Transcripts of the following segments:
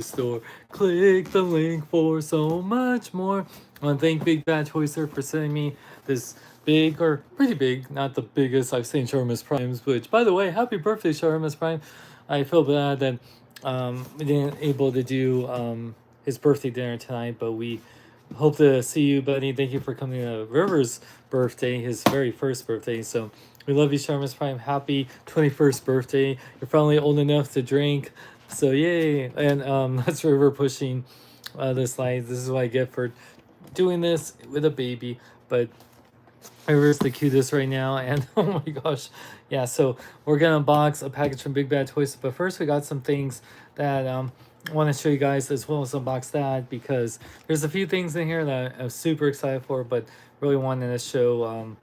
store. Click the link for so much more. I want to thank Big Bad Toyster for sending me this big, or pretty big, not the biggest I've seen Sharmus Primes, which, by the way, happy birthday, Sharmus Prime. I feel bad that we didn't able to do his birthday dinner tonight, but we hope to see you, buddy. Thank you for coming to River's birthday, his very first birthday. So we love you, Sharmus Prime. Happy 21st birthday. You're finally old enough to drink. So yay. And that's River pushing this light. This is what I get for doing this with a baby. But River's the cutest right now. And oh my gosh. Yeah, so we're going to unbox a package from Big Bad Toys. But first we got some things that I want to show you guys, as well as unbox that, because there's a few things in here that I'm super excited for, but really wanted to show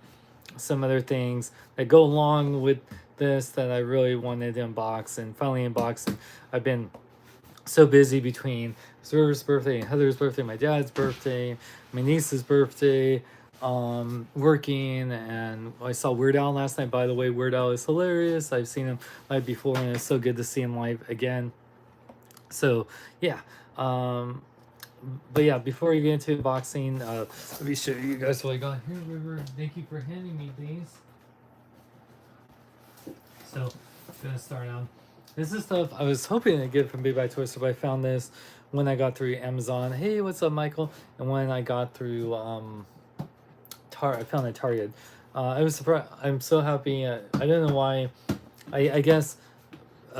some other things that go along with this that I really wanted to unbox and finally unbox. And I've been so busy between River's birthday and Heather's birthday, my dad's birthday, my niece's birthday, working, and I saw Weird Al last night. By the way, Weird Al is hilarious. I've seen him live before, and it's so good to see him live again. So yeah, but yeah, before we get into unboxing, let me show you guys what I got here. River, thank you for handing me these. So I'm gonna start out. This is stuff I was hoping to get from Big Bad Toys, but I found this when I got through Amazon. Hey, what's up, Michael? And when I got through I found it at Target. I was surprised. I'm so happy. I don't know why. I guess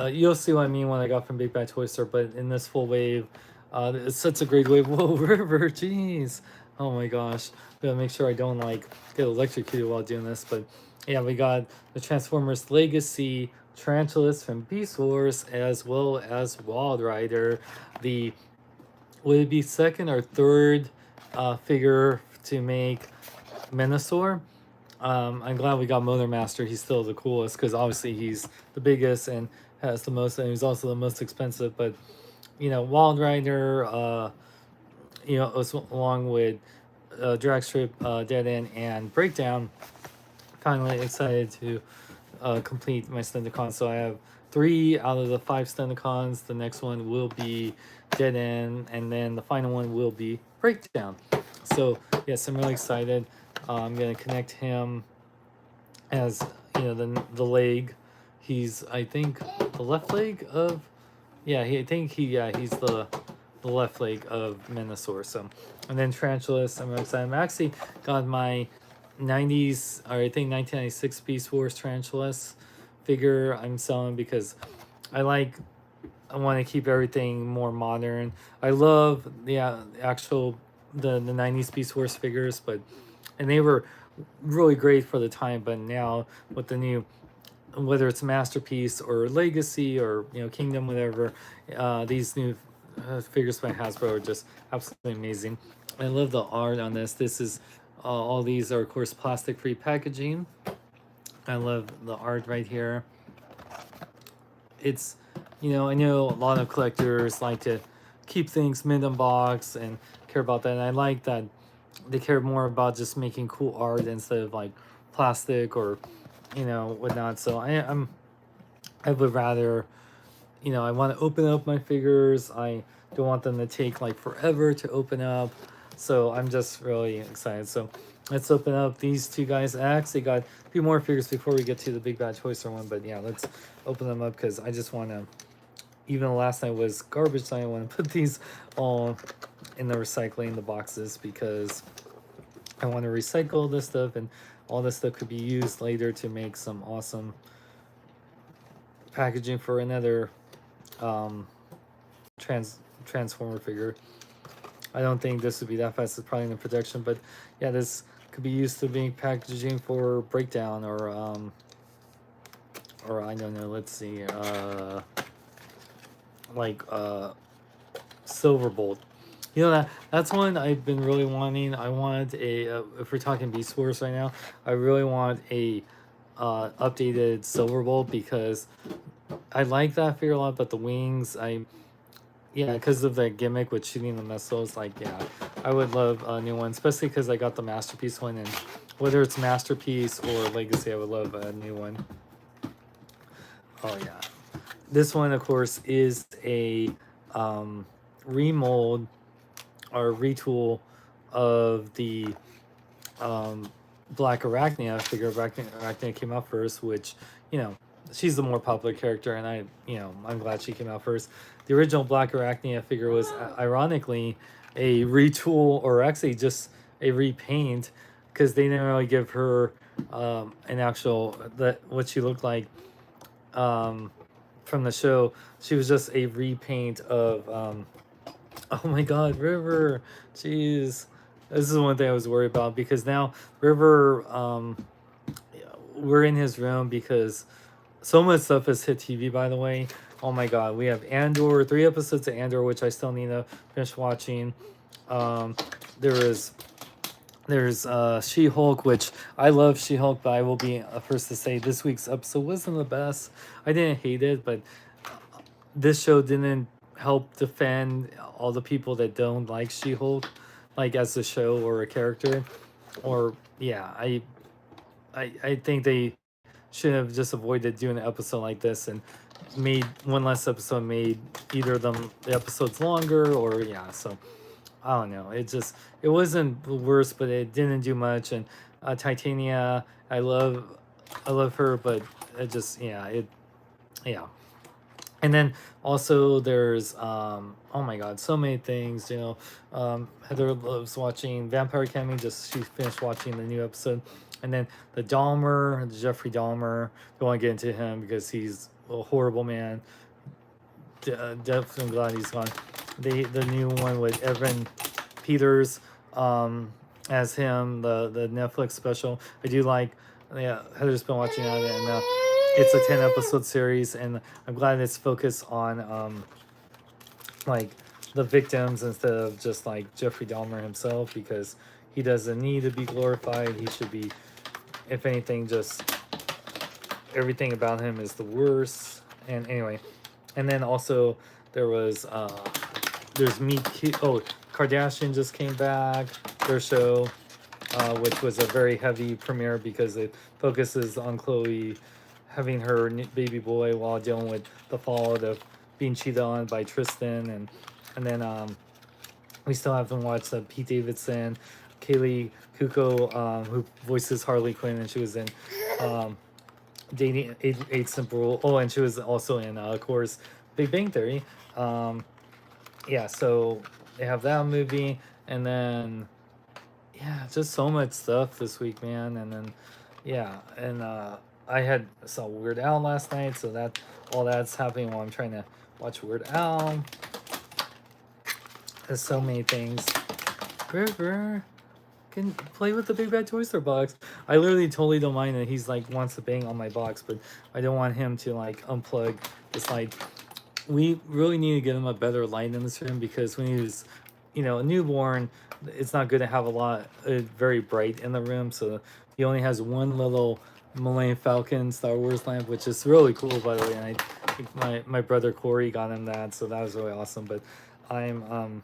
you'll see what I mean when I got from Big Bad Toy Store, but in this full wave, it's such a great wave. Whoa, River, jeez. Oh my gosh. Gotta make sure I don't like get electrocuted while doing this. But yeah, we got the Transformers Legacy Tarantulas from Beast Wars, as well as Wild Rider. The, would it be second or third figure to make Menasor? I'm glad we got Motor Master. He's still the coolest because obviously he's the biggest and has the most, and he's also the most expensive. But you know, Wild Rider, you know, along with Dragstrip, Dead End, and Breakdown. Finally excited to complete my Stendicons. So I have 3 out of the 5 Stendicons. The next one will be Dead End, and then the final one will be Breakdown. So yes, I'm really excited. I'm gonna connect him as, you know, the leg. He's, I think, the left leg of, yeah, he's the left leg of Menasor. So, and then Tarantulas, I'm excited. I'm actually got my 90s, or I think 1996 Beast Wars Tarantulas figure I'm selling because I want to keep everything more modern. I love the actual the 90s Beast Wars figures, but and they were really great for the time, but now with the new, whether it's Masterpiece or Legacy or, you know, Kingdom, whatever, these new figures by Hasbro are just absolutely amazing. I love the art on this. This is all these are of course plastic free packaging. I love the art right here. It's, you know, I know a lot of collectors like to keep things mid in box and care about that, and I like that they care more about just making cool art instead of like plastic or, you know, whatnot. So I would rather, you know, I want to open up my figures. I don't want them to take like forever to open up. So I'm just really excited. So let's open up these 2 guys. I actually got a few more figures before we get to the Big Bad Toy Store one, but yeah, let's open them up because I just want to, even last night was garbage night, I want to put these all in the recycling, the boxes, because I want to recycle this stuff, and all this stuff could be used later to make some awesome packaging for another Transformer figure. I don't think this would be that fast. It's probably in the production, but yeah, this could be used to make packaging for Breakdown or I don't know, let's see, like Silverbolt. You know, that's one I've been really wanting. I want a if we're talking Beast Wars right now, I really want a updated Silverbolt because I like that figure a lot, but the wings, yeah, because of the gimmick with shooting the missiles, like, yeah, I would love a new one, especially because I got the Masterpiece one, and whether it's Masterpiece or Legacy, I would love a new one. Oh yeah, this one of course is a remold or retool of the Black Arachnia figure. Arachnia came out first, which, you know, she's the more popular character, and I'm glad she came out first. The original Black Arachnia figure was ironically a retool, or actually just a repaint, because they didn't really give her an actual what she looked like from the show. She was just a repaint of oh my God, River, jeez. This is one thing I was worried about, because now River, we're in his room because so much stuff has hit TV, by the way. Oh my God, we have Andor, 3 episodes of Andor, which I still need to finish watching. There's She-Hulk, which I love She-Hulk, but I will be first to say this week's episode wasn't the best. I didn't hate it, but this show didn't help defend all the people that don't like She-Hulk, like as a show or a character. Or yeah, I think they should have just avoided doing an episode like this and made one less episode, made either of them the episodes longer, or yeah. So I don't know. It wasn't the worst, but it didn't do much. And Titania, I love her, but it just yeah. And then also there's oh my God, so many things. Heather loves watching Vampire Academy. She finished watching the new episode. And then the Jeffrey Dahmer. Don't want to get into him because he's a horrible man. Definitely glad he's gone. The new one with Evan Peters as him, the Netflix special. I do like. Yeah, Heather's been watching that, and it's a 10 episode series, and I'm glad it's focused on like the victims instead of just like Jeffrey Dahmer himself, because he doesn't need to be glorified. He should be, if anything, just everything about him is the worst. And anyway, and then also there's Kardashian just came back, their show, which was a very heavy premiere because it focuses on Khloe having her baby boy while dealing with the fallout of being cheated on by Tristan. And then we still haven't watched Pete Davidson, Kaylee Kuko, who voices Harley Quinn, and she was in Dating Eight Simple. Oh, and she was also in, of course, Big Bang Theory. Yeah, so they have that movie, and then yeah, just so much stuff this week, man. And then yeah, and I saw Weird Al last night, so all that's happening while I'm trying to watch Weird Al. There's so many things. River can play with the Big Bad Toy Store box. I literally totally don't mind that he's like wants to bang on my box, but I don't want him to like unplug this light. We really need to get him a better light in this room, because when he was, a newborn, it's not good to have a lot very bright in the room. So he only has one little Millennium Falcon Star Wars lamp, which is really cool, by the way. And I think my brother Corey got him that, so that was really awesome. But I'm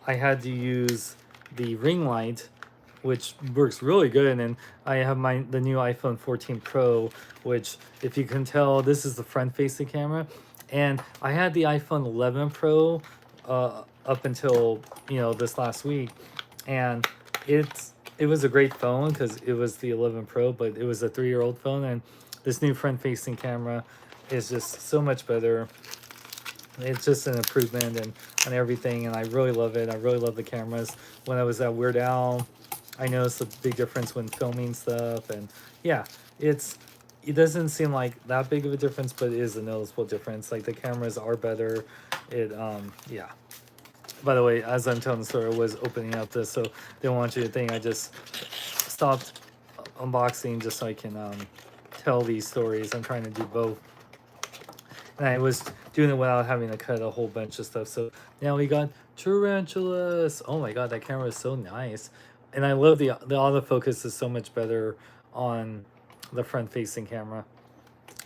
I had to use the ring light, which works really good. And I have the new iPhone 14 Pro, which, if you can tell, this is the front facing camera. And I had the iPhone 11 Pro up until this last week, and it was a great phone because it was the 11 Pro, but it was a 3-year-old phone. And this new front facing camera is just so much better. It's just an improvement on everything, and I really love it. I really love the cameras. When I was at Weird Al, I noticed a big difference when filming stuff. And yeah, it doesn't seem like that big of a difference, but it is a noticeable difference. Like, the cameras are better. Yeah. By the way, as I'm telling the story, I was opening up this, so didn't want you to think I just stopped unboxing just so I can tell these stories. I'm trying to do both. And I was doing it without having to cut a whole bunch of stuff. So now we got tarantulas. Oh my God, that camera is so nice. And I love the autofocus is so much better on the front facing camera.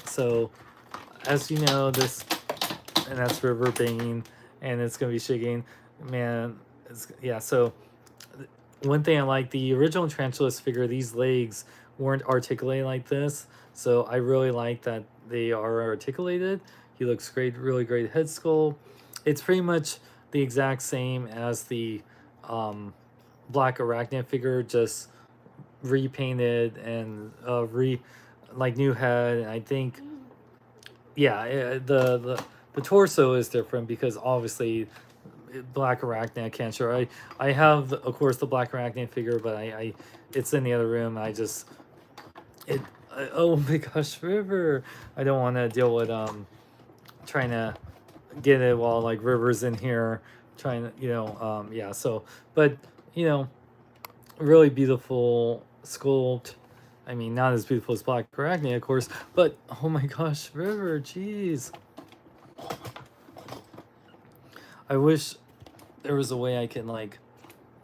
So as you know, and that's River banging, and it's gonna be shaking, man. So one thing I like, the original tarantulas figure, these legs weren't articulated like this, so I really like that they are articulated, He looks great, really great head sculpt. It's pretty much the exact same as the Black Arachnid figure, just repainted and like new head. And I think, yeah, the torso is different because obviously Black Arachnid, I can't show. I have, of course, the Black Arachnid figure, but I it's in the other room. Oh my gosh, River! I don't want to deal with trying to get it while like River's in here trying to, yeah. So, but really beautiful sculpt. I mean, not as beautiful as Black Arachne, of course, but oh my gosh, River, jeez. I wish there was a way I can, like,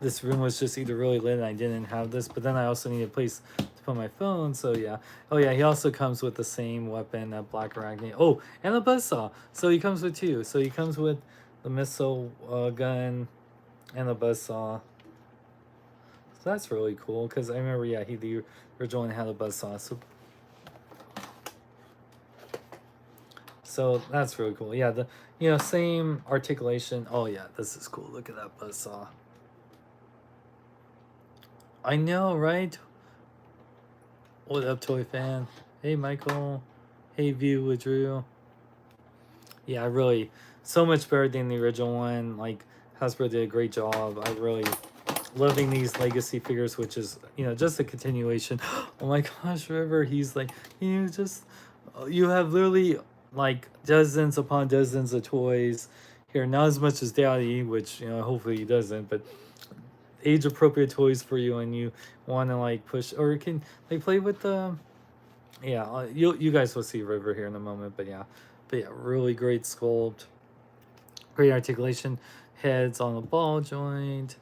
this room was just either really lit and I didn't have this, but then I also need a place to put my phone, so yeah. Oh yeah, he also comes with the same weapon that Black Arachne. Oh, and a buzzsaw. So he comes with two. So he comes with the missile gun and the buzzsaw. So that's really cool, because I remember, yeah, the original one had a buzzsaw. So that's really cool. Yeah, the same articulation. Oh yeah, this is cool. Look at that buzzsaw. I know, right? What up, toy fan? Hey, Michael. Hey, View with Drew. Yeah, really, so much better than the original one. Like, Hasbro did a great job. I really loving these legacy figures, which is, just a continuation. Oh my gosh, River, he's like, you have literally like dozens upon dozens of toys here. Not as much as Daddy, which, hopefully he doesn't, but age appropriate toys for you, and you want to like push or can like play with the you guys will see River here in a moment, but yeah, really great sculpt, great articulation, heads on the ball joint,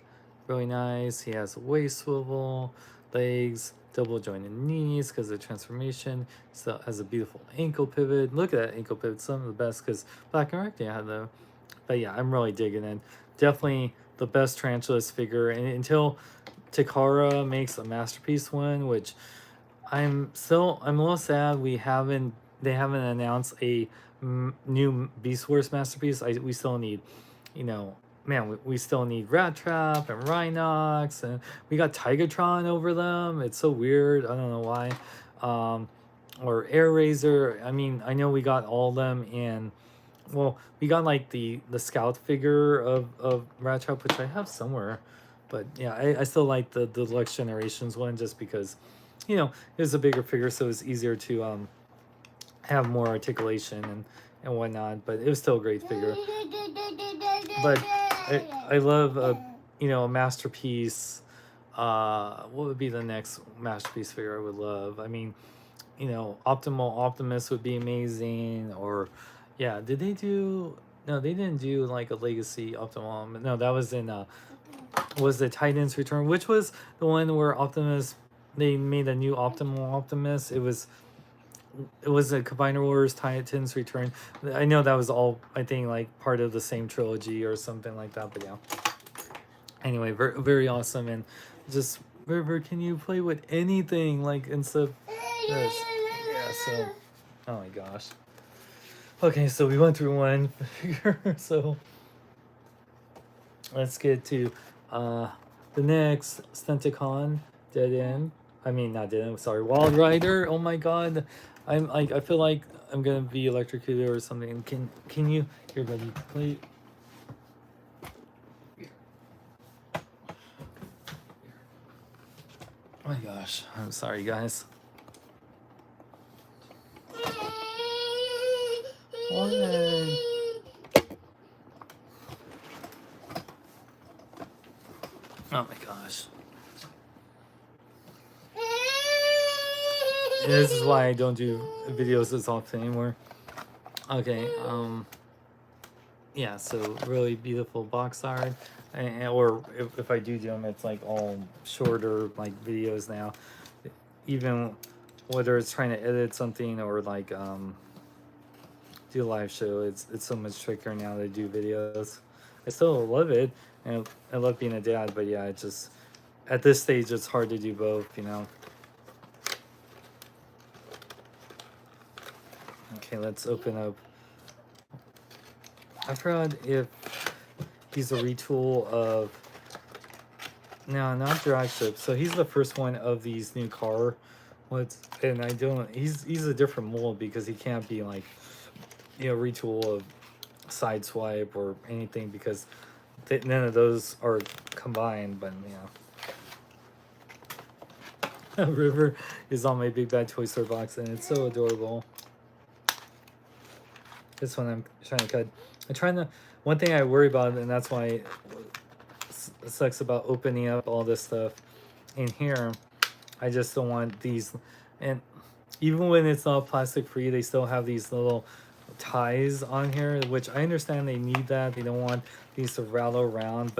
really nice. He has a waist swivel, legs, double jointed knees because of the transformation. So has a beautiful ankle pivot. Look at that ankle pivot, some of the best, because Black and Recti had the. But yeah, I'm really digging it. Definitely the best Tarantulas figure, and until Takara makes a masterpiece one, which I'm a little sad they haven't announced a new Beast Wars masterpiece. We still need, man, we still need Rat Trap and Rhinox, and we got Tigatron over them. It's so weird. I don't know why. Or Air Razor. I mean, I know we got all of them in. Well, we got like the scout figure of Rat Trap, which I have somewhere, but yeah, I still like the Deluxe Generations one, just because, it was a bigger figure, so it's easier to have more articulation and whatnot. But it was still a great figure. But I love a masterpiece. What would be the next masterpiece figure I would love? I mean, Optimus would be amazing, or yeah, did they do? No, they didn't do like a Legacy Optimum. No, that was in was the Titans Return, which was the one where Optimus, they made a new Optimus. It was a Combiner Wars Titans Return. I know that was all, I think, like part of the same trilogy or something like that. But yeah. Anyway, very, very awesome. And just, River, can you play with anything like instead of this? Yeah. So, oh my gosh. Okay, so we went through one figure, so let's get to the next Stunticon Dead End. I mean, not Dead End, sorry, Wild Rider. Oh my god. I feel like I'm gonna be electrocuted or something. Can you here, buddy, play? Oh my gosh. I'm sorry, guys. What? Oh my gosh. This is why I don't do videos as often anymore. Okay, yeah, so really beautiful box art. Or if I do them, it's like all shorter like videos now. Even whether it's trying to edit something or like do a live show, it's so much trickier now to do videos. I still love it, and I love being a dad, but yeah, it just at this stage it's hard to do both, Okay, let's open up I forgot if he's a retool of, no, not Dragship. So he's the first one of these new car. And I don't. He's a different mold because he can't be like, retool of Sideswipe or anything because none of those are combined. But River is on my Big Bad Toy Store box and it's so adorable. This one I'm trying to cut. One thing I worry about, and that's why it sucks about opening up all this stuff in here. I just don't want these, and even when it's not plastic free, they still have these little ties on here, which I understand they need that. They don't want these to rattle around,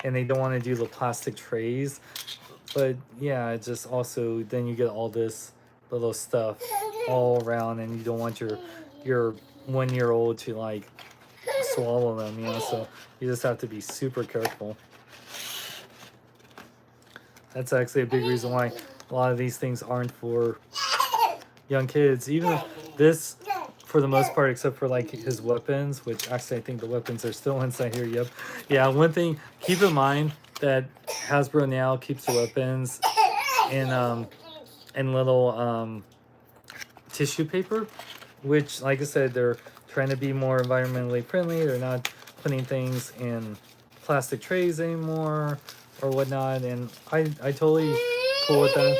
and they don't want to do the plastic trays. But yeah, it just also, then you get all this little stuff all around, and you don't want your 1-year-old to like swallow them, so you just have to be super careful. That's actually a big reason why a lot of these things aren't for young kids. Even this, for the most part, except for like his weapons, which actually I think the weapons are still inside here. Yep. Yeah, one thing, keep in mind that Hasbro now keeps the weapons in little tissue paper, which, like I said, they're trying to be more environmentally friendly. They're not putting things in plastic trays anymore or whatnot, and I totally cool with that.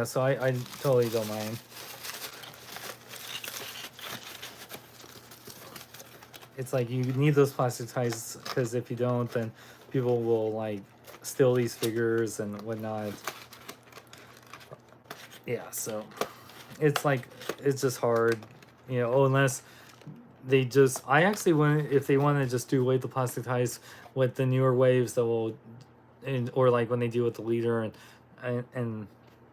So I totally don't mind. It's like you need those plastic ties because if you don't, then people will like steal these figures and whatnot. Yeah, so it's like, it's just hard, unless they just, I actually want, if they want to just do away the plastic ties with the newer waves that will, or like when they do with the leader and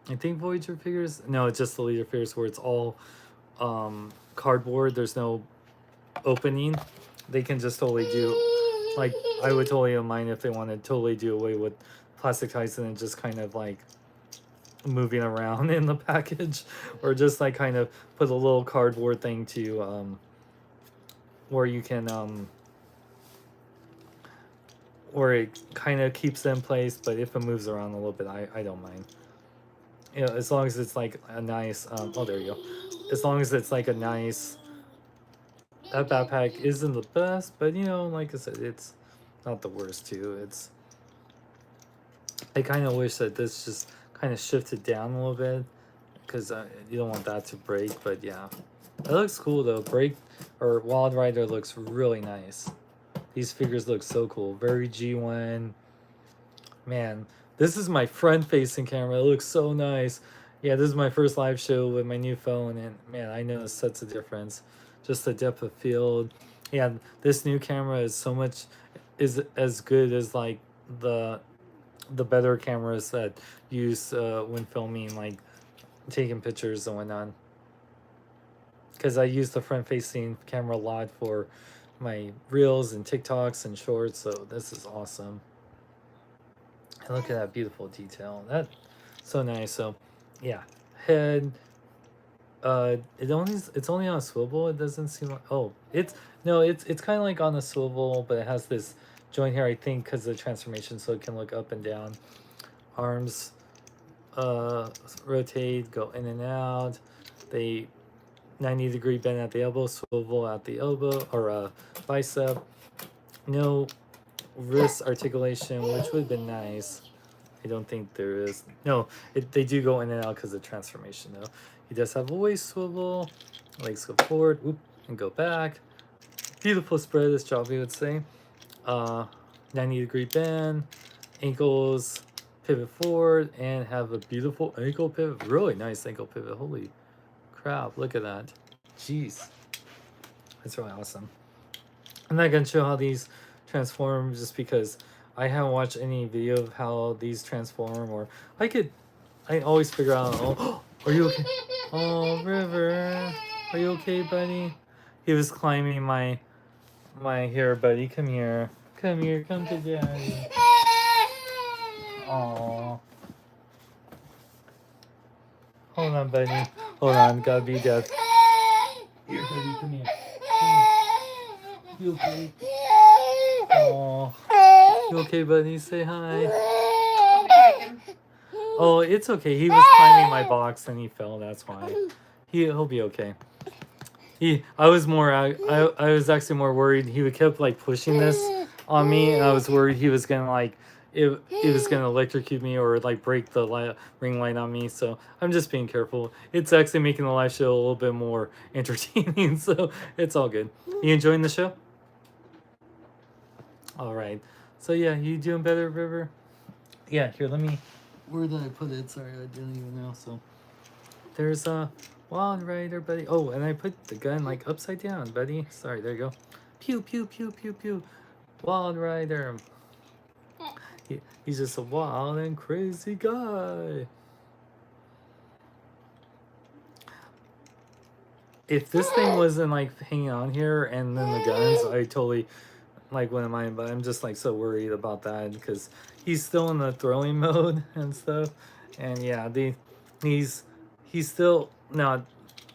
I think Voyager figures, no, it's just the leader figures where it's all cardboard, there's no opening. They can just totally do, like, I would totally don't mind if they want to totally do away with plastic ties and then just kind of like moving around in the package, or just like kind of put a little cardboard thing to where you can where it kind of keeps them placed, but if it moves around a little bit, I don't mind. As long as it's like a nice oh, there you go. As long as it's like a nice, that backpack isn't the best, but like I said, it's not the worst too. I kind of wish that this just kind of shifted down a little bit because you don't want that to break. But yeah, it looks cool though. Wild Rider looks really nice. These figures look so cool. Very G1. Man, this is my front-facing camera. It looks so nice. Yeah, this is my first live show with my new phone, and man, I know it sets a difference. Just the depth of field. Yeah, this new camera is as good as like the better cameras that use when filming, like taking pictures and whatnot. Because I use the front-facing camera a lot for my reels and TikToks and shorts, so this is awesome. And look at that beautiful detail. That's so nice. So yeah, head. It's only on a swivel. It doesn't seem like, it's kind of like on a swivel, but it has this joint here, I think, because of the transformation, so it can look up and down. Arms rotate, go in and out. They 90-degree bend at the elbow, swivel at the elbow or bicep. No wrist articulation, which would have been nice. I don't think there is. No, they do go in and out because of transformation though. He does have a waist swivel, legs go forward, and go back. Beautiful spread, as Javi would say. 90-degree bend, ankles pivot forward, and have a beautiful ankle pivot. Really nice ankle pivot. Holy crap, look at that. Jeez. That's really awesome. I'm not going to show how these transform just because I haven't watched any video of how these transform, or I always figure out, are you okay? Oh, River, are you okay, buddy? He was climbing my hair, buddy. Come here. Come here, come to daddy. Aww. Hold on, buddy. Hold on, gotta be deaf. Here, buddy, come here. You okay? Oh, you okay, buddy? Say hi. Oh, it's okay. He was climbing my box and he fell. That's why. He'll be okay. I was actually more worried. He would kept like pushing this on me, and I was worried he was gonna like it was gonna electrocute me or like break the ring light on me. So I'm just being careful. It's actually making the live show a little bit more entertaining. So it's all good. You enjoying the show? All right. So yeah, you doing better, River? Yeah. Here, let me. Where did I put it? Sorry, I didn't even know. So there's a Wild Rider, buddy. Oh, and I put the gun like upside down, buddy. Sorry, there you go. Pew, pew, pew, pew, pew. Wild Rider. He's just a wild and crazy guy. If this thing wasn't like hanging on here and then the guns, I totally like wouldn't mind. But I'm just like so worried about that because he's still in the throwing mode and stuff. And yeah, he's still not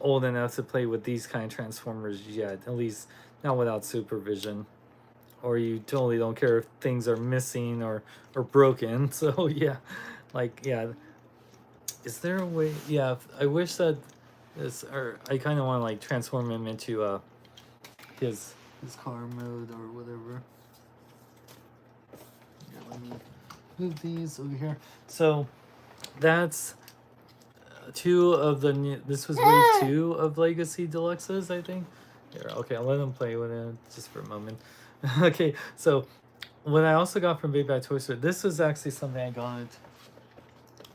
old enough to play with these kind of Transformers yet, at least not without supervision. Or you totally don't care if things are missing or broken. So yeah, like yeah, is there a way? Yeah, I wish that this, or I kind of want to like transform him into his car mode or whatever. Yeah, let me move these over here. So that's two of the new. This was wave 2 of Legacy Deluxes, I think. Here, okay, I'll let him play with it just for a moment. Okay, so what I also got from Big Bad Toy Store, this was actually something I got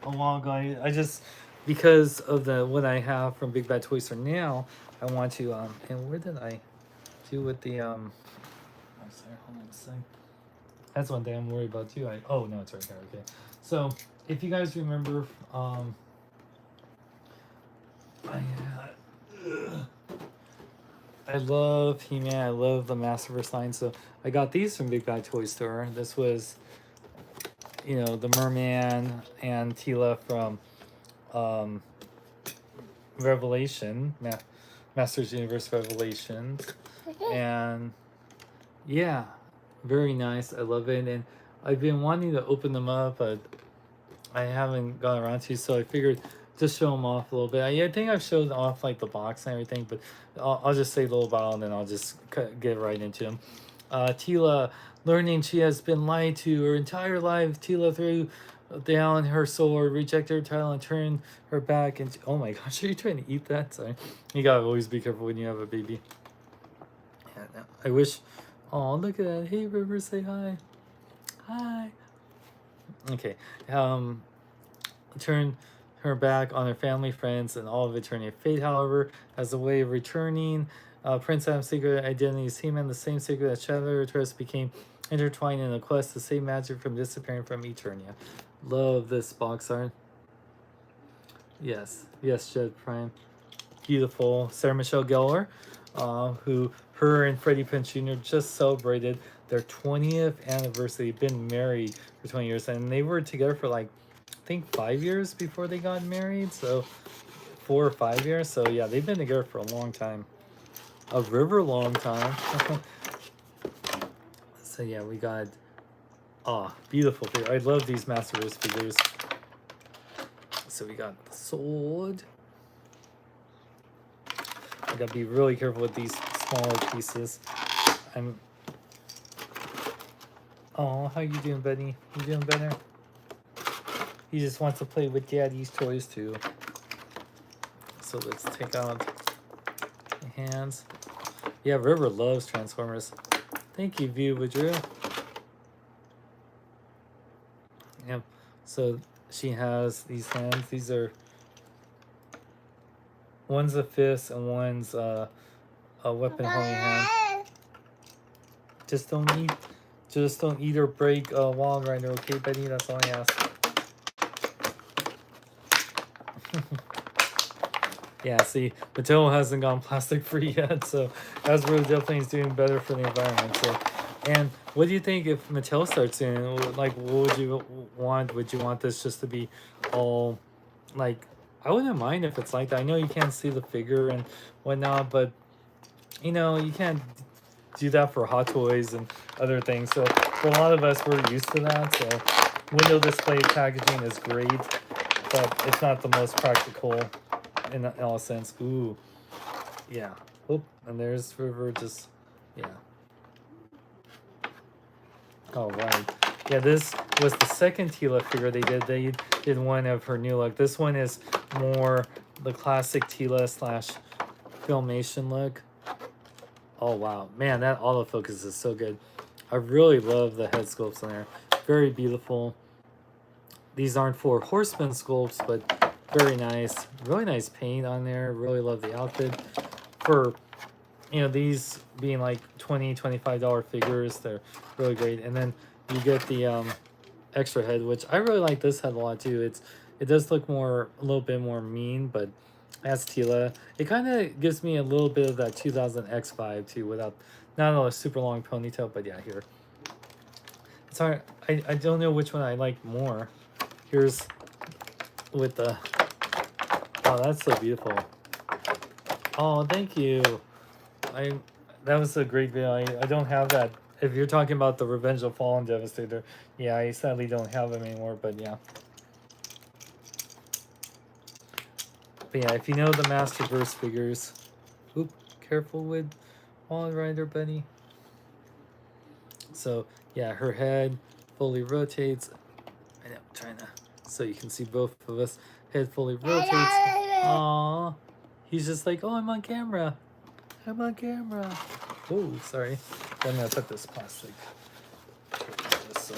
a while ago. I just, because of what I have from Big Bad Toy Store now, I want to and where did I do with the oh sorry, hold on a second. That's one thing I'm worried about too. Oh no, it's right here. Okay, so if you guys remember I love He-Man. I love the Masterverse line. So I got these from Big Bad Toy Store. This was, the Merman and Tila from Revelation, Masters Universe Revelations. And yeah, very nice. I love it. And I've been wanting to open them up, but I haven't gotten around to, so I figured just show them off a little bit. I think I've showed off like the box and everything, but I'll just say a little about and then I'll just get right into them. Tila, learning she has been lied to her entire life. Tila threw down her sword, rejected her title, and turned her back. And oh my gosh, are you trying to eat that? Sorry. You gotta always be careful when you have a baby. Yeah, I wish. Oh, look at that. Hey, River, say hi. Hi. Okay. Turn her back on her family, friends, and all of eternity. Fate, however, as a way of returning Prince Adam's secret identities, He-Man, the same secret that Shadow Trust became intertwined in a quest to save magic from disappearing from Eternia. Love this box art. Yes, Jed Prime. Beautiful. Sarah Michelle Gellar, her and Freddie Prinze Jr. just celebrated their 20th anniversary. They've been married for 20 years, and they were together for like, I think 5 years before they got married, so 4 or 5 years. So yeah, they've been together for a long time, a river long time. So yeah, we got beautiful figure. I love these Masterverse figures. So we got the sword. I gotta be really careful with these smaller pieces. Oh, how you doing, buddy? You doing better? He just wants to play with Daddy's toys too. So let's take out the hands. Yeah, River loves Transformers. Thank you, View Drew. Yep. So she has these hands. These are, one's a fist and one's a weapon holding hand. Just don't eat or break Wild Rider, okay, Betty? That's all I ask. Yeah, see, Mattel hasn't gone plastic free yet, so Hasbro definitely is doing better for the environment. So, and what do you think if Mattel starts doing? Like, what would you want? Would you want this just to be all like? I wouldn't mind if it's like that. I know you can't see the figure and whatnot, but you know, you can't do that for Hot Toys and other things. So for a lot of us, we're used to that. So window display packaging is great, but it's not the most practical in all sense. Ooh, yeah. Oop, and there's River just, yeah. All right. Yeah, this was the second Tila figure they did. They did one of her new look. This one is more the classic Tila slash Filmation look. Oh, wow. Man, that autofocus is so good. I really love the head sculpts on there. Very beautiful. These aren't for Horseman sculpts, but very nice. Really nice paint on there. Really love the outfit. For, you know, these being like $20, $25 figures, they're really great. And then you get the extra head, which I really like this head a lot too. It does look a little bit more mean, but as Tila, it kind of gives me a little bit of that 2000X vibe too, without not a super long ponytail. But yeah, here. It's hard. I don't know which one I like more. Here's with the. Oh, that's so beautiful. Oh, thank you. That was a great video. I don't have that. If you're talking about the Revenge of Fallen Devastator, yeah, I sadly don't have them anymore, but yeah. But yeah, if you know the Masterverse figures, oop, careful with Wall Rider Bunny. So yeah, her head fully rotates. I know, I'm trying to, so you can see both of us. Head fully rotates. Aww. He's just like, oh, I'm on camera. I'm on camera. Oh, sorry. I'm gonna put this plastic. So.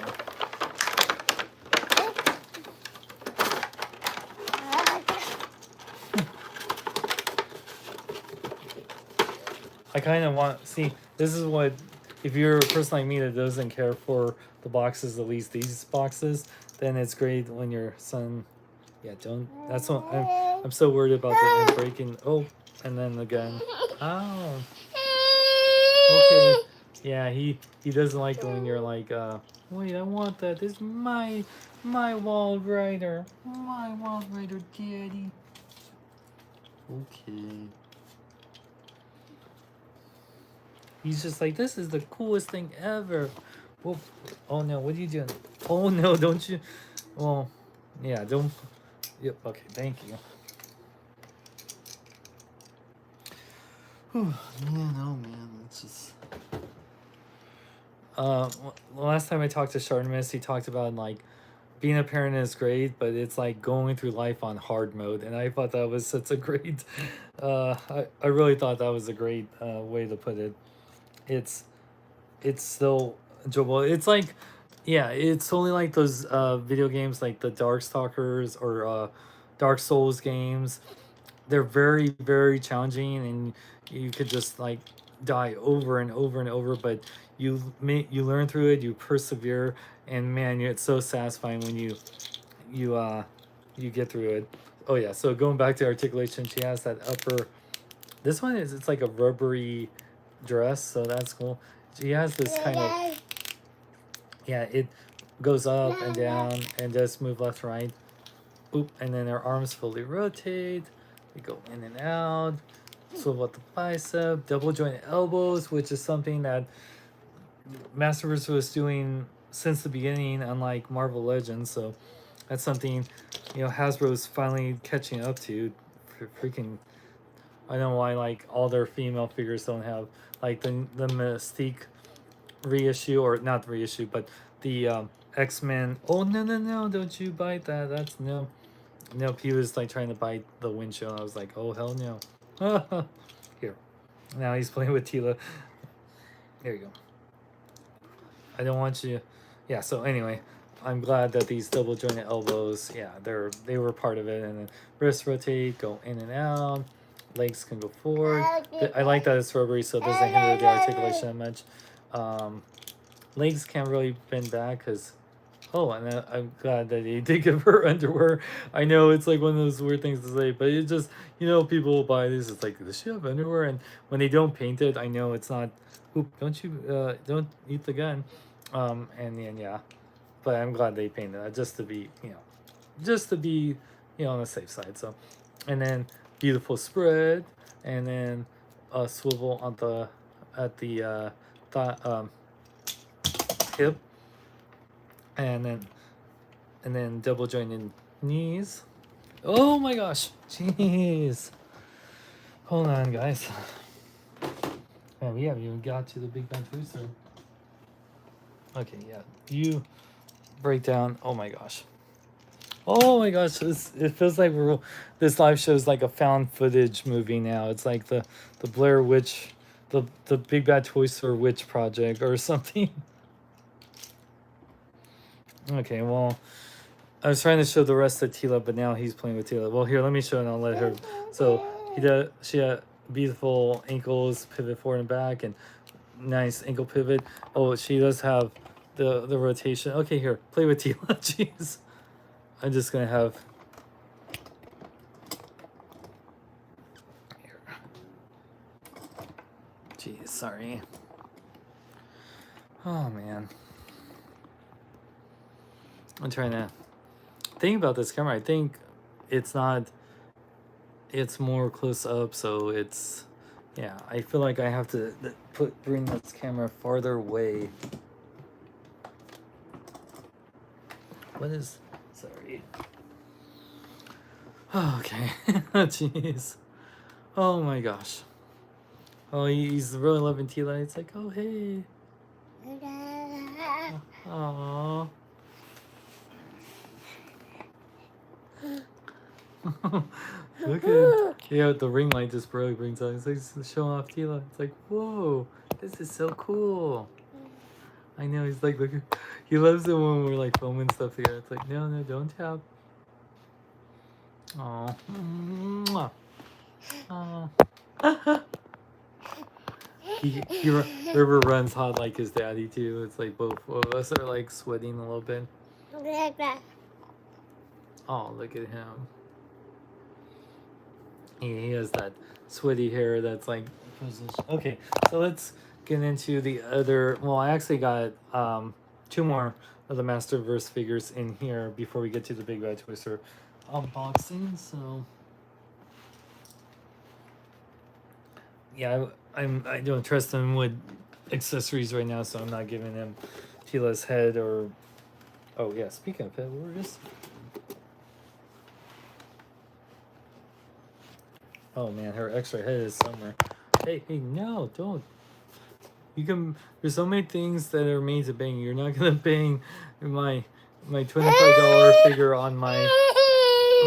I kind of want, see, this is what, if you're a person like me that doesn't care for the boxes, at least these boxes, then it's great when your son, yeah, don't, that's what, I'm so worried about the breaking, oh, and then the gun. Oh. Okay. Yeah, he doesn't like it when you're like, wait, I want that. This is my Wall Rider. My Wall Rider, daddy. Okay. He's just like, this is the coolest thing ever. Whoop. Oh no, what are you doing? Oh no, don't you? Well, yeah, don't. Yep, okay, thank you. Whew, man, oh man, it's just. Last time I talked to Shartimus, he talked about like being a parent is great, but it's like going through life on hard mode, and I thought that was such a great. I really thought that was a great way to put it. It's so enjoyable. It's like, yeah, it's only like those video games like the Darkstalkers or Dark Souls games. They're very, very challenging, and you could just like die over and over and over, but you learn through it, you persevere, and man, it's so satisfying when you get through it. Oh yeah, so going back to Articulation, she has that upper, this one is, it's like a rubbery dress, so that's cool. She has this kind of, yeah, it goes up and down and does move left, right. Oop, and then her arms fully rotate. We go in and out. Swivel at the bicep, double jointed elbows, which is something that Masterverse was doing since the beginning, unlike Marvel Legends. So that's something, you know, Hasbro's finally catching up to. Freaking, I don't know why like all their female figures don't have like the Mystique reissue, or not reissue, but the X-Men. Oh no, don't you bite that. That's no. Nope, he was like trying to bite the windshield. I was like, oh hell no. Here. Now he's playing with Tila. There you go. I don't want you. Yeah, so anyway, I'm glad that these double jointed elbows, yeah, they were part of it. And then wrist rotate, go in and out. Legs can go forward. I like that it's rubbery, so it doesn't hinder the articulation that much. Legs can't really bend back because, oh, and I'm glad that they did give her underwear. I know it's like one of those weird things to say, but it just, you know, people will buy these. It's like, does she have underwear? And when they don't paint it, I know it's not. Oop! Don't you don't eat the gun. And then yeah, but I'm glad they painted that just to be, on the safe side. So, and then beautiful spread, and then swivel on the hip, and then double jointed knees. Oh my gosh, jeez. Hold on, guys. Man, we haven't even got to the big bad booster. Okay, yeah. You break down. Oh my gosh. Oh my gosh, it feels like this live show is like a found footage movie now. It's like the Blair Witch, the Big Bad Toy Store Witch Project or something. Okay, well, I was trying to show the rest of Tila, but now he's playing with Tila. Well, here, let me show and I'll let her. So she had beautiful ankles, pivot forward and back, and nice ankle pivot. Oh, she does have the rotation. Okay, here, play with Tila. Jeez. I'm just gonna have here. Jeez, sorry. Oh man. I'm trying to think about this camera. I think it's more close up, so it's, yeah, I feel like I have to bring this camera farther away. What is, sorry. Oh, okay. Jeez. Oh my gosh. Oh, he's really loving Tila. It's like, oh, hey. Aww. Look at, yeah, the ring light just really brings out. It's like showing off Tila. It's like, whoa, this is so cool. I know, he's like, look, he loves it when we're like filming stuff here. It's like, no, don't tap. Aw. Aw. River runs hot like his daddy too. It's like both of us are like sweating a little bit. Oh, look at him. He has that sweaty hair that's like position. Okay, so let's get into the other. Well, I actually got 2 more of the Masterverse figures in here before we get to the Big Bad Toy Store unboxing. So yeah, I don't trust him with accessories right now, so I'm not giving him Tila's head or. Oh yeah, speaking of head, where is? Oh man, her extra head is somewhere. Hey, no, don't. You can. There's so many things that are made to bang. You're not gonna bang my $25 figure on my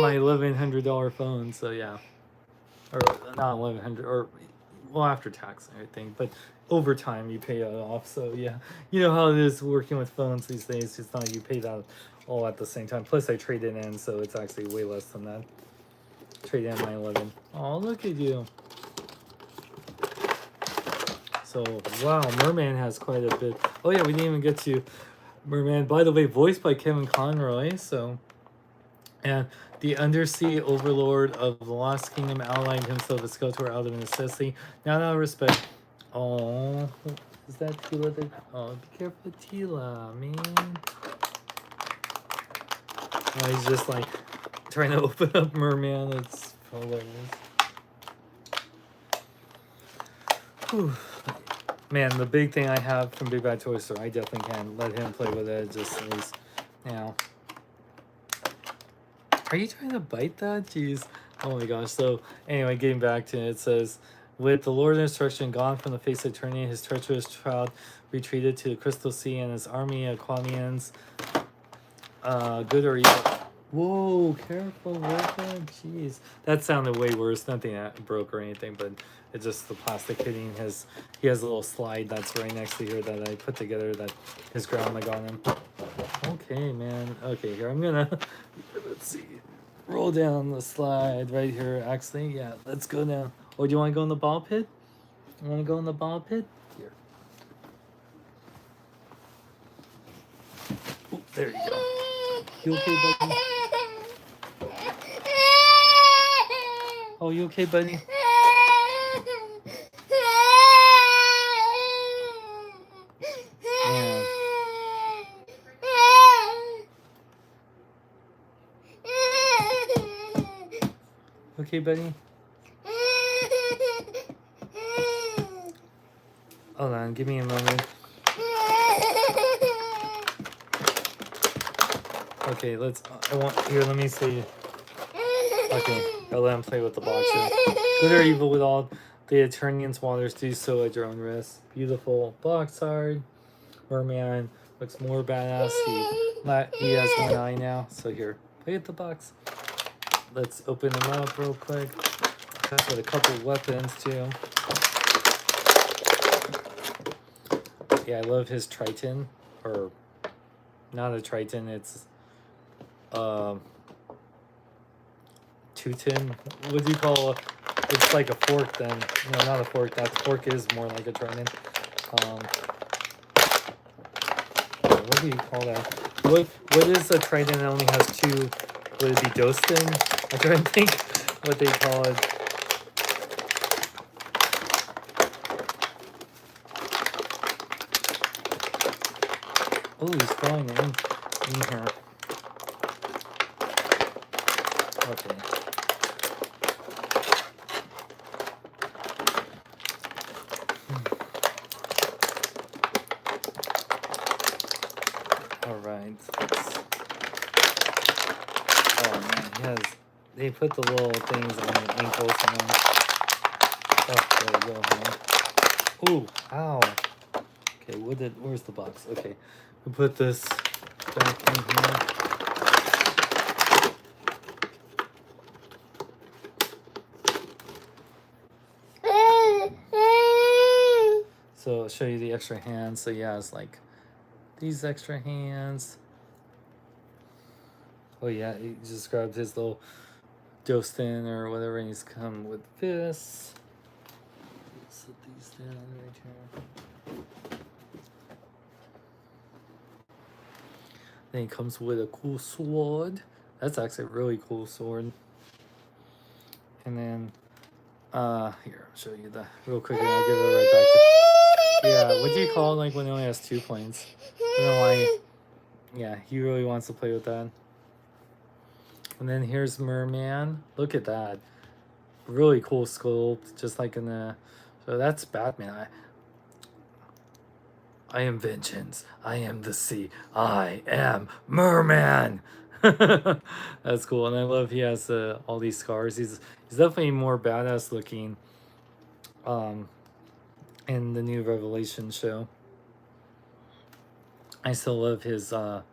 $1,100 phone. So yeah, or not 1,100, or well after tax and everything, but over time you pay it off. So yeah, you know how it is working with phones these days. It's not you pay that all at the same time. Plus I trade it in, so it's actually way less than that. Trade in my 11. Oh, look at you. So, wow, Merman has quite a bit. Oh yeah, we didn't even get to Merman. By the way, voiced by Kevin Conroy. So, and the undersea overlord of the Lost Kingdom outlined himself as Skeletor out of necessity. Not out of respect. Oh, is that Tila? Oh, be careful, Tila, man. Oh, he's just like trying to open up Merman. It's hilarious. Whew. Man, the big thing I have from Big Bad Toy Store, I definitely can let him play with it. Just is now. Are you trying to bite that? Jeez. Oh my gosh. So anyway, getting back to it, it says, with the Lord of Destruction gone from the face of eternity, his treacherous child retreated to the Crystal Sea, and his army of Quamians, good or evil. Whoa, careful with it. Jeez. That sounded way worse. Nothing that broke or anything, but it's just the plastic hitting his. He has a little slide that's right next to here that I put together that his grandma got him. Okay, man. Okay, here I'm gonna, let's see, roll down the slide right here. Actually, yeah, let's go down. Oh, do you want to go in the ball pit? You want to go in the ball pit? Here. Oh, there you go. You okay, buddy? Oh, you okay, buddy? Man. Okay, buddy? Hold on, give me a moment. Okay, let me see. Okay, I'll let him play with the boxes. Good or evil with all the Eternian's waters, do so at your own risk. Beautiful box art. Merman looks more badass. He has one eye now, so here, play with the box. Let's open him up real quick. That's with a couple weapons too. Yeah, I love his Triton, or not a Triton, it's Teuton. What do you call it? It's like a fork then. No, not a fork. That fork is more like a Triton. What do you call that? What is a Triton that only has two? Would it be Dostin? I'm trying to think what they call it. Oh, he's flying in here. Okay. Alright. Oh man, they put the little things on the ankles and then. Oh, there we go, huh? Ooh, ow. Okay, where's the box? Okay. We put this back in here. So I'll show you the extra hands. So yeah, it's like these extra hands. Oh yeah, he just grabbed his little Dostin or whatever, and he's come with this. Set these down right here. Then he comes with a cool sword. That's actually a really cool sword. And then, here, I'll show you the real quick, and I'll give it right back to. Yeah, what do you call it, like when it only has 2 points? I don't know why. Yeah, he really wants to play with that. And then here's Merman. Look at that. Really cool sculpt, just like in the. So that's Batman. I am vengeance. I am the sea. I am Merman. That's cool, and I love he has all these scars. He's definitely more badass looking. In the new Revelation show. I still love his what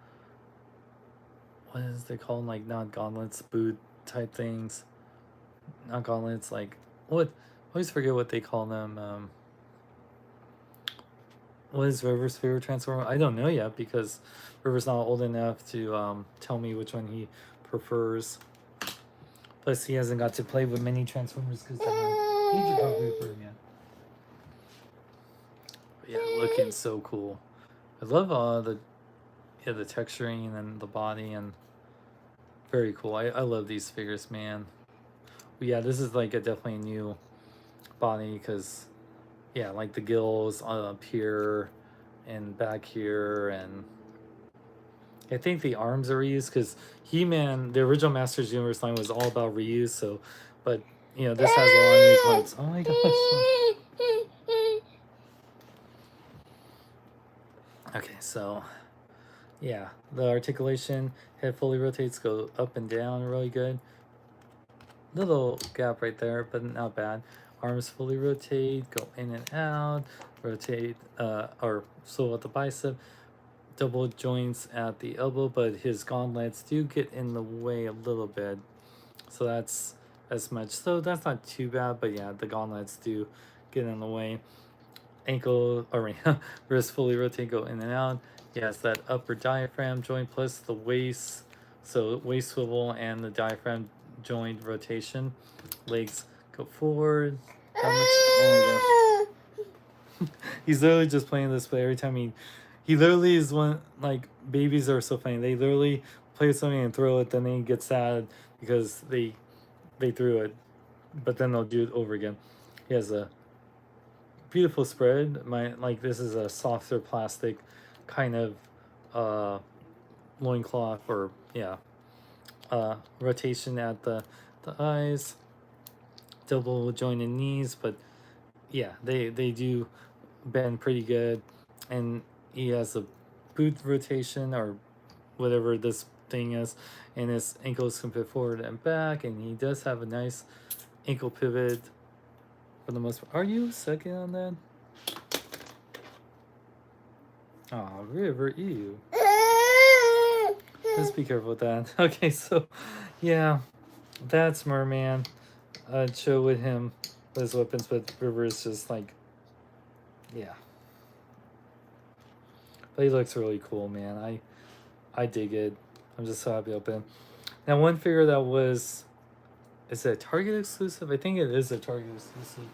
is they called, like, not gauntlets, boot type things. Not gauntlets, like what? I always forget what they call them. What is River's favorite transformer? I don't know yet because River's not old enough to tell me which one he prefers. Plus, he hasn't got to play with many transformers because I haven't age appropriate for him yet. But yeah, looking so cool. I love the texturing and the body, and very cool. I love these figures, man. But yeah, this is like definitely a new body because, yeah, like the gills up here and back here, and I think the arms are reused because He-Man, the original Masters Universe line was all about reuse. So, but you know, this has a lot of new parts. Oh my gosh. Okay, so yeah, the articulation, head fully rotates, go up and down really good. Little gap right there, but not bad. Arms fully rotate, go in and out, rotate, or swivel at the bicep, double joints at the elbow, but his gauntlets do get in the way a little bit. So that's as much. So that's not too bad, but yeah, the gauntlets do get in the way. Ankle or wrist fully rotate, go in and out. Yes, that upper diaphragm joint plus the waist, so waist swivel and the diaphragm joint rotation. Legs go forward. How much? Oh my gosh. He's literally just playing this play every time he literally is one, like, babies are so funny. They literally play something and throw it, then they get sad because they threw it, but then they'll do it over again. He has a beautiful spread. This is a softer plastic kind of loincloth, or yeah, rotation at the eyes, double jointed knees, but yeah, they do been pretty good, and he has a boot rotation or whatever this thing is, and his ankles can pivot forward and back, and he does have a nice ankle pivot for the most part. Are you second on that? Oh, River, ew. Let's be careful with that. Okay, so yeah, that's Merman. I'd show with him with his weapons, but River is just like, yeah. But he looks really cool, man. I dig it. I'm just so happy to open. Now, one figure that was, is it a Target exclusive? I think it is a Target exclusive.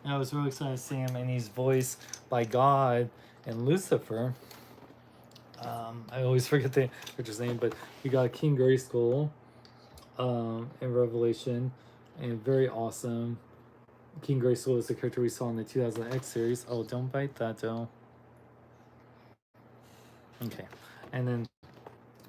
And I was really excited to see him, and he's voiced by God and Lucifer. I always forget the actor's name, but we got King Grayskull in Revelation, and very awesome. King Grayskull is the character we saw in the 2000X series. Oh, don't bite that, though. Okay, and then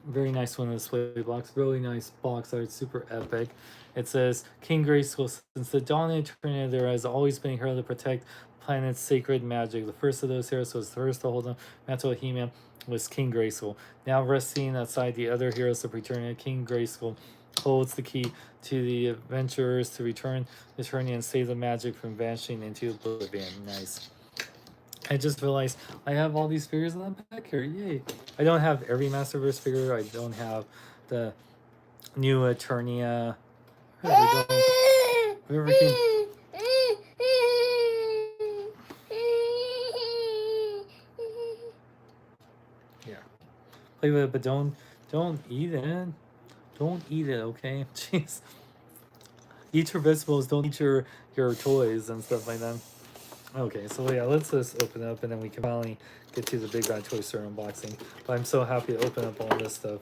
very nice one of the display blocks. Really nice box art, super epic. It says, King Grayskull, since the dawn of eternity, there has always been a hero to protect the planet's sacred magic. The first of those heroes was the first to hold the mantle of He-Man was King Grayskull. Now resting outside the other heroes of eternity, King Grayskull holds the key to the adventurers to return eternity and save the magic from vanishing into oblivion. Nice. I just realized I have all these figures in the back here. Yay. I don't have every Masterverse figure. I don't have the new Eternia. Whoever can... Yeah. Play with it, but don't eat it. Don't eat it, okay? Jeez. Eat your vegetables, don't eat your toys and stuff like that. Okay, so yeah, let's just open it up and then we can finally get to the Big Bad Toy Store unboxing. But I'm so happy to open up all this stuff.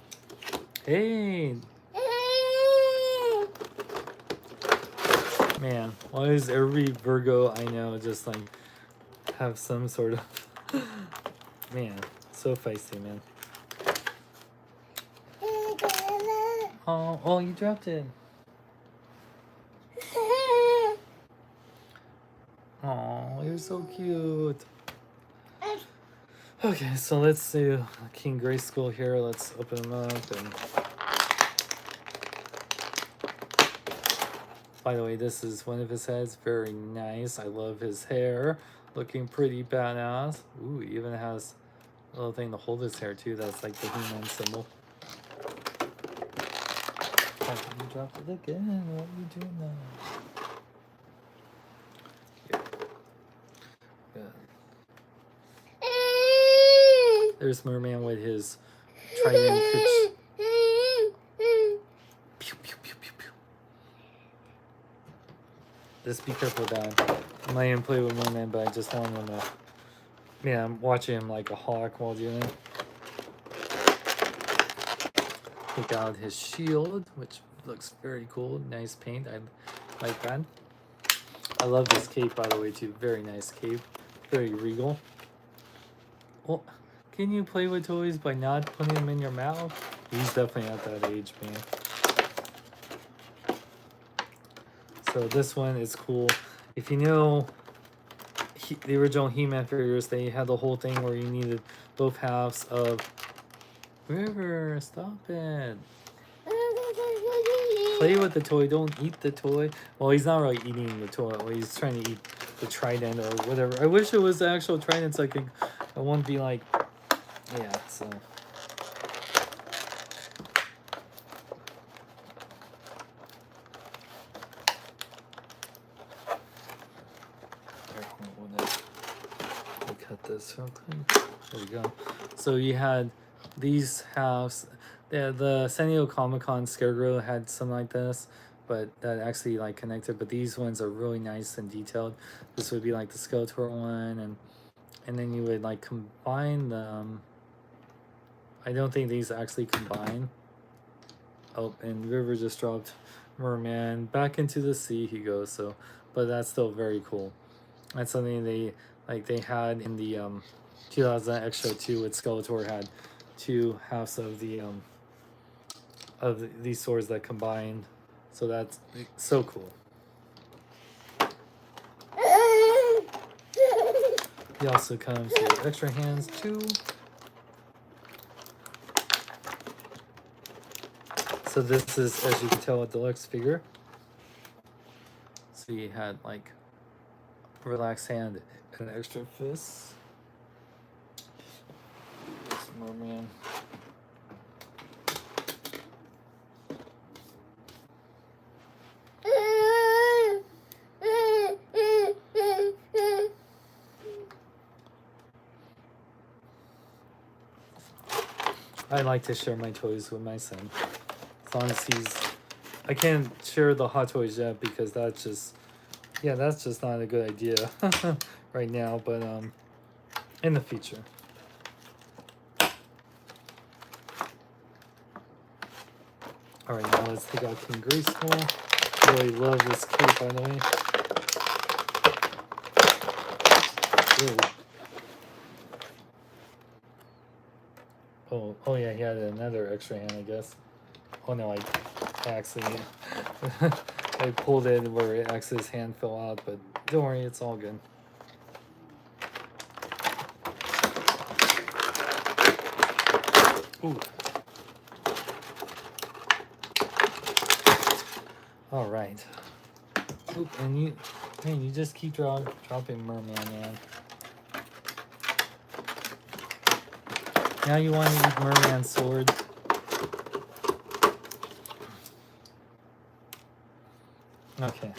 Hey! Man, why is every Virgo I know just like have some sort of... Man, so feisty, man. Oh, you dropped it. Oh, you're so cute. Okay, so let's do King Grayskull here. Let's open him up. And by the way, this is one of his heads. Very nice. I love his hair. Looking pretty badass. Ooh, he even has a little thing to hold his hair too. That's like the He-Man symbol. Oh, you dropped it again. What are you doing now? There's Merman with his trident. Pew, pew, pew, pew, pew. Just be careful with that. I might even play with Merman, but I just want him to... Yeah, I'm watching him like a hawk while doing it. Take out his shield, which looks very cool. Nice paint. I like that. I love this cape, by the way, too. Very nice cape. Very regal. Well, can you play with toys by not putting them in your mouth? He's definitely at that age, man. So this one is cool. If you know the original He-Man figures, they had the whole thing where you needed both halves of... River, stop it. Play with the toy, don't eat the toy. Well, he's not really eating the toy. Well, he's trying to eat the trident or whatever. I wish it was the actual trident so I wouldn't be like... Yeah, so... We'll cut this real quick. There we go. So you had these halves. The San Diego Comic-Con Scarecrow had something like this, but that actually like connected. But these ones are really nice and detailed. This would be like the Skeletor one, and then you would like combine them. I don't think these actually combine. Oh, and River just dropped Merman back into the sea. He goes. So, but that's still very cool. That's something they had in the 2000 extra too. With Skeletor had two halves of these swords that combined. So that's so cool. He also comes with extra hands too. So this is, as you can tell, a deluxe figure. So he had like relaxed hand and extra fists. Merman. I like to share my toys with my son. As long as he's... I can't share the Hot Toys yet because that's just... Yeah, that's just not a good idea right now, but in the future. Alright, now let's take out King Grayskull. Really love this cape, by the way. Ooh. Oh yeah, he had another extra hand, I guess. Oh no, I actually I pulled it where X's hand fell out, but don't worry, it's all good. Ooh. All right. Oop, and you, man, you just keep dropping Merman, man. Now you want to eat Merman's sword. Okay,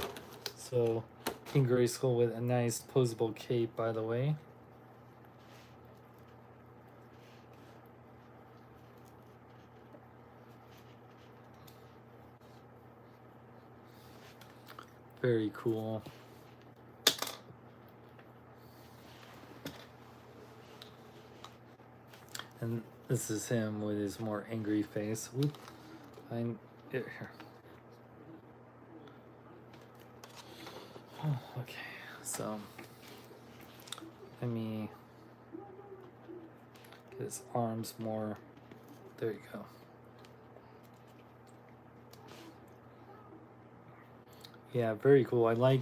so King Grayskull with a nice posable cape, by the way. Very cool. And this is him with his more angry face. Whoop. Here. Oh, okay, so let me get his arms more. There you go. Yeah, very cool. I like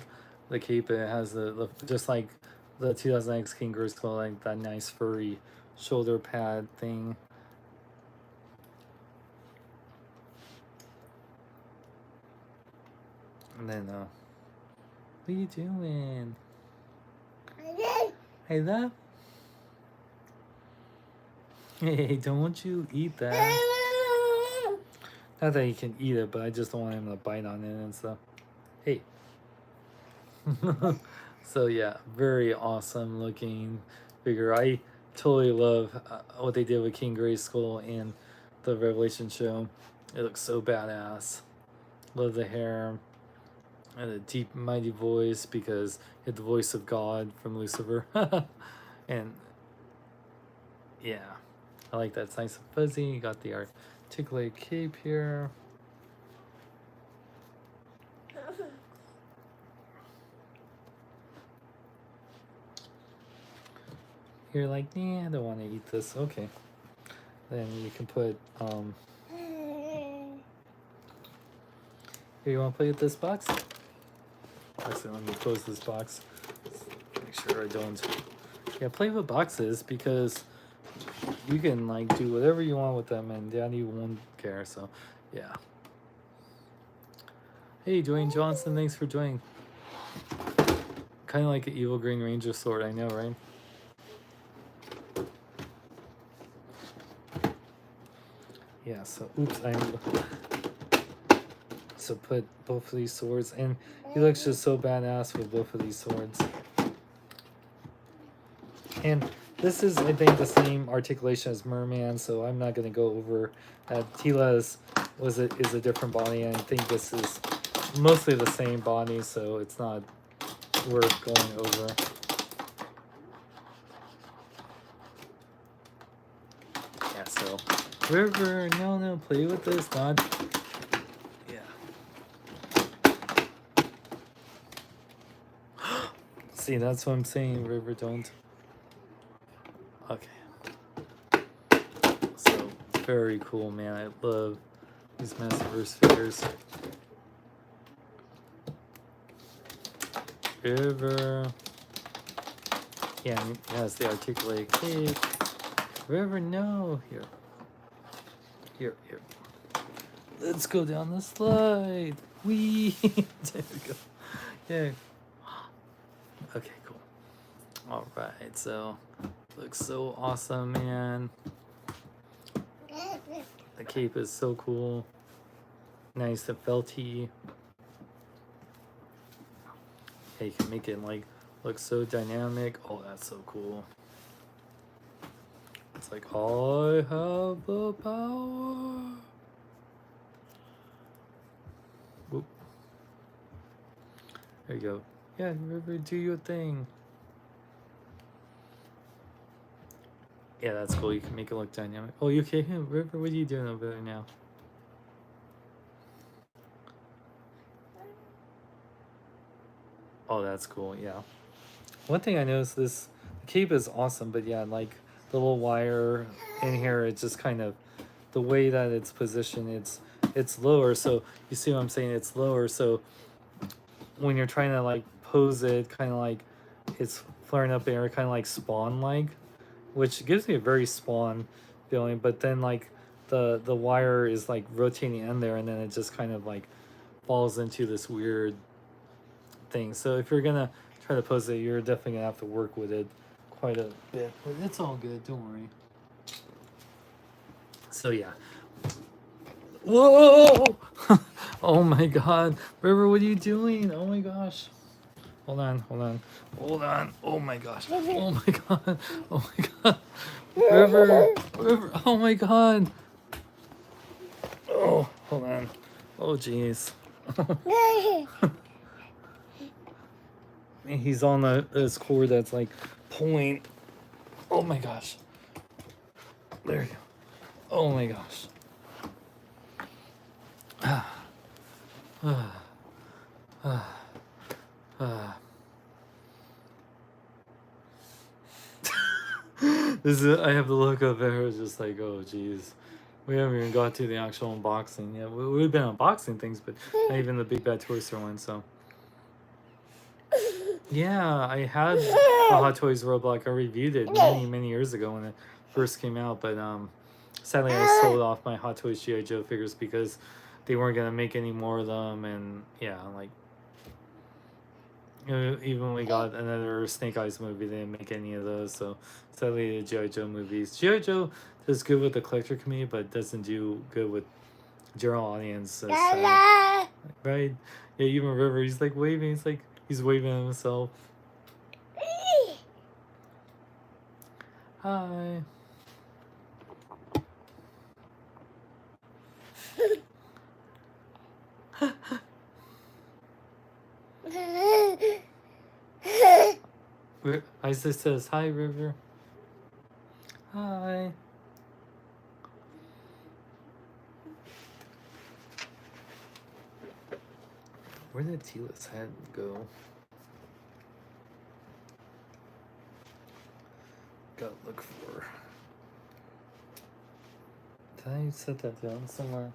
the cape. It has the just like the 2000X King Grayskull, like that nice furry shoulder pad thing. And then what are you doing? Hey, that. Hey, don't you eat that. Not that he can eat it, but I just don't want him to bite on it and stuff. Hey. So yeah, very awesome looking figure. I totally love what they did with King Grayskull in the Revelation show. It looks so badass. Love the hair and a deep, mighty voice because he had the voice of God from Lucifer. And yeah, I like that. It's nice and fuzzy. You got the articulated cape here. You're like, nah, I don't want to eat this. Okay. Then you can put, here, you want to play with this box? Actually, let me close this box. Make sure I don't. Yeah, play with boxes because you can, like, do whatever you want with them and Daddy won't care, so, yeah. Hey, Dwayne Johnson, thanks for joining. Kind of like an evil Green Ranger sword, I know, right? Yeah, so oops, so put both of these swords, and he looks just so badass with both of these swords. And this is, I think, the same articulation as Merman, so I'm not going to go over that. Tila's is a different body, and I think this is mostly the same body, so it's not worth going over. Yeah, so River, no, play with this, not. Yeah. See, that's what I'm saying, River, don't. Okay. So, very cool, man. I love these Masterverse figures. River. Yeah, and it has the articulated cape. River, no. Here. Here. Let's go down the slide. Wee. There we go. Yeah. Okay, cool. All right, so looks so awesome, man. The cape is so cool. Nice and felty. Yeah, you can make it like look so dynamic. Oh, that's so cool. It's like I have the power. Whoop. There you go. Yeah, River, do your thing. Yeah, that's cool. You can make it look dynamic. Oh, you okay? River, what are you doing over there now? Oh, that's cool. Yeah. One thing I noticed, the cape is awesome, but yeah, like the little wire in here, it's just kind of the way that it's positioned. It's lower, so you see what I'm saying? It's lower, so when you're trying to like pose it, kind of like it's flaring up in air, kind of like Spawn like, which gives me a very Spawn feeling. But then like the wire is like rotating in there, and then it just kind of like falls into this weird thing. So if you're gonna try to pose it, you're definitely gonna have to work with it quite a bit. But it's all good, don't worry. So yeah. Whoa! Oh my god. River, what are you doing? Oh my gosh. Hold on. Oh my gosh. Oh my god. Oh my god. River. Oh my god. Oh, hold on. Oh jeez. He's on this cord that's like pulling. Oh my gosh. There you go. Oh my gosh. This is, I have the look of it. It's just like, oh geez, we haven't even got to the actual unboxing yet. We've been unboxing things, but not even the Big Bad Toy Store one. So yeah, I had the Hot Toys Roblox. I reviewed it many years ago when it first came out, but sadly I sold off my Hot Toys G.I. Joe figures because they weren't gonna make any more of them, and yeah, like even when we got another Snake Eyes movie, they didn't make any of those. So sadly, the G.I. Joe movies. G.I. Joe does good with the collector community, but doesn't do good with general audience. Right? Yeah, even River, he's like waving. He's like he's waving at himself. Hi. Isaac says hi, River. Hi. Where did Tila's head go? Gotta look for her. Did I set that down somewhere?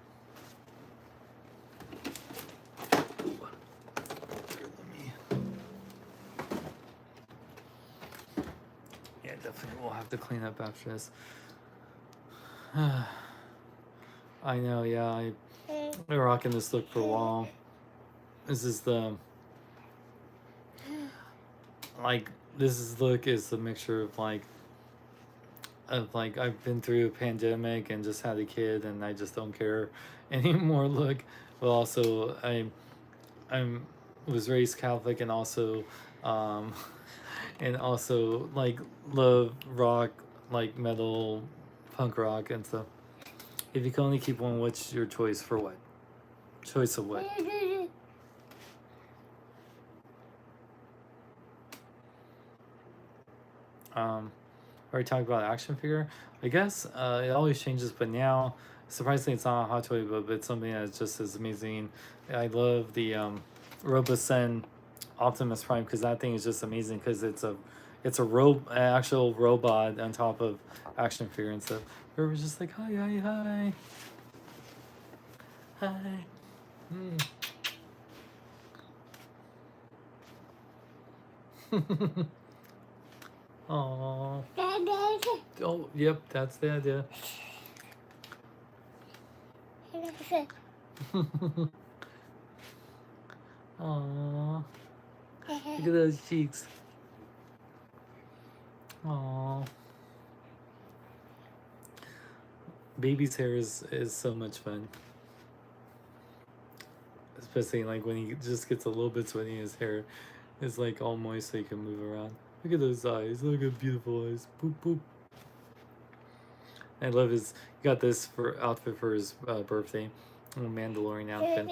Yeah, definitely we'll have to clean up after this. I know, yeah, I've been rocking this look for a while. This is the look is a mixture of like I've been through a pandemic and just had a kid and I just don't care anymore look. But also I'm was raised Catholic and also like love rock, like metal, punk rock and stuff. If you can only keep one, what's your choice for what? Choice of what? Already talked about action figure. I guess it always changes, but now surprisingly it's not a Hot Toy, but it's something that's just as amazing. I love the Robison Optimus Prime because that thing is just amazing because it's an actual robot on top of action figure and stuff. We were just like hi. Oh. Oh, yep, that's the idea. Aww. Look at those cheeks. Aww. Baby's hair is so much fun. Especially like when he just gets a little bit sweaty, his hair is like all moist so he can move around. Look at those eyes. Look at beautiful eyes. Boop, boop. I love his, he got this for outfit for his birthday. A little Mandalorian outfit.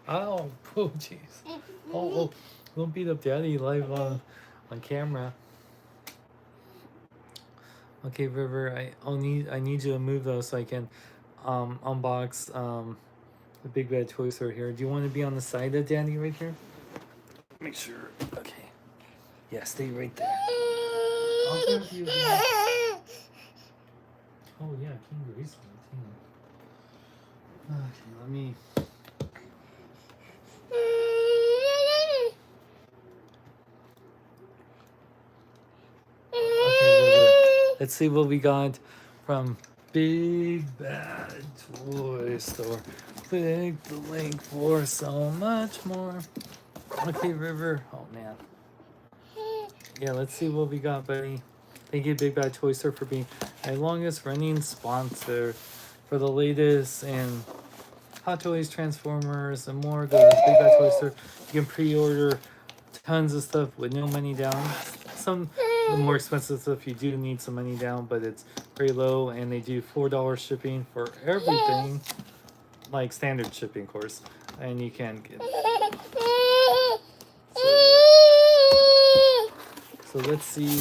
Ow! Oh, jeez. Oh, don't beat up Daddy live on camera. Okay, River, I need you to move those so I can unbox the big bad toy store here. Do you want to be on the side of Daddy right here? Make sure. Okay. Yeah, stay right there. I'll give you. Oh yeah, King Grace on the team. Okay, let me. Okay, let's see what we got from Big Bad Toy Store. Click the link for so much more. Okay, River. Oh man. Yeah, let's see what we got, buddy. Thank you, Big Bad Toy Store, for being my longest running sponsor for the latest in Hot Toys, Transformers, and more. Go to Big Bad Toy Store. You can pre-order tons of stuff with no money down. Some the more expensive stuff you do need some money down, but it's very low, and they do $4 shipping for everything, like standard shipping, of course, and you can get. So let's see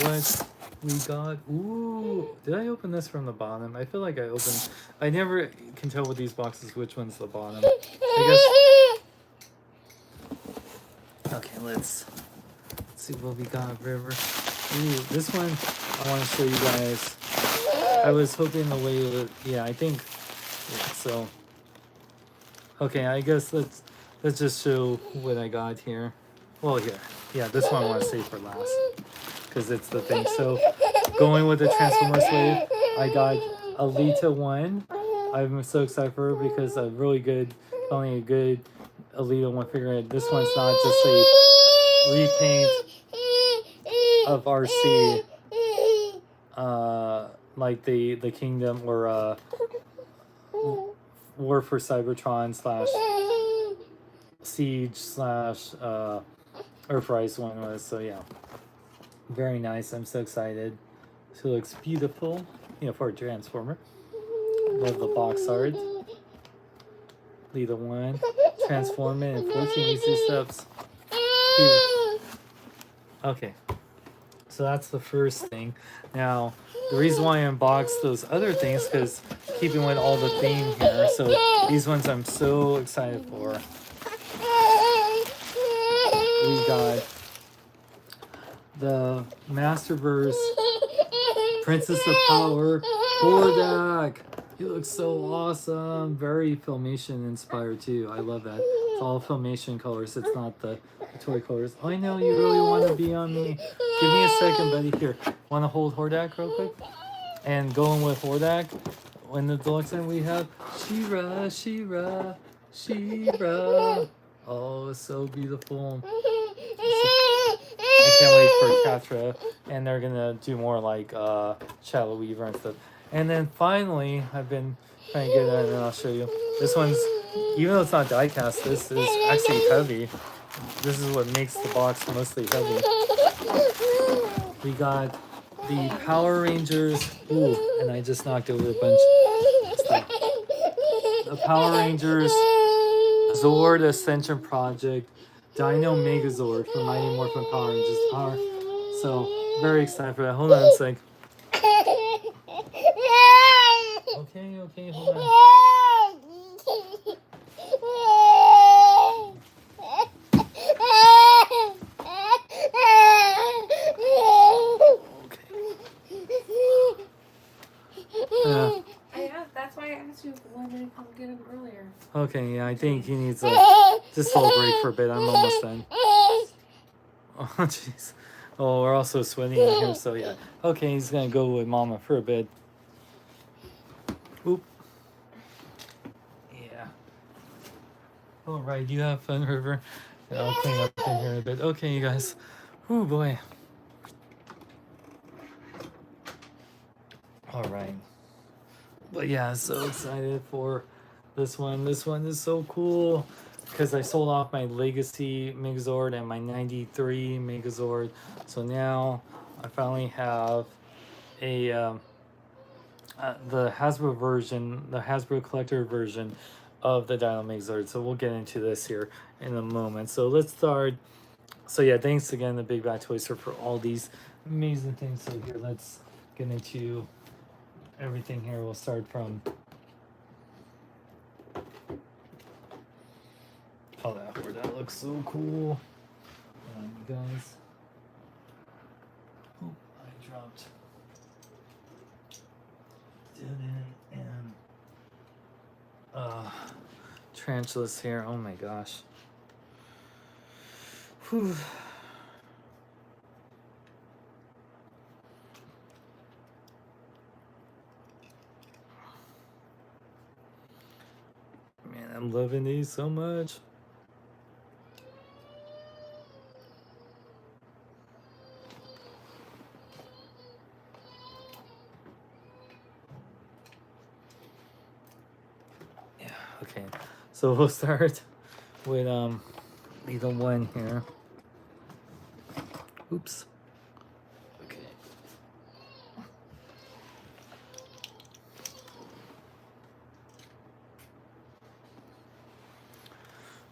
what we got. Ooh, did I open this from the bottom? I feel like I never can tell with these boxes which one's the bottom. I guess. Okay, let's see what we got, River. Ooh, this one I want to show you guys. I was hoping the way it would, yeah, I think, yeah, so. Okay, I guess let's just show what I got here. Well, here. Yeah, this one I want to save for last because it's the thing. So, going with the Transformers wave, I got Alita 1. I'm so excited for her because a really good, only a good Alita 1 figure. This one's not just a repaint of RC, like the Kingdom or War for Cybertron / Siege / Earthrise one was. So yeah, very nice. I'm so excited. She looks beautiful, you know, for a Transformer. Love the box art. Leader 1, transform it in 14 easy steps. Here. Okay, so that's the first thing. Now, the reason why I unboxed those other things because keeping with all the theme here. So these ones I'm so excited for. We got the Masterverse Princess of Power Hordak. He looks so awesome. Very Filmation inspired too. I love that. It's all Filmation colors. It's not the toy colors. I know you really want to be on me. Give me a second, buddy. Here, want to hold Hordak real quick? And going with Hordak, in the deluxe end we have She-Ra, She-Ra, She-Ra. Oh, it's so beautiful. I can't wait for Catra, and they're gonna do more like Shadow Weaver and stuff. And then finally, I've been trying to get it, and then I'll show you. This one's, even though it's not die cast, this is actually heavy. This is what makes the box mostly heavy. We got the Power Rangers. Ooh, and I just knocked over a bunch of stuff. The Power Rangers Zord Ascension Project Dino Megazord from Mighty Morphin Power Rangers Power. So, very excited for that. Hold on a sec. Okay, hold on. Yeah, that's why I asked you if you wanted to come get him early. Okay, yeah, I think he needs a just a little break for a bit. I'm almost done. Oh, jeez. Oh, we're also sweating in here, so yeah. Okay, he's gonna go with Mama for a bit. Oop. Yeah. All right, you have fun, River. Yeah, I'll clean up in here a bit. Okay, you guys. Oh boy. All right. But yeah, so excited for this one. This one is so cool because I sold off my Legacy Megazord and my 93 Megazord. So now I finally have a the Hasbro version, the Hasbro collector version of the Dino Megazord. So we'll get into this here in a moment. So let's start. So yeah, thanks again to Big Bad Toys for all these amazing things. So here, let's get into everything here. We'll start from oh, that looks so cool. You guys. Oh, I dropped. And Tarantulas here. Oh my gosh. Whew. Man, I'm loving these so much. Yeah, okay. So we'll start with either one here. Oops. Okay.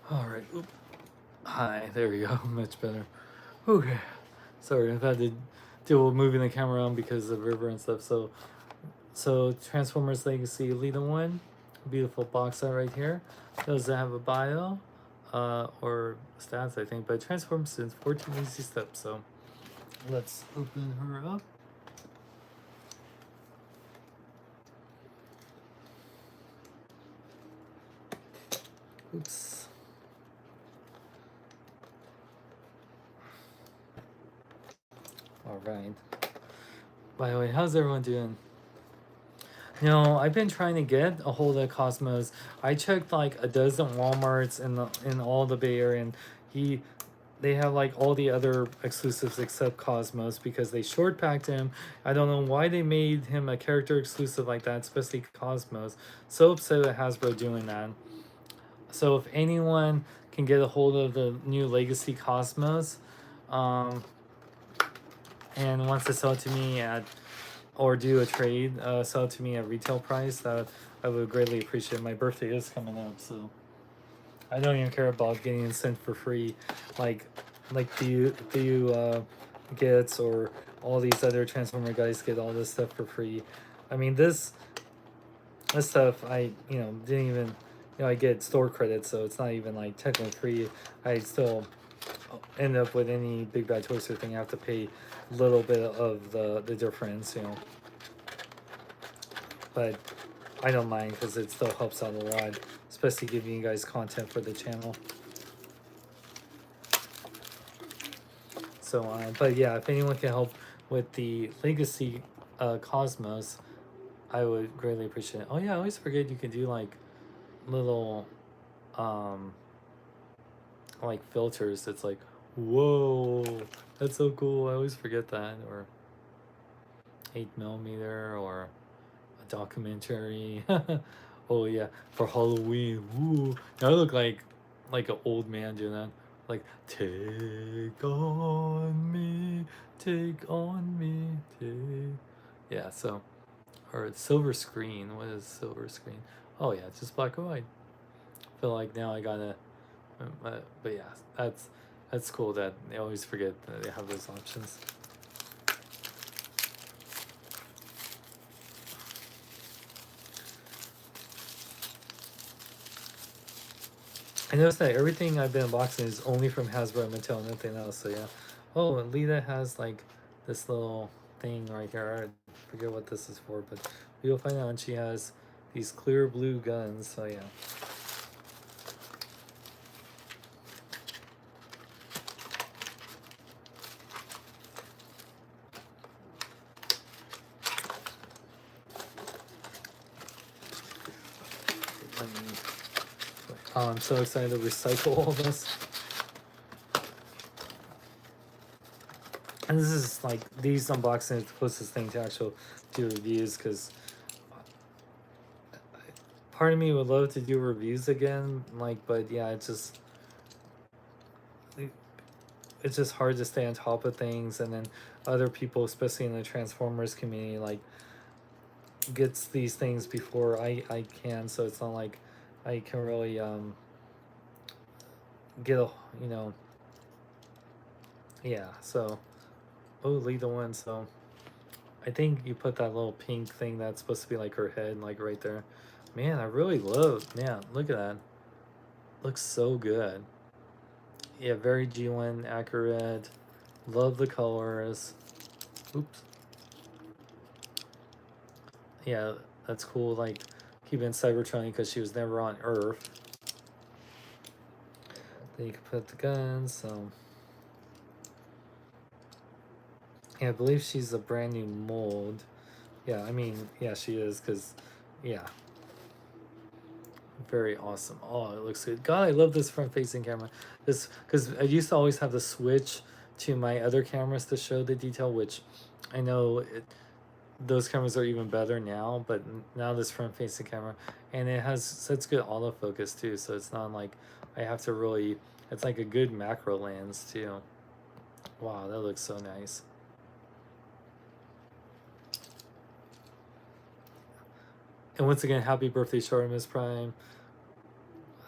All right. Oop. Hi. There we go. Much better. Okay. Sorry, I've had to deal with moving the camera around because of river and stuff. So Transformers Legacy Elite One, beautiful box art right here. Doesn't have a bio, or stats I think, but transforms in 14 easy steps. So let's open her up. Oops. All right. By the way, how's everyone doing? You know, I've been trying to get a hold of Cosmos. I checked like a dozen Walmarts in all the Bay Area, and they have like all the other exclusives except Cosmos because they short packed him. I don't know why they made him a character exclusive like that, especially Cosmos. So upset with Hasbro doing that. So if anyone can get a hold of the new Legacy Cosmos, and wants to sell it to me at or do a trade, sell it to me at retail price, that I would greatly appreciate. My birthday is coming up, so I don't even care about getting it sent for free, like Theo gets, or all these other Transformer guys get all this stuff for free. I mean, this stuff I didn't even I get store credit, so it's not even like technically free. I still end up with any Big Bad Toy Store thing. I have to pay a little bit of the difference, but I don't mind because it still helps out a lot, especially giving you guys content for the channel. So but yeah, if anyone can help with the Legacy Cosmos, I would greatly appreciate it. Oh yeah, I always forget you can do like little like filters. It's like, whoa, that's so cool. I always forget that. Or 8mm, or a documentary. Oh yeah, for Halloween. Woo. I look like an old man doing that. Like, take on me, take on me, take. Yeah, so, or silver screen. What is silver screen? Oh yeah, it's just black and white. I feel like now I gotta, but yeah, that's cool that they always forget that they have those options. I noticed that everything I've been unboxing is only from Hasbro and Mattel, nothing else. So yeah. Oh, and Lita has like this little thing right here. I forget what this is for, but we'll find out. And she has these clear blue guns. So yeah. I'm so excited to recycle all this. And this is like, these unboxings are the closest thing to actual do reviews, because part of me would love to do reviews again, like, but yeah, it's just hard to stay on top of things, and then other people, especially in the Transformers community, like, gets these things before I can, so it's not like I can really get a, you know, yeah, so, oh, lead the one, so I think you put that little pink thing that's supposed to be like her head, like right there. Man, I really love, man, look at that. Looks so good. Yeah, very G1 accurate. Love the colors. Oops. Yeah, that's cool, like, keeping Cybertron because she was never on Earth. Then you can put the guns, so... Yeah, I believe she's a brand new mold. Yeah, I mean, yeah, she is, because, yeah. Very awesome. Oh, it looks good. God, I love this front-facing camera. This, because I used to always have to switch to my other cameras to show the detail, which I know those cameras are even better now, but now this front-facing camera, and it has such good autofocus too, so it's not like I have to really, it's like a good macro lens too. Wow, that looks so nice. And once again, happy birthday, Chartemis Prime.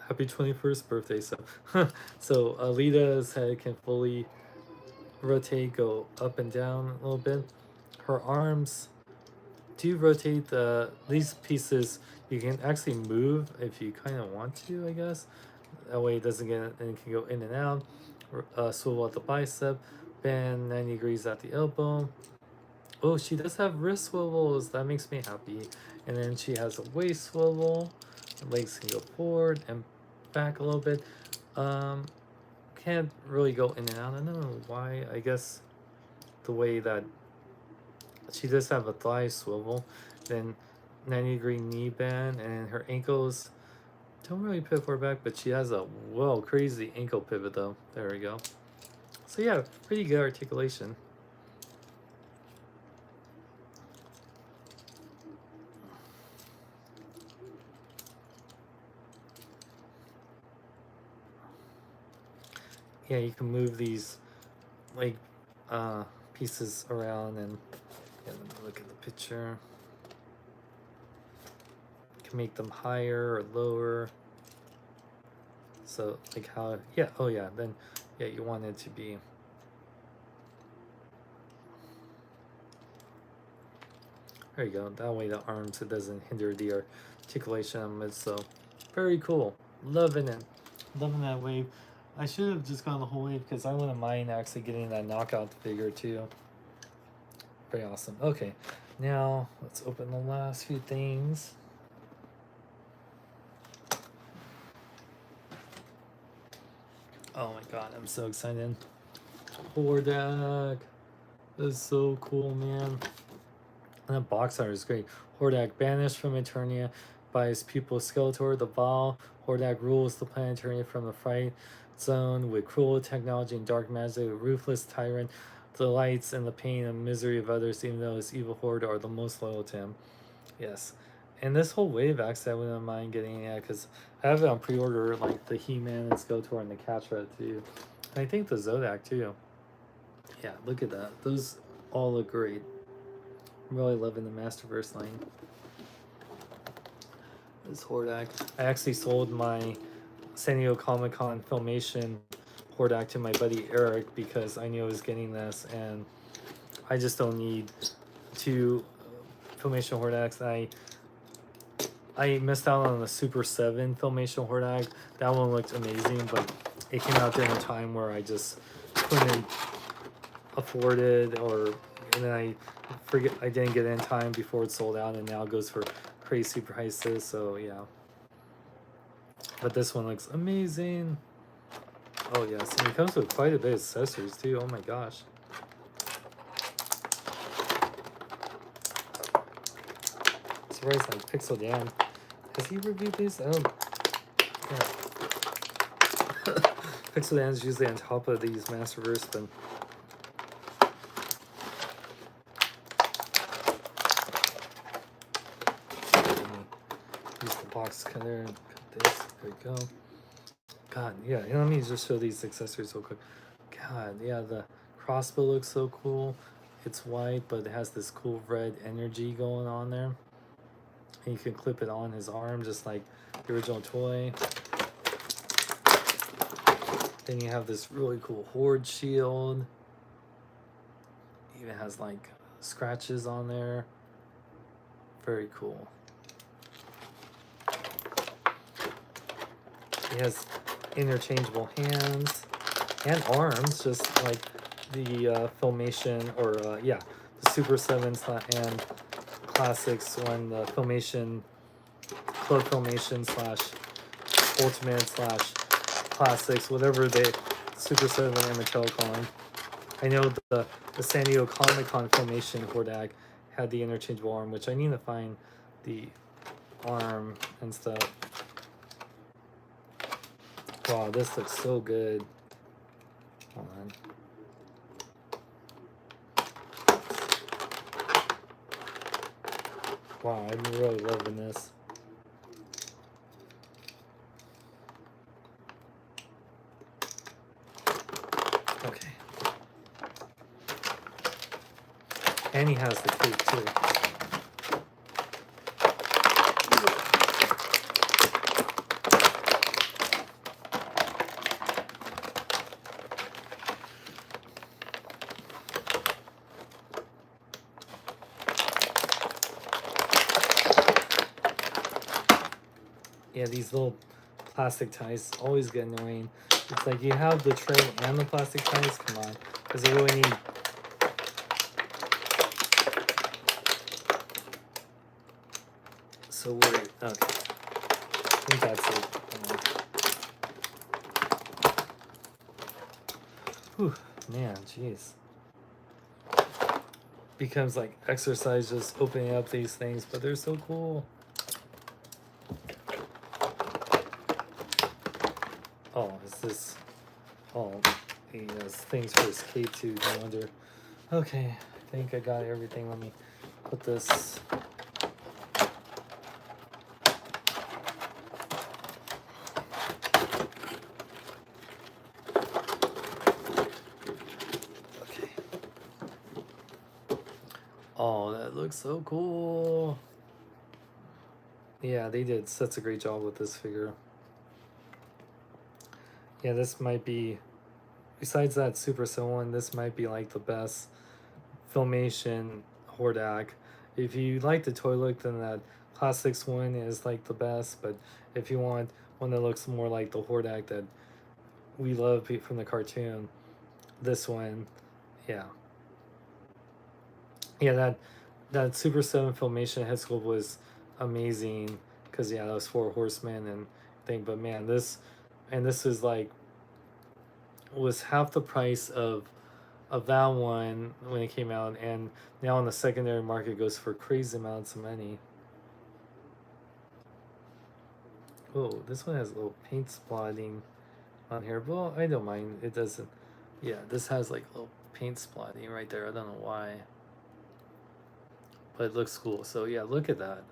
Happy 21st birthday. So, so Alita's head can fully rotate, go up and down a little bit. Her arms do rotate. These pieces you can actually move if you kind of want to, I guess. That way it doesn't get, and it can go in and out. Swivel at the bicep, bend 90 degrees at the elbow. Oh, she does have wrist swivels. That makes me happy. And then she has a waist swivel. The legs can go forward and back a little bit. Can't really go in and out. I don't know why. I guess the way that she does have a thigh swivel, then 90-degree knee bend, and her ankles don't really pivot forward back, but she has a crazy ankle pivot though. There we go. So yeah, pretty good articulation. Yeah, you can move these like pieces around, and yeah, let me look at the picture. You can make them higher or lower. So like how, yeah, oh yeah, then yeah, you want it to be. There you go. That way the arms, it doesn't hinder the articulation. It's so very cool. Loving it. Loving that wave. I should have just gone the whole wave because I wouldn't mind actually getting that knockout figure too. Very awesome. Okay, now let's open the last few things. Oh my god, I'm so excited. Hordak. This is so cool, man. And the box art is great. Hordak banished from Eternia by his pupil Skeletor, the Vaal. Hordak rules the planet Eternia from the Fright Zone with cruel technology and dark magic, a ruthless tyrant, delights in the pain and misery of others, even though his evil horde are the most loyal to him. Yes. And this whole wave, actually, I wouldn't mind getting it, because I have it on pre-order, like the He-Man and Skeletor and the Catra too. And I think the Zodak too. Yeah, look at that. Those all look great. I'm really loving the Masterverse line. This Hordak. I actually sold my San Diego Comic-Con Filmation Hordak to my buddy Eric because I knew I was getting this, and I just don't need two Filmation Hordaks. I missed out on the Super 7 Filmation Hordak. That one looked amazing, but it came out during a time where I just couldn't afford it, and then I didn't get it in time before it sold out, and now it goes for crazy prices. So yeah, but this one looks amazing. Oh yes, and it comes with quite a bit of accessories too. Oh my gosh. Surprised like Pixel Dan. Has he reviewed these? Oh yeah. Pixel Dan's usually on top of these Masterverse, but use the box cutter and cut this. There we go. God, yeah, let me just show these accessories real quick. God, yeah, the crossbow looks so cool. It's white, but it has this cool red energy going on there. And you can clip it on his arm, just like the original toy. Then you have this really cool Horde shield. Even has like scratches on there. Very cool. He has interchangeable hands and arms, just like the Filmation, or yeah, the Super 7 and Classics when the Filmation, Club Filmation / Ultimate / Classics, whatever they, Super 7 and Mattel call them. I know the San Diego Comic Con Filmation Hordak had the interchangeable arm, which I need to find the arm and stuff. Wow, this looks so good. Hold on. Wow, I'm really loving this. Okay. And he has the cape too. Yeah, these little plastic ties always get annoying. It's like you have the tray and the plastic ties. Come on, because you really need. So we're okay. I think that's it. Whew, man, jeez. Becomes like exercise just opening up these things, but they're so cool. Oh, is this? Oh, he has things for his cape too. I wonder. Okay, I think I got everything. Let me put this. Okay. Oh, that looks so cool. Yeah, they did such a great job with this figure. Yeah, this might be, besides that Super one, this might be like the best Filmation Hordak. If you like the toy look, then that Classics one is like the best. But if you want one that looks more like the Hordak that we love from the cartoon, this one, yeah. Yeah, that Super 7 Filmation head sculpt was amazing, because yeah, that was 4 horsemen and thing. But man, this is like, was half the price of that one when it came out, and now on the secondary market goes for crazy amounts of money. Oh, this one has a little paint splotting on here. Well, I don't mind. It doesn't. Yeah, this has like a little paint splotting right there. I don't know why, but it looks cool. So yeah, look at that.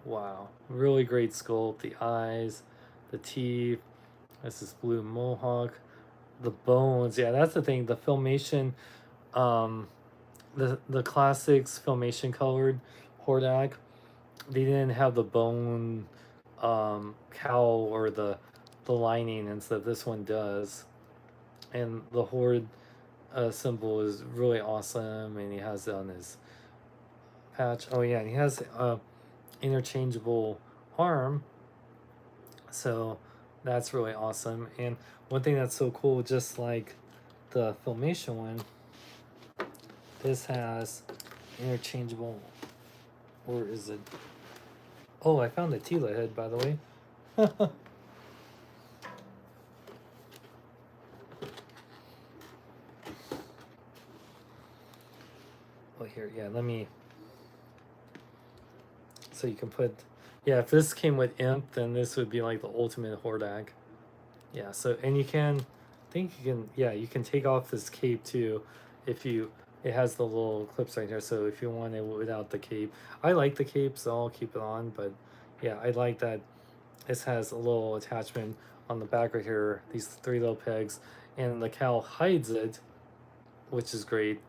Wow, really great sculpt. The eyes, the teeth. This is blue mohawk. The bones. Yeah, that's the thing. The Filmation, the Classics Filmation colored Hordak, they didn't have the bone cowl or the lining and stuff. This one does. And the Horde symbol is really awesome, and he has it on his patch. Oh yeah, and he has interchangeable arm, so that's really awesome. And one thing that's so cool, just like the Filmation one, this has interchangeable, or is it? Oh, I found the Tila head, by the way. Oh, here, yeah, let me. So you can put, yeah, if this came with Imp, then this would be like the ultimate Hordak. Yeah, so, and you can, I think you can, yeah, you can take off this cape too if you, it has the little clips right here, so if you want it without the cape. I like the cape, so I'll keep it on, but yeah, I like that this has a little attachment on the back right here, these 3 little pegs, and the cowl hides it, which is great.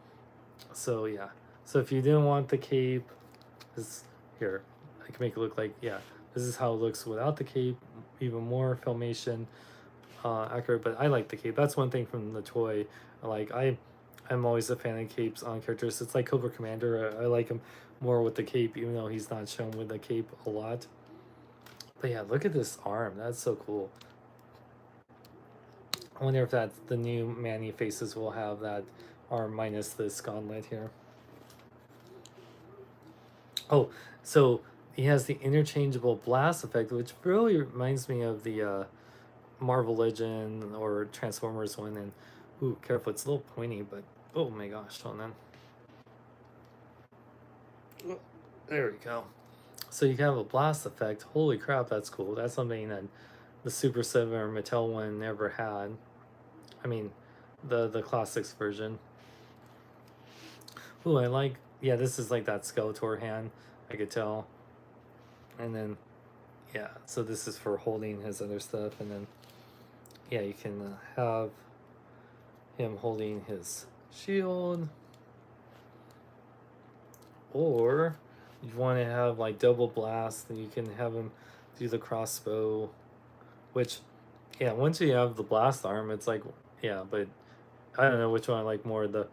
So yeah, so if you didn't want the cape, this, here, I can make it look like, yeah, this is how it looks without the cape, even more filmation accurate, but I like the cape. That's one thing from the toy. Like I'm always a fan of capes on characters. It's like Cobra Commander. I like him more with the cape, even though he's not shown with the cape a lot. But yeah, look at this arm. That's so cool. I wonder if that's the new Manny faces will have that arm minus this gauntlet here. Oh, so he has the interchangeable blast effect, which really reminds me of the Marvel Legend or Transformers one. And ooh, careful, it's a little pointy, but oh my gosh, hold on. There we go. So you can have a blast effect. Holy crap, that's cool. That's something that the Super 7 or Mattel one never had. I mean, the classics version. Ooh, I like, yeah, this is like that Skeletor hand, I could tell. And then, yeah, so this is for holding his other stuff. And then, yeah, you can have him holding his shield. Or you want to have like double blast, and you can have him do the crossbow, which, yeah, once you have the blast arm, it's like, yeah, but I don't know which one I like more. The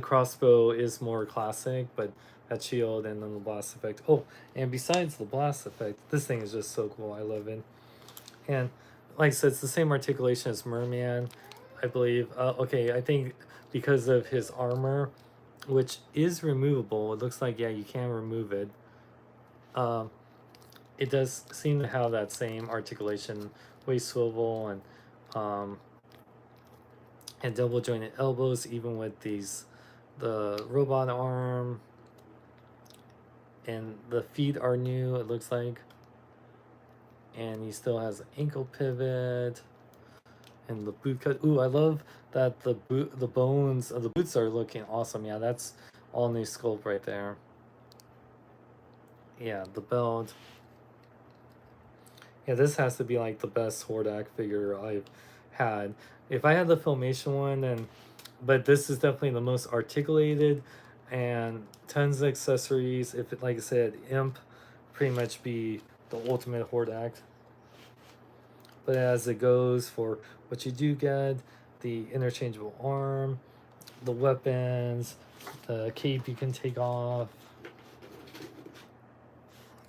crossbow is more classic, but that shield and then the blast effect. Oh, and besides the blast effect, this thing is just so cool. I love it. And like I said, it's the same articulation as Merman, I believe. Okay, I think because of his armor, which is removable, it looks like, yeah, you can remove it. It does seem to have that same articulation, waist swivel, and double jointed elbows, even with the robot arm. And the feet are new, it looks like. And he still has an ankle pivot. And the boot cut. Ooh, I love that the bones of the boots are looking awesome. Yeah, that's all new sculpt right there. Yeah, the belt. Yeah, this has to be like the best Hordak figure I've had. If I had the Filmation one, then, but this is definitely the most articulated, and tons of accessories. If it, like I said, Imp, pretty much be the ultimate Hordak. But as it goes for what you do get, the interchangeable arm, the weapons, the cape you can take off.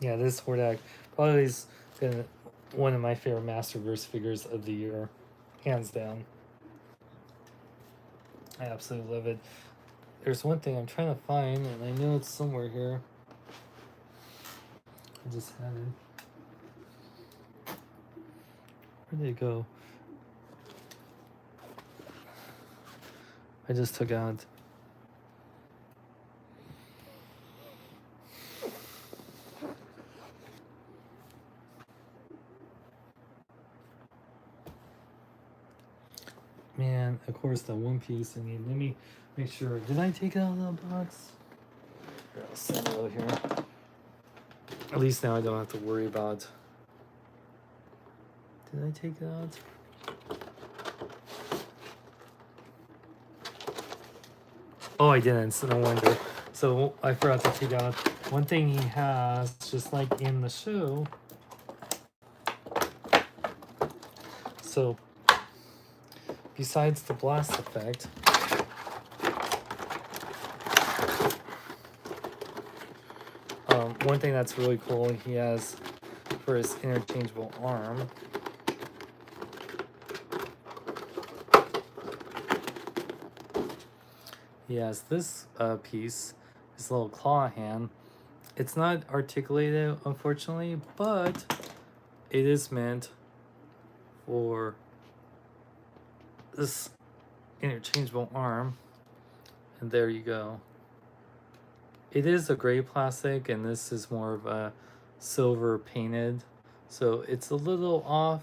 Yeah, this Hordak probably is gonna one of my favorite Masterverse figures of the year, hands down. I absolutely love it. There's one thing I'm trying to find, and I know it's somewhere here. I just had it. Where did it go? I just took out. Man, of course, the One Piece. I mean, let me make sure. Did I take it out of the box? Here, I'll set it out here. At least now I don't have to worry about. Did I take it out? Oh, I didn't, so no wonder. So I forgot to take out one thing he has, just like in the show. So besides the blast effect, one thing that's really cool he has for his interchangeable arm. He has this piece, his little claw hand. It's not articulated, unfortunately, but it is meant for this interchangeable arm. And there you go. It is a gray plastic, and this is more of a silver painted, so it's a little off,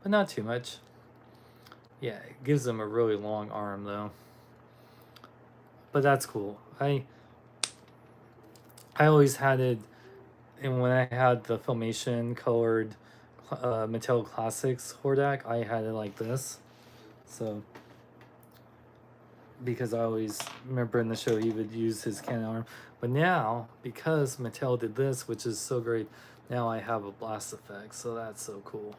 but not too much. Yeah, it gives them a really long arm though. But that's cool. I always had it, and when I had the Filmation colored Mattel Classics Hordak, I had it like this. So, because I always remember in the show he would use his cannon arm. But now, because Mattel did this, which is so great, now I have a blast effect. So that's so cool.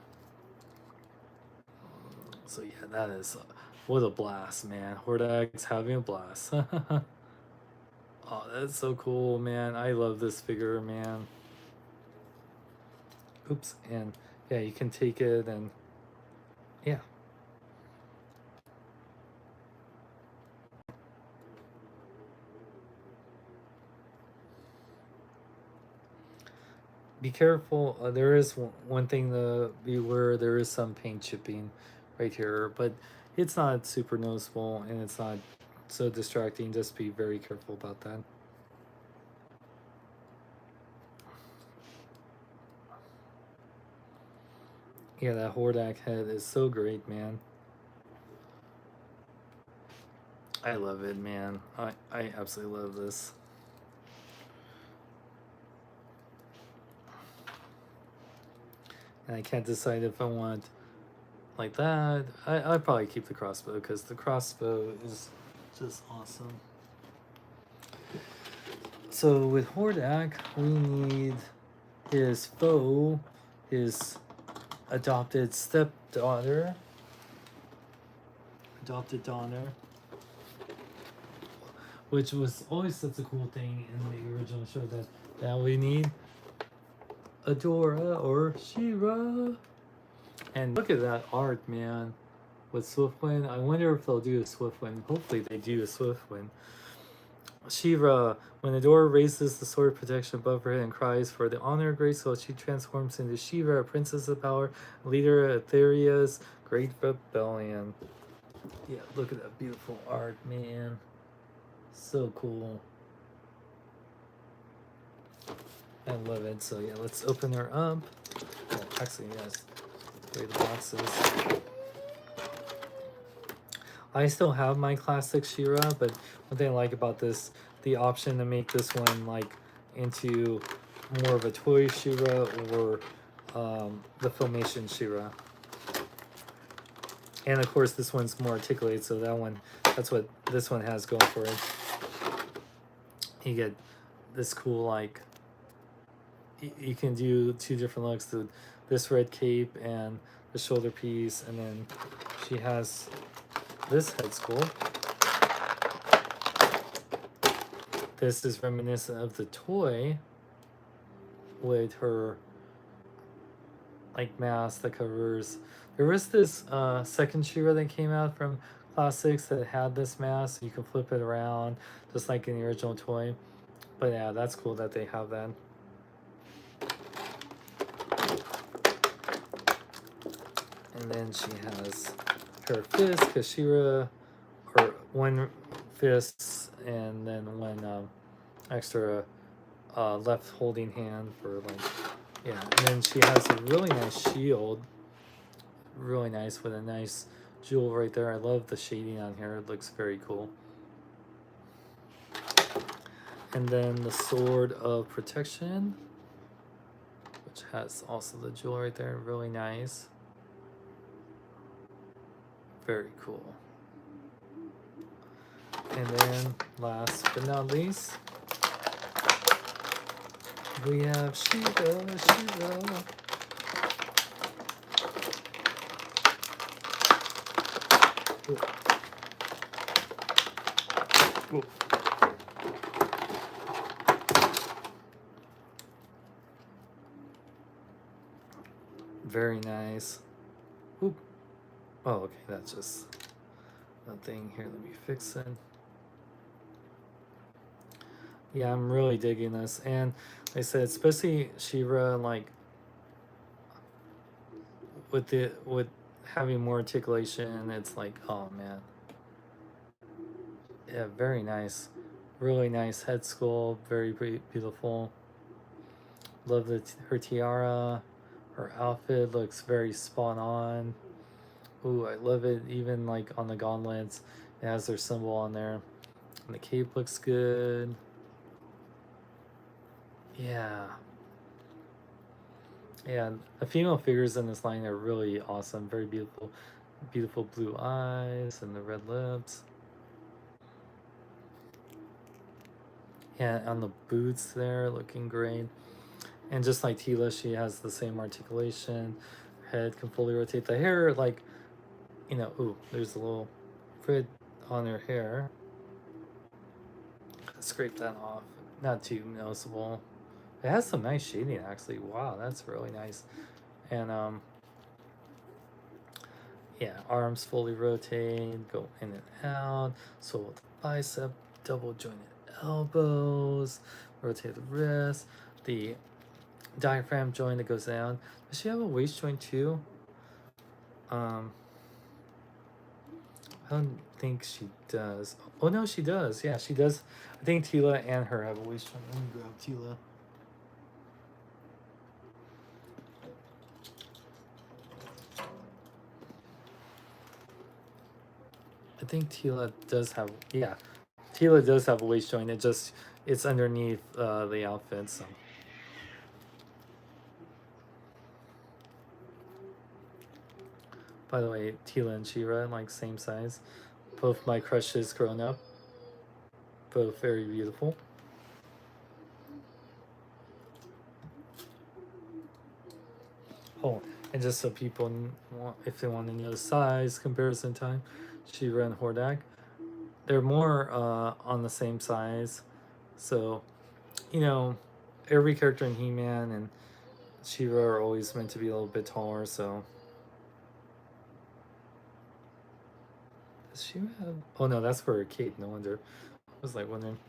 So yeah, that is, what a blast, man. Hordak's having a blast. Oh, that's so cool, man. I love this figure, man. Oops, and yeah, you can take it and yeah. Be careful. There is one thing to be aware. There is some paint chipping right here, but it's not super noticeable and it's not so distracting. Just be very careful about that. Yeah, that Hordak head is so great, man. I love it, man. I absolutely love this. And I can't decide if I want like that. I'd probably keep the crossbow because the crossbow is just awesome. So with Hordak, we need his foe, his adopted stepdaughter, which was always such a cool thing in the original show that now we need Adora or She-Ra. And look at that art, man, with Swiftwind. I wonder if they'll do a Swiftwind. Hopefully they do a Swiftwind. She-Ra, when Adora raises the sword of protection above her head and cries for the honor of Grace, she transforms into She-Ra, a princess of power, leader of Etheria's great rebellion. Yeah, look at that beautiful art, man. So cool. I love it. So yeah, let's open her up. Oh, actually, yes. Wait, the boxes. I still have my classic She-Ra, but what I like about this, the option to make this one like into more of a toy She-Ra or the Filmation She-Ra. And of course this one's more articulated, so that one, that's what this one has going for it. You get this cool, like, you can do two different looks, this red cape and the shoulder piece, and then she has this head sculpt. This is reminiscent of the toy with her like mask that covers. There was this second She-Ra that came out from Classics that had this mask. You can flip it around just like in the original toy. But yeah, that's cool that they have that. And then she has her fist, because She-Ra, or one fist, and then one extra left holding hand for like, yeah. And then she has a really nice shield, really nice, with a nice jewel right there. I love the shading on here, it looks very cool. And then the sword of protection, which has also the jewel right there, really nice. Very cool. And then last but not least, we have She-Ra, She-Ra. Ooh. Very nice. Oop. Oh, okay, that's just a thing here. Let me fix it. Yeah, I'm really digging this, and like I said, especially She-Ra, like with having more articulation, it's like, oh man. Yeah, very nice. Really nice head sculpt, very beautiful. Love her tiara, Her outfit looks very spot on. Ooh, I love it. Even like on the gauntlets, it has their symbol on there. And the cape looks good. Yeah. And the female figures in this line are really awesome. Very beautiful. Beautiful blue eyes and the red lips. And on the boots there, looking great. And just like Tila, she has the same articulation. Her head can fully rotate. The hair, like, you know, ooh, there's a little frizz on her hair. Scrape that off. Not too noticeable. It has some nice shading, actually. Wow, that's really nice. And, yeah, arms fully rotate, go in and out. So the bicep, double jointed elbows, rotate the wrist, the diaphragm joint that goes down. Does she have a waist joint too? I don't think she does. Oh no, she does. Yeah, she does. I think Tila and her have a waist joint. Let me grab Tila. I think Tila does have, yeah, Tila does have a waist joint. It's underneath the outfit. So. By the way, Tila and She-Ra, like same size. Both my crushes grown up. Both very beautiful. Oh, and just so people, if they want to know the size comparison time, She-Ra and Hordak, they're more on the same size. So, you know, every character in He-Man and She-Ra are always meant to be a little bit taller, so. Does she have... Oh no, that's for her cape, no wonder. I was like wondering.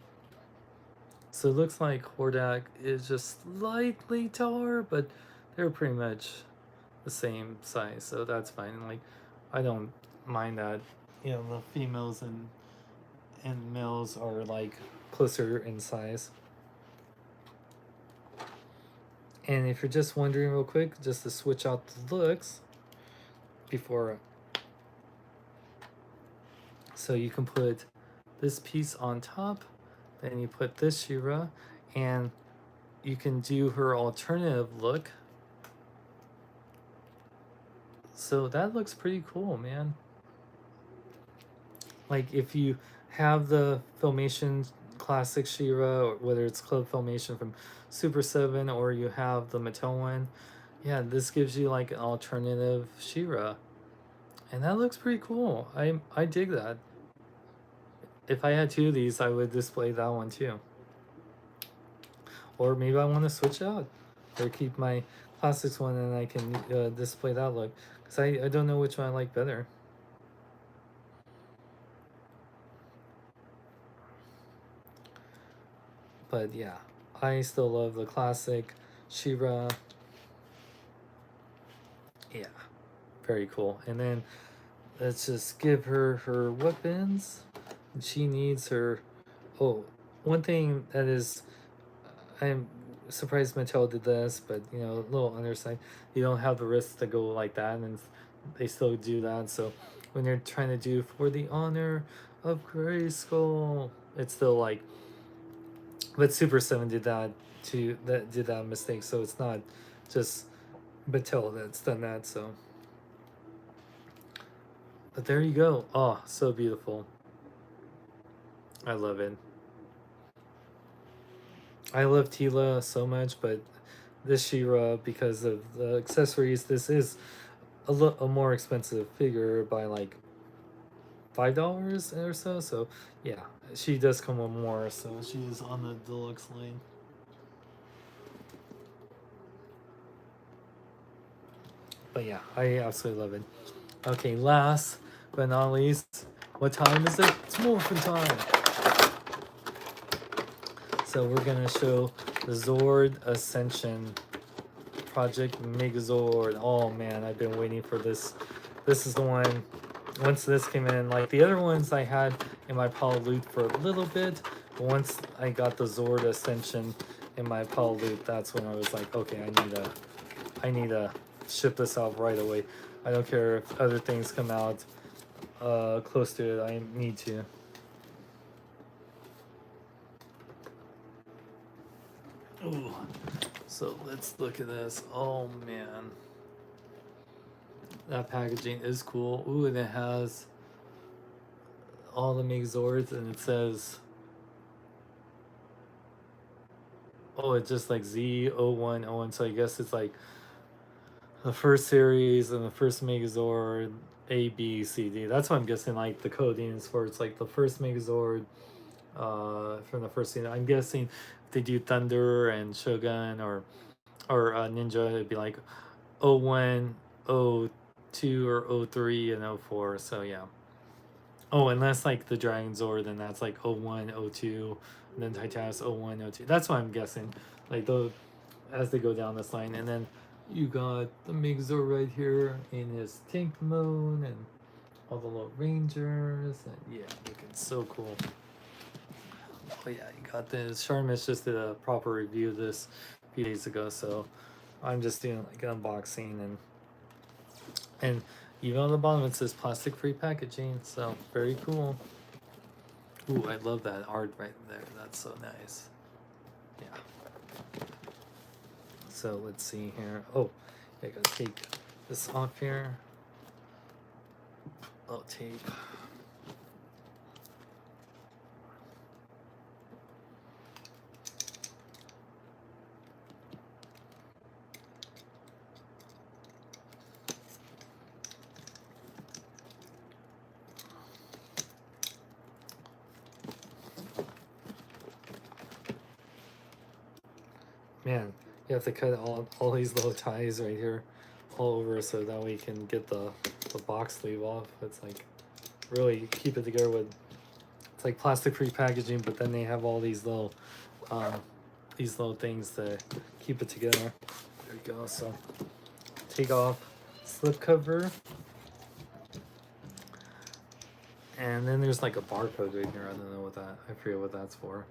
So it looks like Hordak is just slightly taller, but they're pretty much the same size, so that's fine. And like, I don't mind that. You know, the females and males are like closer in size. And if you're just wondering real quick, just to switch out the looks before, so you can put this piece on top, then you put this She-Ra, and you can do her alternative look. So that looks pretty cool, man. Like if you have the Filmation Classic She-Ra, or whether it's Club Filmation from Super 7 or you have the Mattel one, yeah, this gives you like an alternative She-Ra. And that looks pretty cool. I dig that. If I had two of these, I would display that one too. Or maybe I want to switch out or keep my classics one and I can display that look. Because I don't know which one I like better. But yeah, I still love the classic She-Ra. Yeah, very cool. And then let's just give her her weapons. She needs her... Oh, one thing that is... I'm surprised Mattel did this, but you know, a little underside. You don't have the wrists to go like that, and they still do that. So when you're trying to do for the honor of Grayskull, it's still like... But Super 7 did that too. That did that mistake, so it's not just Mattel that's done that. So, but there you go. Oh, so beautiful. I love it. I love Tila so much, but this She-Ra, because of the accessories, this is a more expensive figure by like $5 or so. So yeah, she does come with more, so she is on the deluxe line. But yeah, I absolutely love it. Okay, last but not least, what time is it? It's morphin' time. So we're gonna show the Zord Ascension Project Megazord. Oh man, I've been waiting for this. This is the one. Once this came in, like the other ones I had in my pile of loot for a little bit, but once I got the Zord Ascension in my pile of loot, that's when I was like, okay, I need to ship this out right away. I don't care if other things come out close to it. I need to. Ooh. So let's look at this. Oh man, that packaging is cool. Ooh, and it has all the Megazords, and it says, oh, it's just like Z0101. So I guess it's like the first series and the first Megazord, A, B, C, D. That's what I'm guessing. Like the coding is for, it's like the first Megazord from the first scene. I'm guessing if they do Thunder and Shogun or Ninja, it'd be like 01, 02, or 03, and 04. So yeah. Oh, unless like the Dragon Zord, then that's like 01, 02, and then Titanus 01, 02. That's what I'm guessing. Like those as they go down this line, and then you got the Megazord right here in his tank mode, and all the little Rangers, and yeah, looking so cool. Oh yeah, you got this. Charmis just did a proper review of this a few days ago, so I'm just doing like an unboxing, and even on the bottom it says plastic free packaging, so very cool. Ooh, I love that art right there. That's so nice. Yeah. So let's see here. Oh, I gotta take this off here. Oh, tape. Man, you have to cut all these little ties right here all over so that way you can get the box sleeve off. It's like really keep it together with, it's like plastic free packaging, but then they have all these little things to keep it together. There you go. So take off slip cover, and then there's like a barcode right here. I don't know what that, I forget what that's for.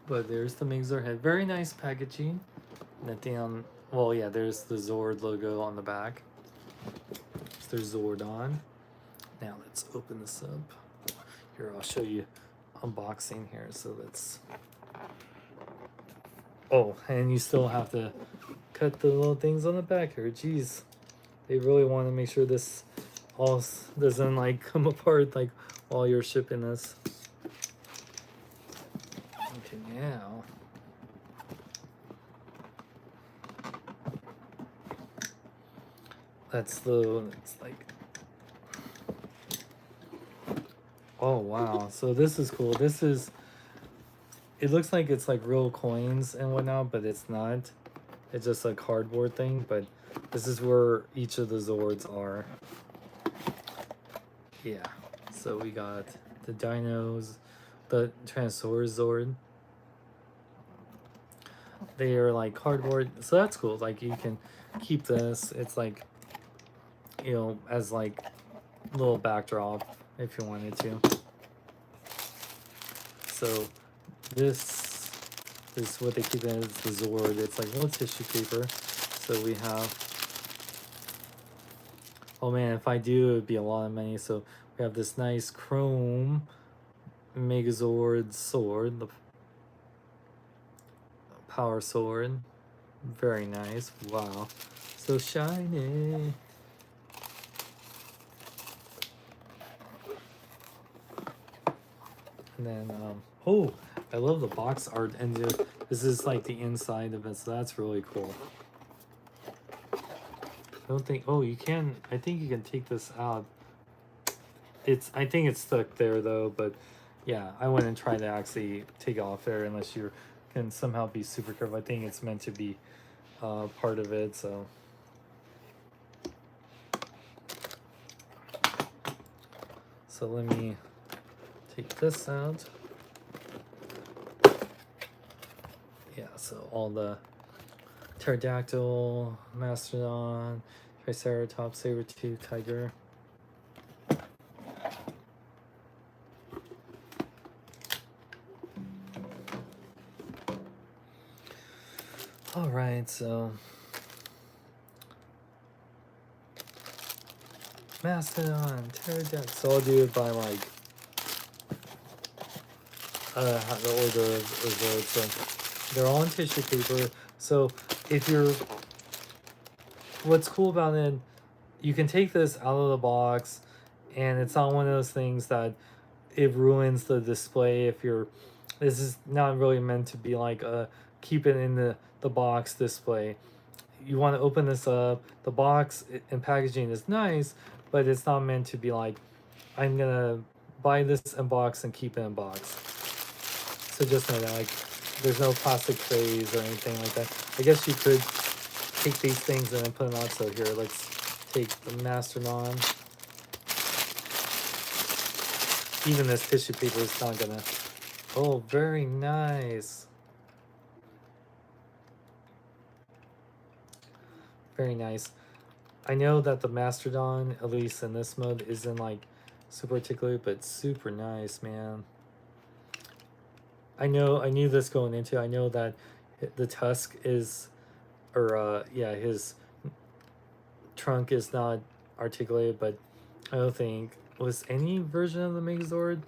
But there's the Megazord head. Very nice packaging. Nothing on, well, yeah, there's the Zord logo on the back. There's Zordon. Now let's open this up. Here, I'll show you unboxing here. So let's, oh, and you still have to cut the little things on the back here. Jeez, they really want to make sure this all doesn't like come apart like while you're shipping this. Okay, now that's the, it's like, oh wow, so this is cool. This is, it looks like it's like real coins and whatnot, but it's not. It's just a cardboard thing, but this is where each of the Zords are. Yeah, so we got the Dinos, the Tyrannosaurus Zord. They are like cardboard, so that's cool. Like you can keep this. It's like, you know, as like little backdrop if you wanted to. So this is what they keep in, as the Zord. It's like little tissue paper. So we have, oh man, if I do, it would be a lot of money. So we have this nice chrome Megazord sword, the power sword. Very nice. Wow, so shiny. And then oh, I love the box art, and this is like the inside of it, so that's really cool. I don't think, oh, you can, I think you can take this out. It's, I think it's stuck there though, but yeah, I wouldn't try to actually take it off there unless you can somehow be super careful. I think it's meant to be part of it, so. So let me take this out. Yeah, so all the Pterodactyl, Mastodon, Triceratops, Sabertooth Tiger. All right, so Mastodon, Pterodactyl. So I'll do it by like the order of Zord. So they're all in tissue paper. So if you're, what's cool about it, you can take this out of the box, and it's not one of those things that it ruins the display. If you're, this is not really meant to be like a keep it in the box display. You want to open this up. The box and packaging is nice, but it's not meant to be like, I'm gonna buy this in box and keep it in box. So just know that, like, there's no plastic trays or anything like that. I guess you could take these things and then put them out. So here, let's take the Mastodon. Even this tissue paper is not gonna. Oh, very nice. Very nice. I know that the Mastodon, at least in this mode, isn't like super articulate, but super nice, man. I knew this going into. I know that the tusk is, or yeah, his trunk is not articulated, but I don't think was any version of the Megazord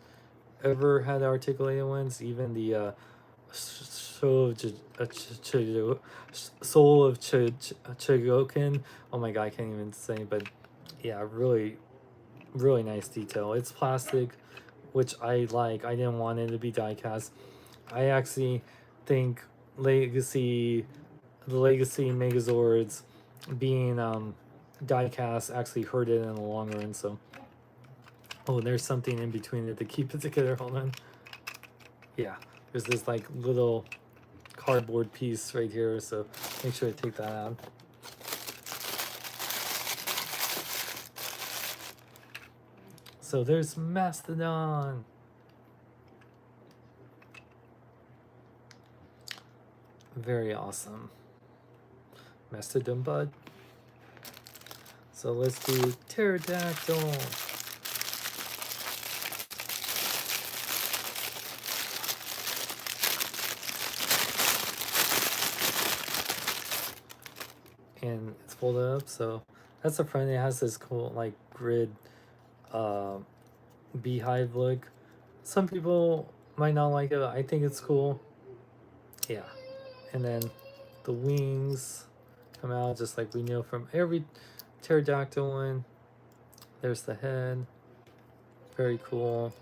ever had articulated ones. Even the Soul of Chogokin. Oh my god, I can't even say, but yeah, really, really nice detail. It's plastic, which I like. I didn't want it to be die cast. I actually think the Legacy Megazords being die cast actually hurt it in the long run. So, oh, there's something in between it to keep it together. Hold on. Yeah, there's this like little cardboard piece right here, so make sure to take that out. So there's Mastodon. Very awesome. Mastodon bud. So let's do Pterodactyl. And it's folded up, so that's the front. It has this cool like grid beehive look. Some people might not like it. I think it's cool. Yeah. And then the wings come out just like we know from every Pterodactyl one. There's the head. Very cool.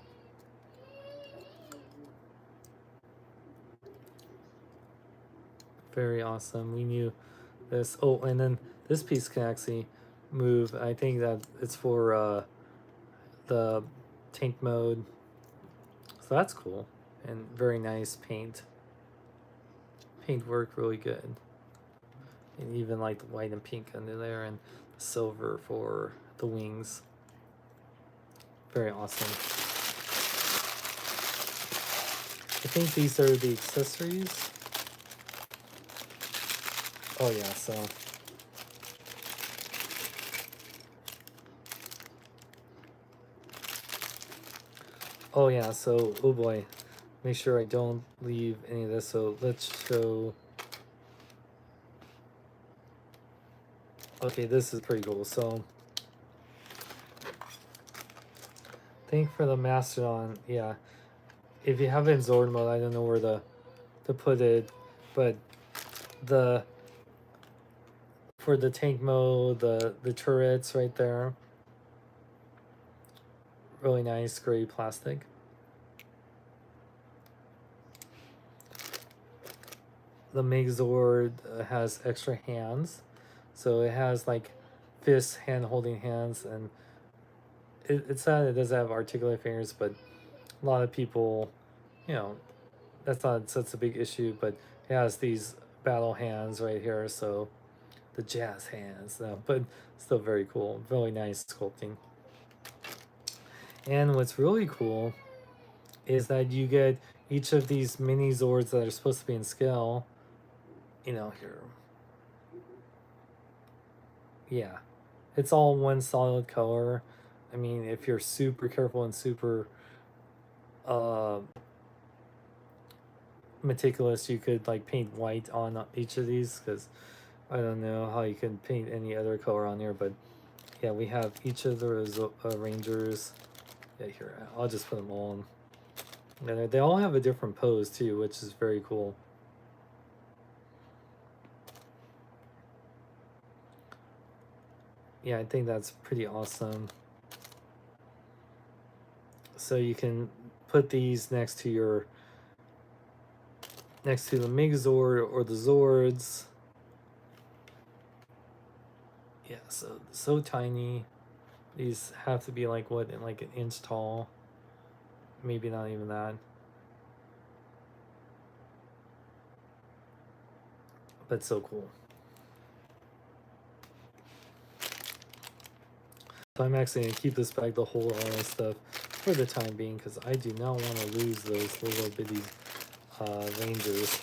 Very awesome. We knew this. Oh, and then this piece can actually move. I think that it's for the tank mode. So that's cool. And very nice paint. Paint work really good. And even like the white and pink under there, and silver for the wings. Very awesome. I think these are the accessories. Oh yeah, so oh yeah, so oh boy, make sure I don't leave any of this. So let's show. Okay, this is pretty cool. So I think for the Mastodon, yeah, if you have it in Zord mode, I don't know where to put it, but the for the tank mode, the turrets right there, really nice gray plastic. The Megazord has extra hands, so it has like fists, hand holding hands, and it's sad it doesn't have articulate fingers, but a lot of people, you know, that's not such a big issue, but it has these battle hands right here, so the jazz hands, but still very cool. Really nice sculpting. And what's really cool is that you get each of these mini Zords that are supposed to be in scale, you know, here. Yeah, it's all one solid color. I mean, if you're super careful and super meticulous, you could like paint white on each of these, because I don't know how you can paint any other color on here, but yeah, we have each of the Rangers. Yeah, here, I'll just put them all in. And they all have a different pose too, which is very cool. Yeah, I think that's pretty awesome. So you can put these next to the Megazord or the Zords. Yeah, so tiny. These have to be like what, like an inch tall. Maybe not even that. But so cool. So I'm actually going to keep this bag to hold all my stuff for the time being, because I do not want to lose those little bitty Rangers.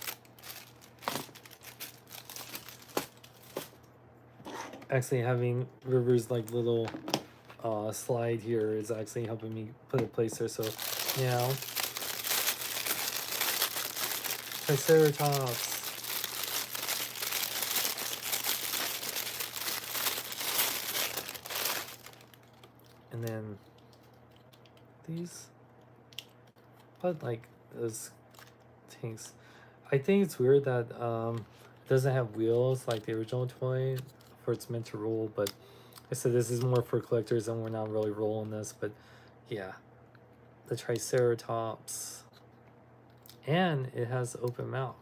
Actually, having River's like little slide here is actually helping me put a place there. So now, Triceratops. And then these, but like those tanks. I think it's weird that it doesn't have wheels like the original toy, for it's meant to roll. But I said this is more for collectors, and we're not really rolling this. But yeah, the Triceratops, and it has open mouth,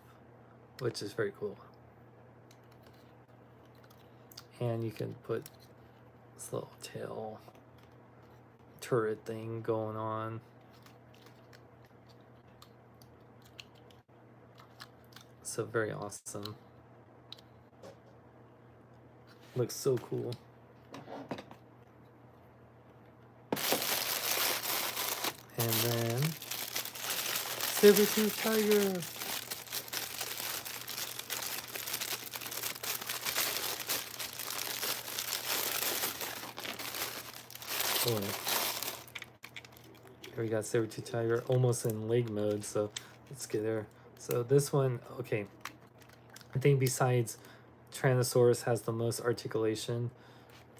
which is very cool. And you can put this little tail turret thing going on. So very awesome. Looks so cool. And then Sabertooth Tiger. Oh, here we got Sabertooth Tiger almost in leg mode, so let's get there. So this one, okay, I think besides Tyrannosaurus has the most articulation.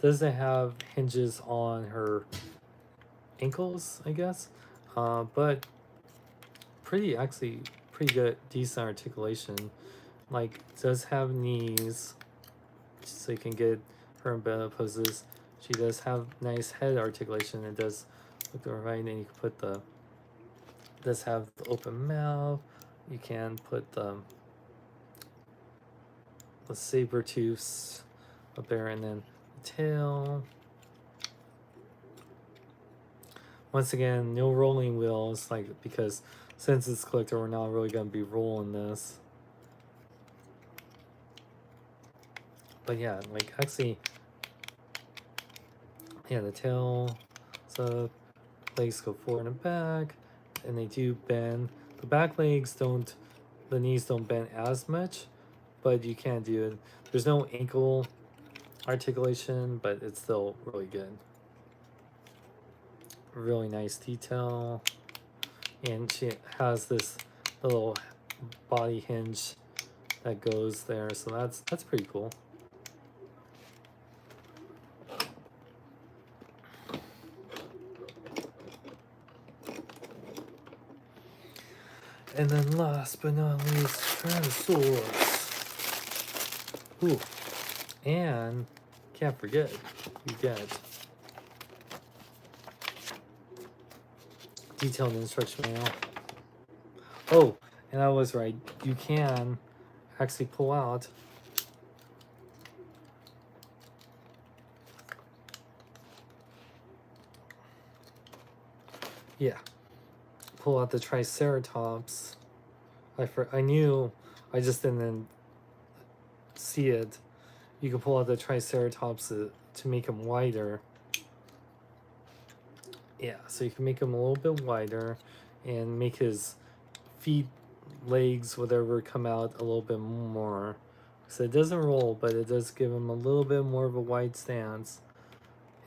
Doesn't have hinges on her ankles, I guess, but actually pretty good, decent articulation. Like, does have knees, so you can get her in better poses. She does have nice head articulation. It does look to the right, and you can put does have the open mouth. You can put the Sabertooths up there, and then the tail. Once again, no rolling wheels, like, because since it's collector, we're not really going to be rolling this. But yeah, like, actually, yeah, the tail, so legs go forward and back, and they do bend. The back legs don't, the knees don't bend as much, but you can do it. There's no ankle articulation, but it's still really good. Really nice detail. And she has this little body hinge that goes there, so that's pretty cool. And then last but not least, Tyrannosaurus. Ooh, and can't forget, you get detailed instruction manual. Oh, and I was right. You can actually pull out pull out the Triceratops. I knew, I just didn't see it. You can pull out the Triceratops to make them wider. Yeah, so you can make him a little bit wider and make his feet, legs, whatever, come out a little bit more. So it doesn't roll, but it does give him a little bit more of a wide stance.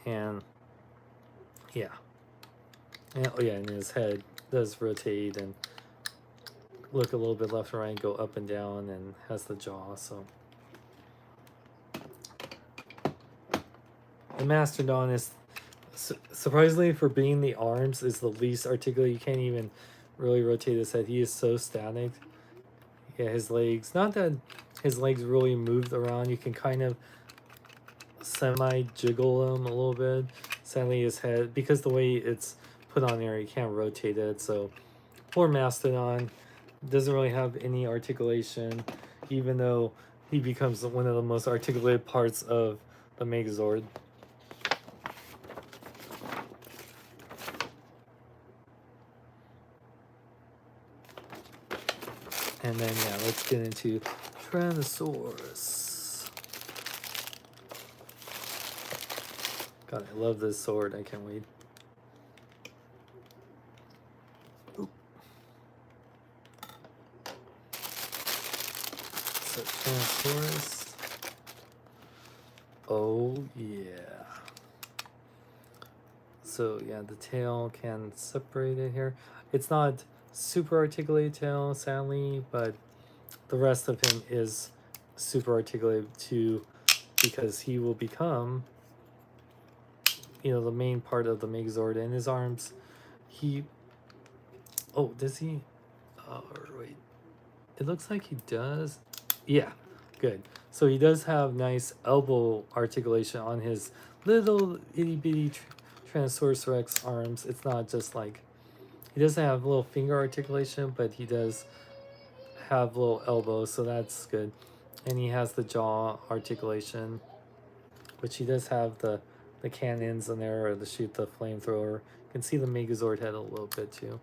And yeah. And, oh yeah, and his head does rotate and look a little bit left and right, go up and down, and has the jaw, so. the Mastodon is surprisingly, for being the arms, is the least articulate. You can't even really rotate his head. He is so static. Yeah, his legs. Not that his legs really moved around. You can kind of semi-jiggle him a little bit. Sadly, his head, because the way it's put on there, you can't rotate it. So, poor Mastodon doesn't really have any articulation, even though he becomes one of the most articulated parts of the Megazord. And then, yeah, let's get into Tyrannosaurus. God, I love this sword. I can't wait. Oop. So, Tyrannosaurus. Oh, yeah. So, yeah, the tail can separate it here. It's not super articulated tail, sadly, but the rest of him is super articulated too, because he will become, you know, the main part of the Megazord. And his arms, oh, does he? Oh, wait. It looks like he does. Yeah, good. So he does have nice elbow articulation on his little itty bitty Transverse Rex arms. It's not just like, he doesn't have little finger articulation, but he does have little elbows, so that's good. And he has the jaw articulation, which he does have the cannons in there, or to shoot the flamethrower. You can see the Megazord head a little bit too.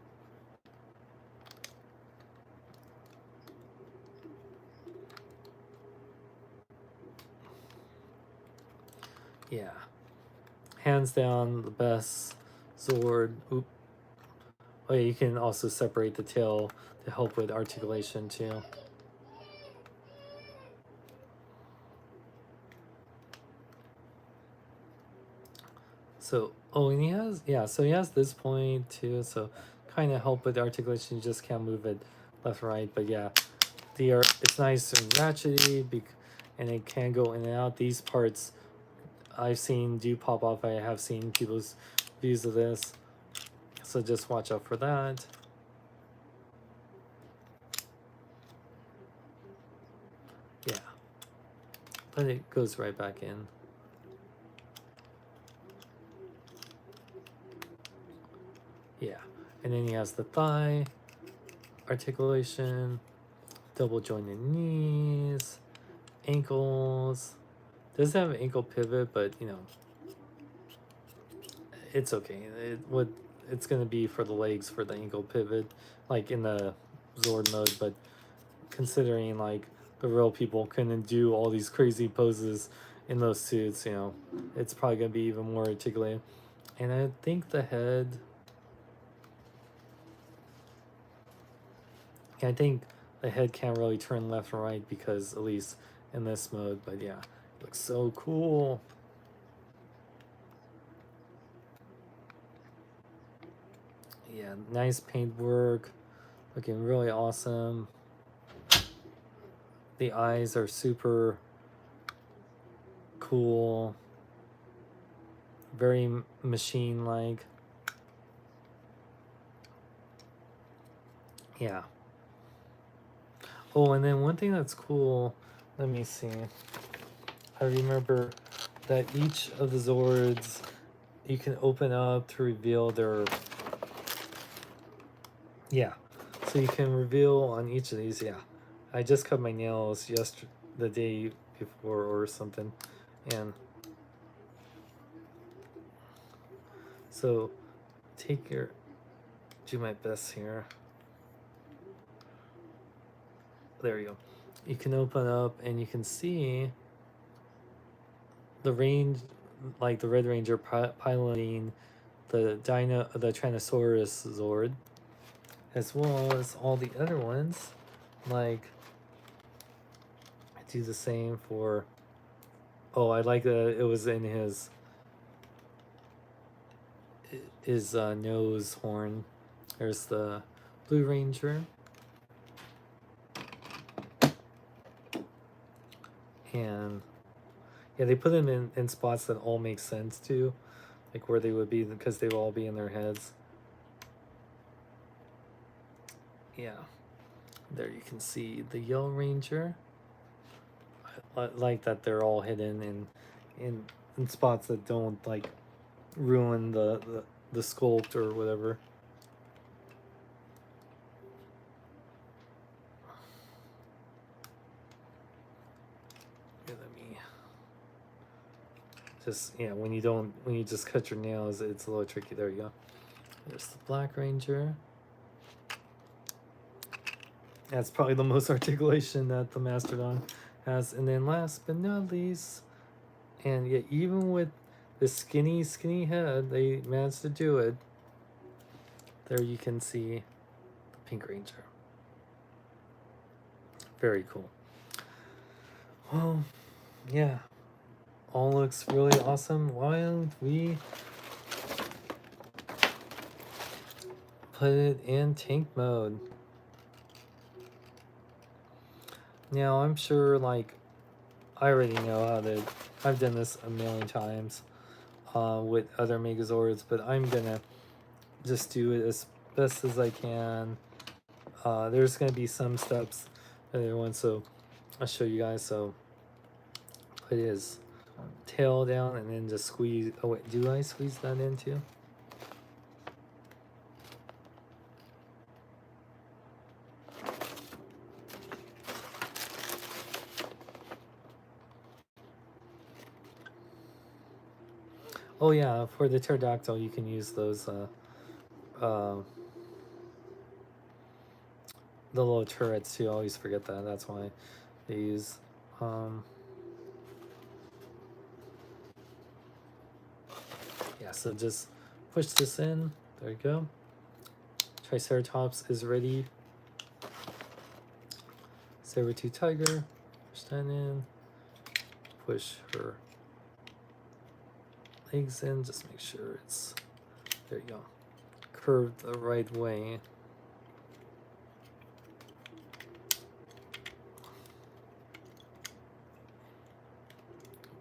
Yeah. Hands down, the best Zord. Oop. Oh yeah, you can also separate the tail to help with articulation too. So, oh, and he has, yeah, so he has this point too, so kind of help with articulation. You just can't move it left or right, but yeah, it's nice and ratchety, and it can go in and out. These parts I've seen do pop off. I have seen people's views of this, so just watch out for that. Yeah, but it goes right back in. Yeah, and then he has the thigh articulation, double jointed knees, ankles. Does have an ankle pivot, but you know, it's okay. It's gonna be for the legs for the ankle pivot, like in the Zord mode. But considering like the real people couldn't do all these crazy poses in those suits, you know, it's probably gonna be even more articulated. And I think the head. I think the head can't really turn left or right, because at least in this mode, but yeah, it looks so cool. Yeah, nice paint work, looking really awesome. The eyes are super cool, very machine-like. Yeah. Oh, and then one thing that's cool, let me see. I remember that each of the Zords, you can open up to reveal their... Yeah, so you can reveal on each of these, yeah. I just cut my nails the day before or something, and so do my best here. There you go. You can open up and you can see the range, like the Red Ranger piloting the Tyrannosaurus Zord, as well as all the other ones. Like, I do the same for. Oh, I like that it was in his nose horn. There's the Blue Ranger. And Yeah, they put them in spots that all make sense too, like where they would be because they will all be in their heads. Yeah, there you can see the Yellow Ranger. I like that they're all hidden in spots that don't like ruin the sculpt or whatever. Yeah, let me just, yeah, when you just cut your nails, it's a little tricky. There you go. There's the Black Ranger. That's probably the most articulation that the Mastodon has. And then last but not least, and yet even with the skinny head, they managed to do it. There you can see the Pink Ranger. Very cool. Well, yeah, all looks really awesome. Why don't we put it in tank mode? Now, I'm sure, like, I already know how to, I've done this a million times with other Megazords, but I'm gonna just do it as best as I can. There's gonna be some steps everyone, so I'll show you guys. So put his tail down and then just squeeze. Oh wait, do I squeeze that in too? Oh yeah, for the Pterodactyl you can use those the little turrets too. I always forget that. That's why they use yeah, so just push this in. There you go. Triceratops is ready. Sabertooth Tiger, push that in. Push her legs in, just make sure it's, there you go, curved the right way.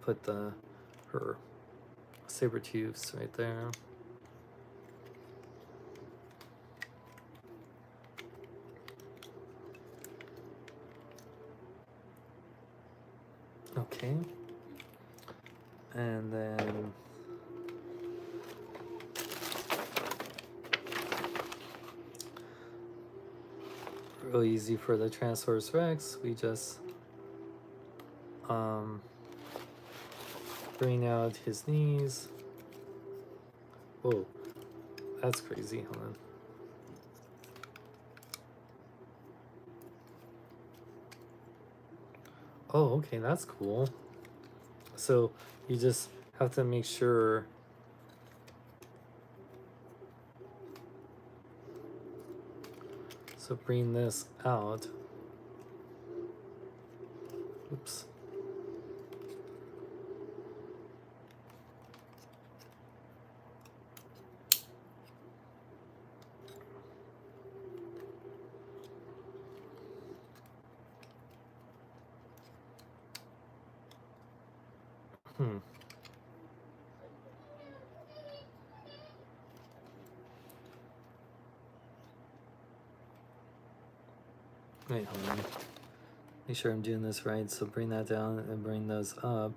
Put her Sabertooths right there. Okay. And then real easy for the Transverse Rex, we just bring out his knees. Whoa, that's crazy. Hold on. Oh, okay, that's cool. So you just have to make sure so bring this out. Oops. Wait, hold on. Make sure I'm doing this right. So bring that down and bring those up.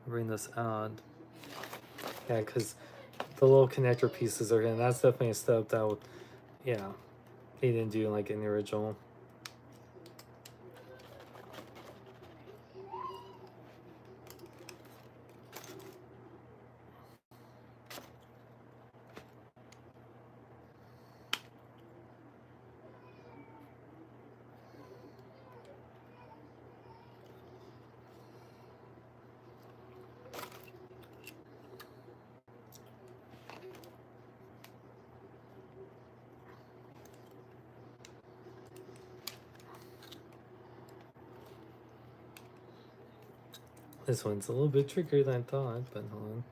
Bring this out. Yeah, because the little connector pieces are in. That's definitely a step that would, yeah, they didn't do like in the original. This one's a little bit trickier than I thought, but hold on.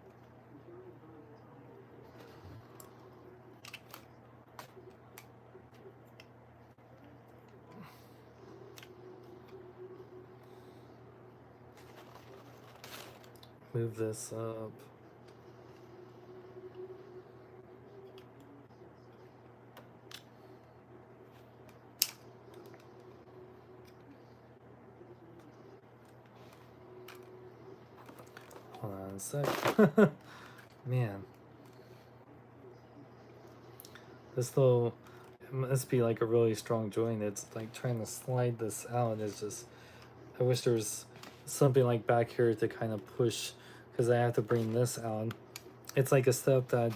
move this up. Hold on a sec. Man. This little, it must be like a really strong joint. It's like trying to slide this out. It's just, I wish there was something like back here to kind of push, because I have to bring this out. It's like a step that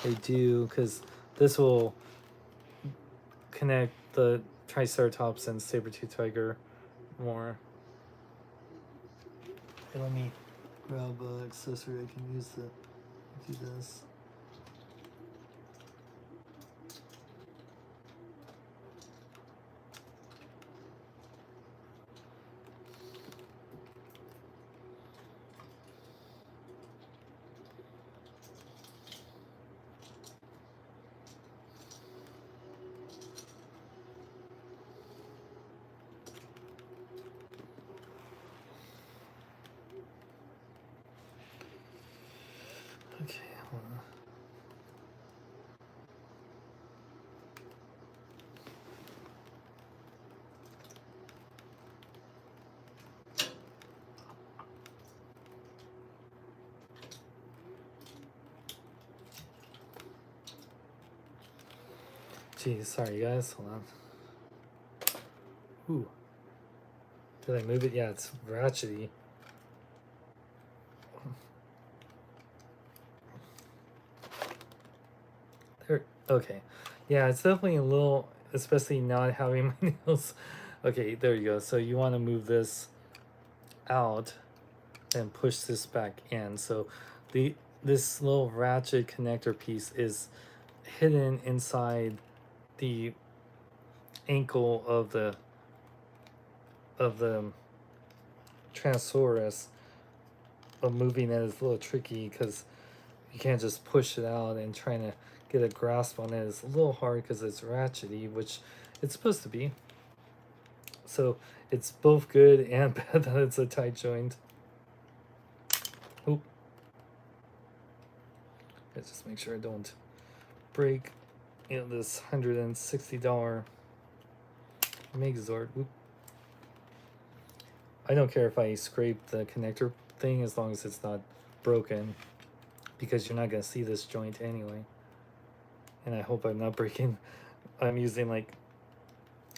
they do, because this will connect the Triceratops and Sabertooth Tiger more. Okay, let me grab an accessory I can use to do this. Okay, hold on. Geez, sorry guys, hold on. Ooh. Did I move it? Yeah, it's ratchety. There, okay. Yeah, it's definitely a little, especially not having my nails. Okay, there you go. So you want to move this out and push this back in. So this little ratchet connector piece is hidden inside the ankle of the Tyrannosaurus. But moving it is a little tricky because you can't just push it out, and trying to get a grasp on it is a little hard because it's ratchety, which it's supposed to be. So it's both good and bad that it's a tight joint. Oop. Let's just make sure I don't break, you know, this $160 Megazord. Oop. I don't care if I scrape the connector thing as long as it's not broken, because you're not going to see this joint anyway. And I hope I'm not breaking. I'm using like,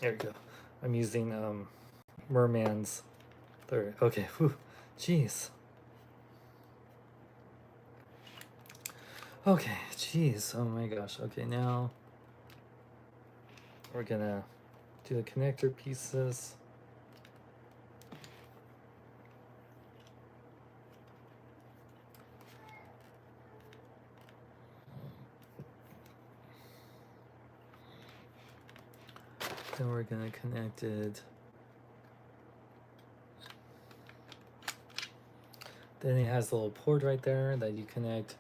there we go. I'm using Merman's third. Okay, whew. Jeez. Okay, jeez. Oh my gosh. Okay, now we're gonna do the connector pieces. Then we're gonna connect it. Then it has a little port right there that you connect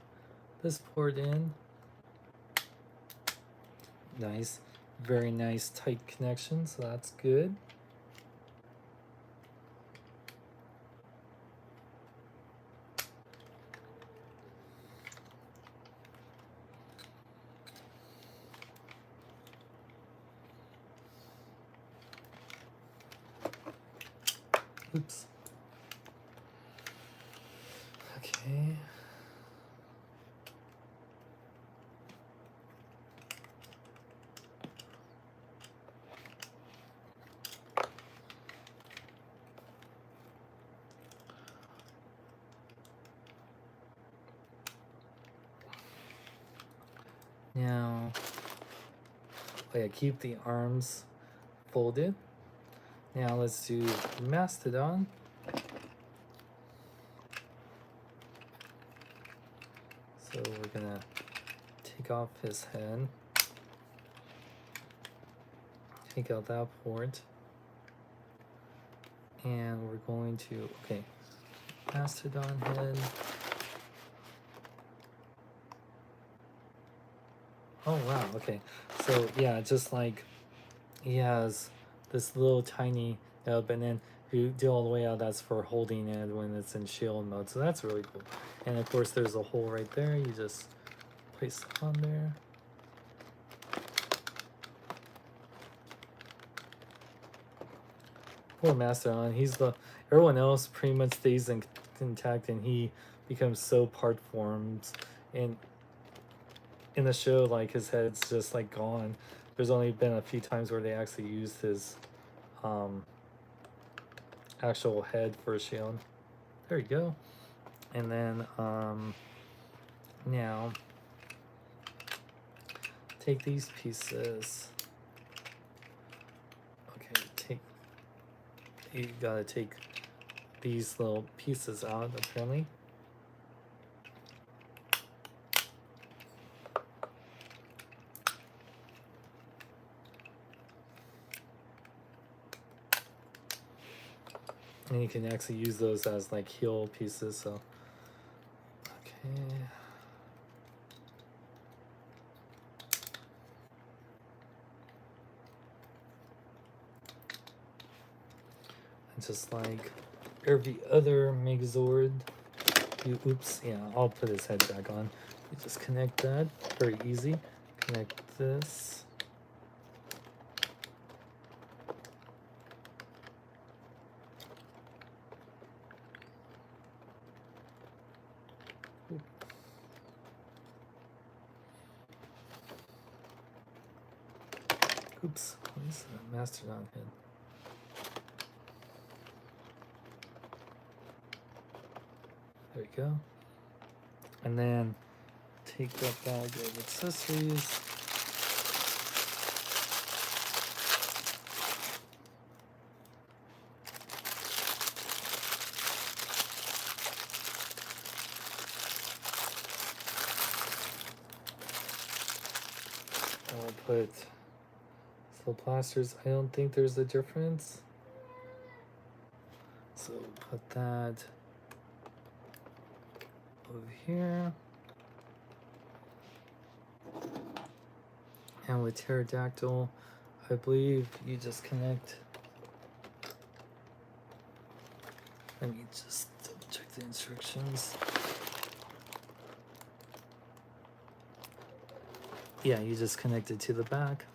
this port in. Nice, very nice tight connection, so that's good. Oops. Okay. Now, oh yeah, keep the arms folded. Now let's do Mastodon. So we're gonna take off his head, take out that port, and we're going to, okay, Mastodon head. Oh wow, okay. So yeah, just like he has this little tiny nub, and then If you do all the way out, that's for holding it when it's in shield mode. So that's really cool. And of course, there's a hole right there. You just place it on there. Poor Mastodon. Everyone else pretty much stays intact, and he becomes so part formed. And in the show, like, his head's just like gone. There's only been a few times where they actually used his actual head for a shield. There you go. And then now take these pieces. Okay, you gotta take these little pieces out apparently. And you can actually use those as like heel pieces, so okay. And just like every other Megazord, oops, yeah, I'll put his head back on. You just connect that, very easy. Connect this. Oops, what's the Mastodon head? There you go. And then take that bag of accessories. I'll put little plasters. I don't think there's a difference. So put that over here. And with Pterodactyl, I believe you just connect. Let me just double check the instructions. Yeah, you just connect it to the back.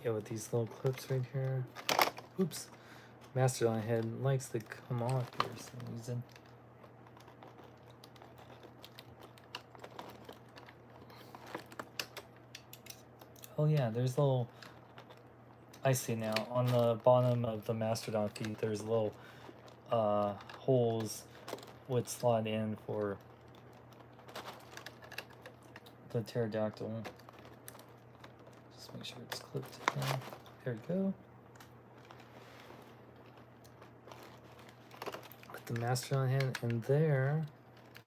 Yeah, with these little clips right here. Oops. Mastodon head likes to come off here for some reason. Oh yeah, there's little, I see now, on the bottom of the Mastodon feet there's little holes would slot in for the Pterodactyl. Just make sure it's clipped in. There we go. Put the Mastodon hand in there.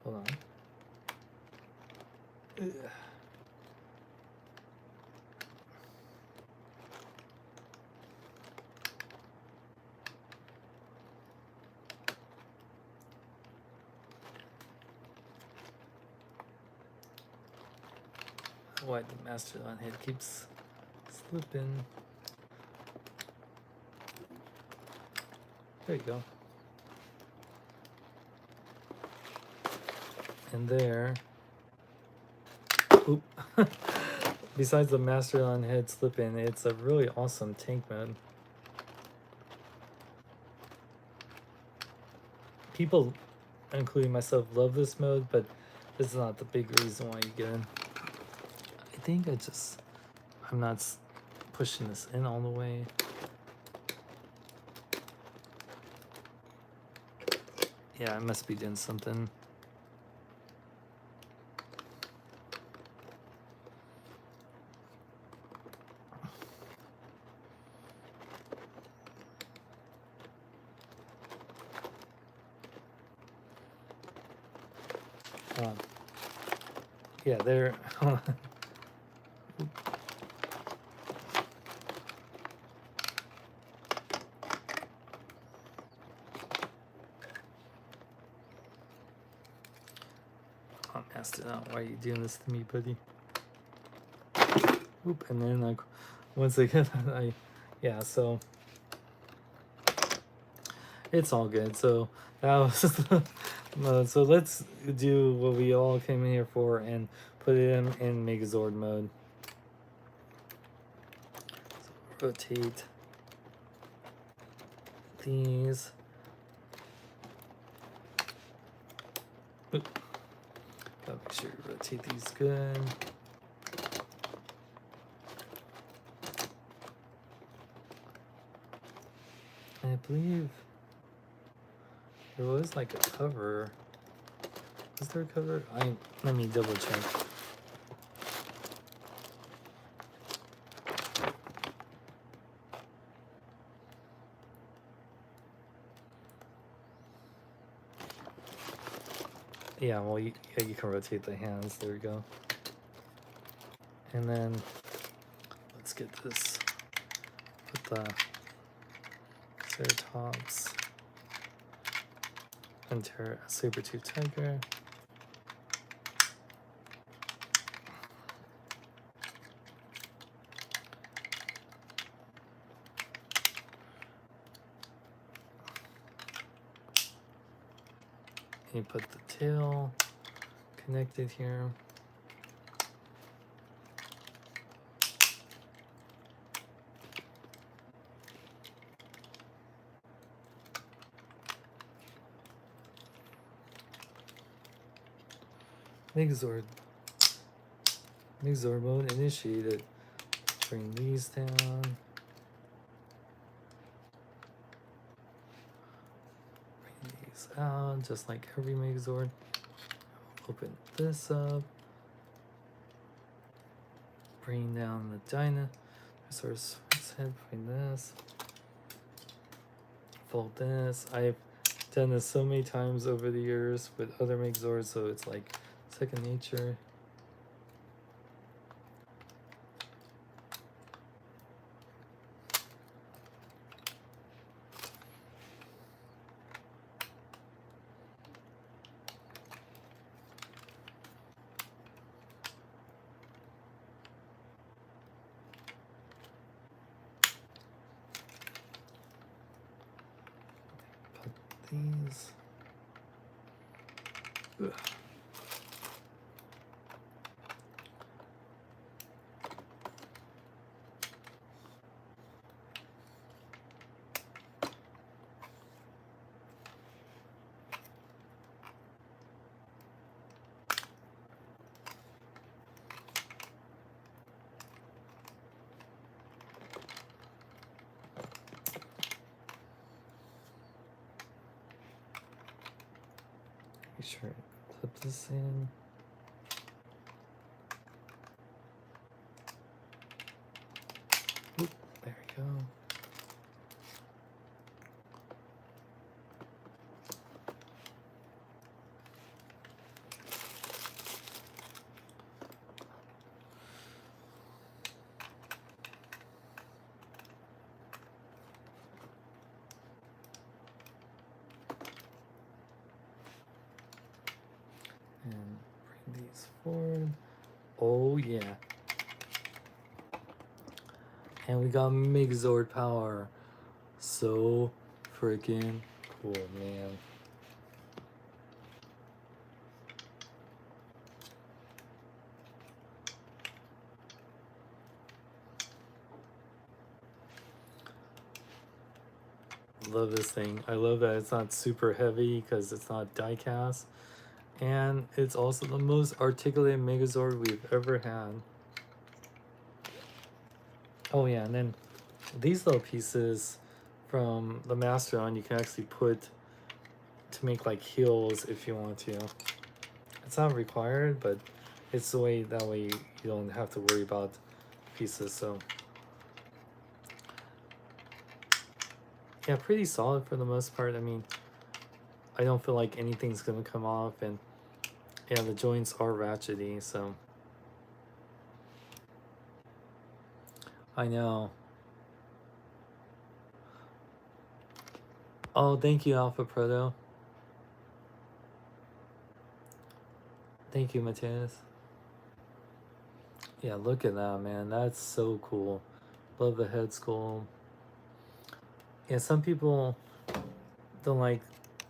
Hold on. Ugh. Why the Mastodon head keeps slipping. There you go. And there. Oop. Besides the Mastodon head slipping, it's a really awesome tank mode. People, including myself, love this mode, but this is not the big reason why you get in. I think I'm not pushing this in all the way. Yeah, I must be doing something. Yeah, there. Mastodon, why are you doing this to me, buddy? Oop, and then like once again, yeah, so it's all good. So that was so let's do what we all came in here for and put it in Megazord mode. So rotate these. Oop. Gotta make sure you rotate these good. I believe there was like a cover. Was there a cover? Let me double check. Yeah, well, you can rotate the hands. There we go. And then let's get this with the Ceratops and Sabertooth Tiger. You put the tail connected here. Megazord mode initiated. Bring these down. Bring these out, just like every Megazord. Open this up. Bring down the Dinosaurus head. Bring this. Fold this. I've done this so many times over the years with other Megazords, so it's like second nature. Put these. Ugh. Make sure I clip this in. Oop, there we go. And bring these forward. Oh yeah. And we got Megazord power. So freaking cool, man. Love this thing. I love that it's not super heavy because it's not die cast. And it's also the most articulated Megazord we've ever had. Oh yeah, and then these little pieces from the Mastodon you can actually put to make like heels if you want to. It's not required, but it's the way, that way you don't have to worry about pieces. So yeah, pretty solid for the most part. I mean, I don't feel like anything's gonna come off, and yeah, the joints are ratchety, so I know. Oh, thank you, Alpha Proto. Thank you, Matthias. Yeah, look at that, man. That's so cool. Love the head sculpt. Yeah, some people don't like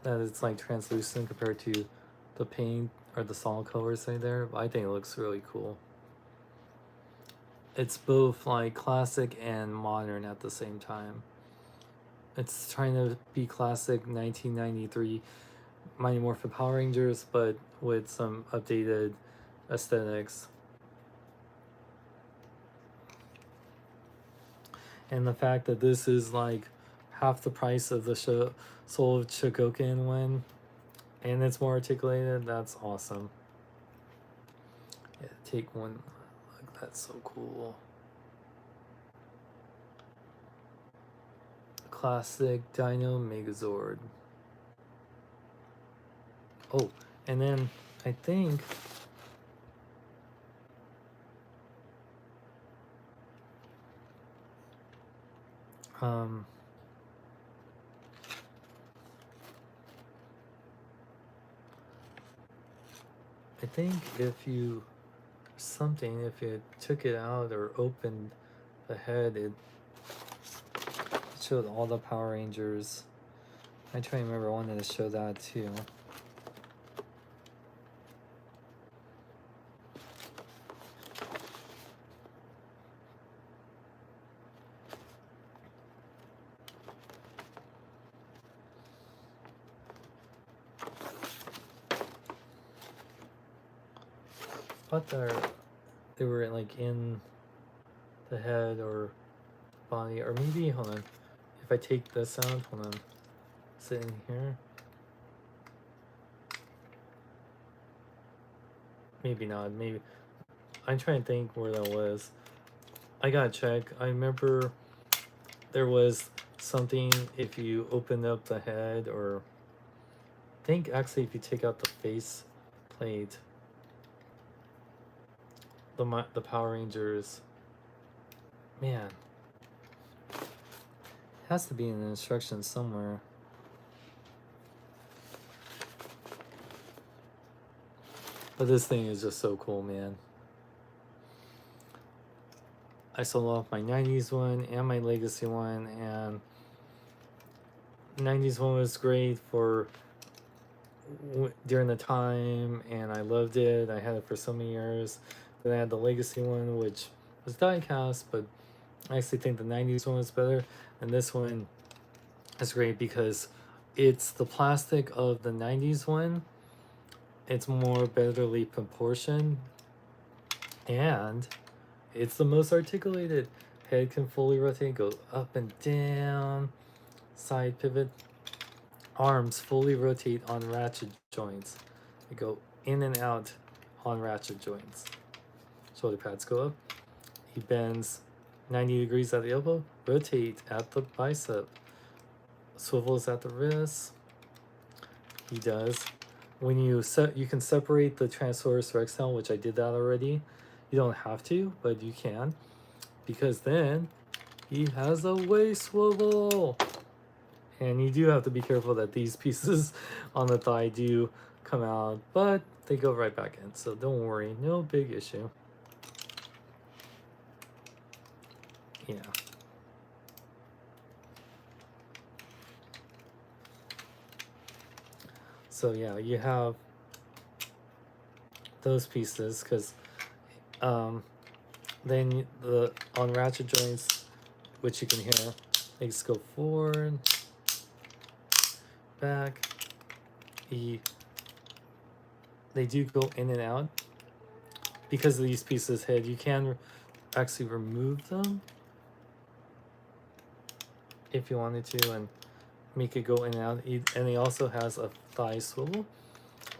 that it's like translucent compared to the paint or the solid colors right there, but I think it looks really cool. It's both like classic and modern at the same time. It's trying to be classic 1993 Mighty Morphin Power Rangers, but with some updated aesthetics. And the fact that this is like half the price of the Soul of Chogokin one, and it's more articulated, that's awesome. Yeah, take one. Look, that's so cool. Classic Dino Megazord. Oh, and then I think I think if you if you took it out or opened the head, it showed all the Power Rangers. I try to remember, I wanted to show that too. But they were like in the head or body, or maybe, hold on, if I take this out, hold on, sitting here, maybe not, maybe, I'm trying to think where that was. I gotta check. I remember there was something if you open up the head, or I think actually if you take out the face plate, the Power Rangers, man, it has to be in the instructions somewhere. But this thing is just so cool, man. I sold off my 90s one and my legacy one, and 90s one was great for during the time, and I loved it. I had it for so many years. Then I had the legacy one, which was die cast, but I actually think the 90s one was better. And this one is great because it's the plastic of the 90s one. It's more betterly proportioned, and it's the most articulated. Head can fully rotate, go up and down, side pivot. Arms fully rotate on ratchet joints. They go in and out on ratchet joints. Shoulder pads go up. He bends 90 degrees at the elbow, rotate at the bicep, swivels at the wrist. He does. When you can separate the Transverse Rex now, which I did that already. You don't have to, but you can, because then he has a waist swivel. And you do have to be careful that these pieces on the thigh do come out, but they go right back in, so don't worry, no big issue. Yeah. So yeah, you have those pieces, because then on ratchet joints, which you can hear, they just go forward, back. They do go in and out. Because of these pieces head, you can actually remove them if you wanted to and make it go in and out. And he also has a thigh swivel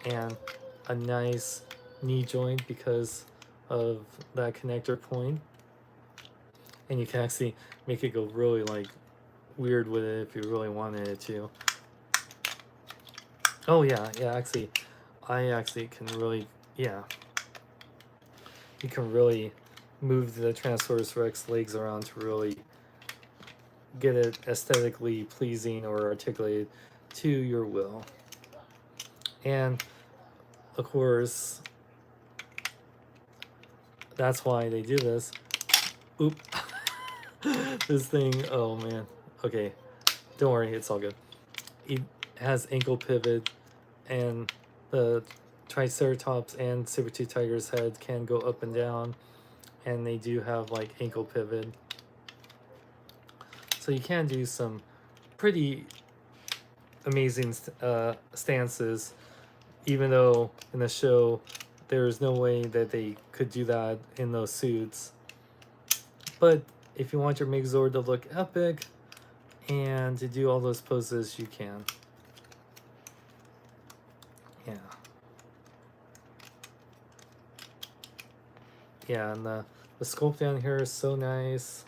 and a nice knee joint because of that connector point. And you can actually make it go really like weird with it if you really wanted it to. Oh yeah, actually, I actually can really, yeah. You can really move the Transverse Rex legs around to really get it aesthetically pleasing or articulated to your will. And of course, that's why they do this. Oop. This thing, oh man. Okay, don't worry, it's all good. It has ankle pivot, and the Triceratops and Sabertooth Tiger's head can go up and down, and they do have like ankle pivot. So you can do some pretty amazing stances, even though in the show there's no way that they could do that in those suits. But if you want your Megazord to look epic and to do all those poses, you can. Yeah. Yeah, and the sculpt down here is so nice.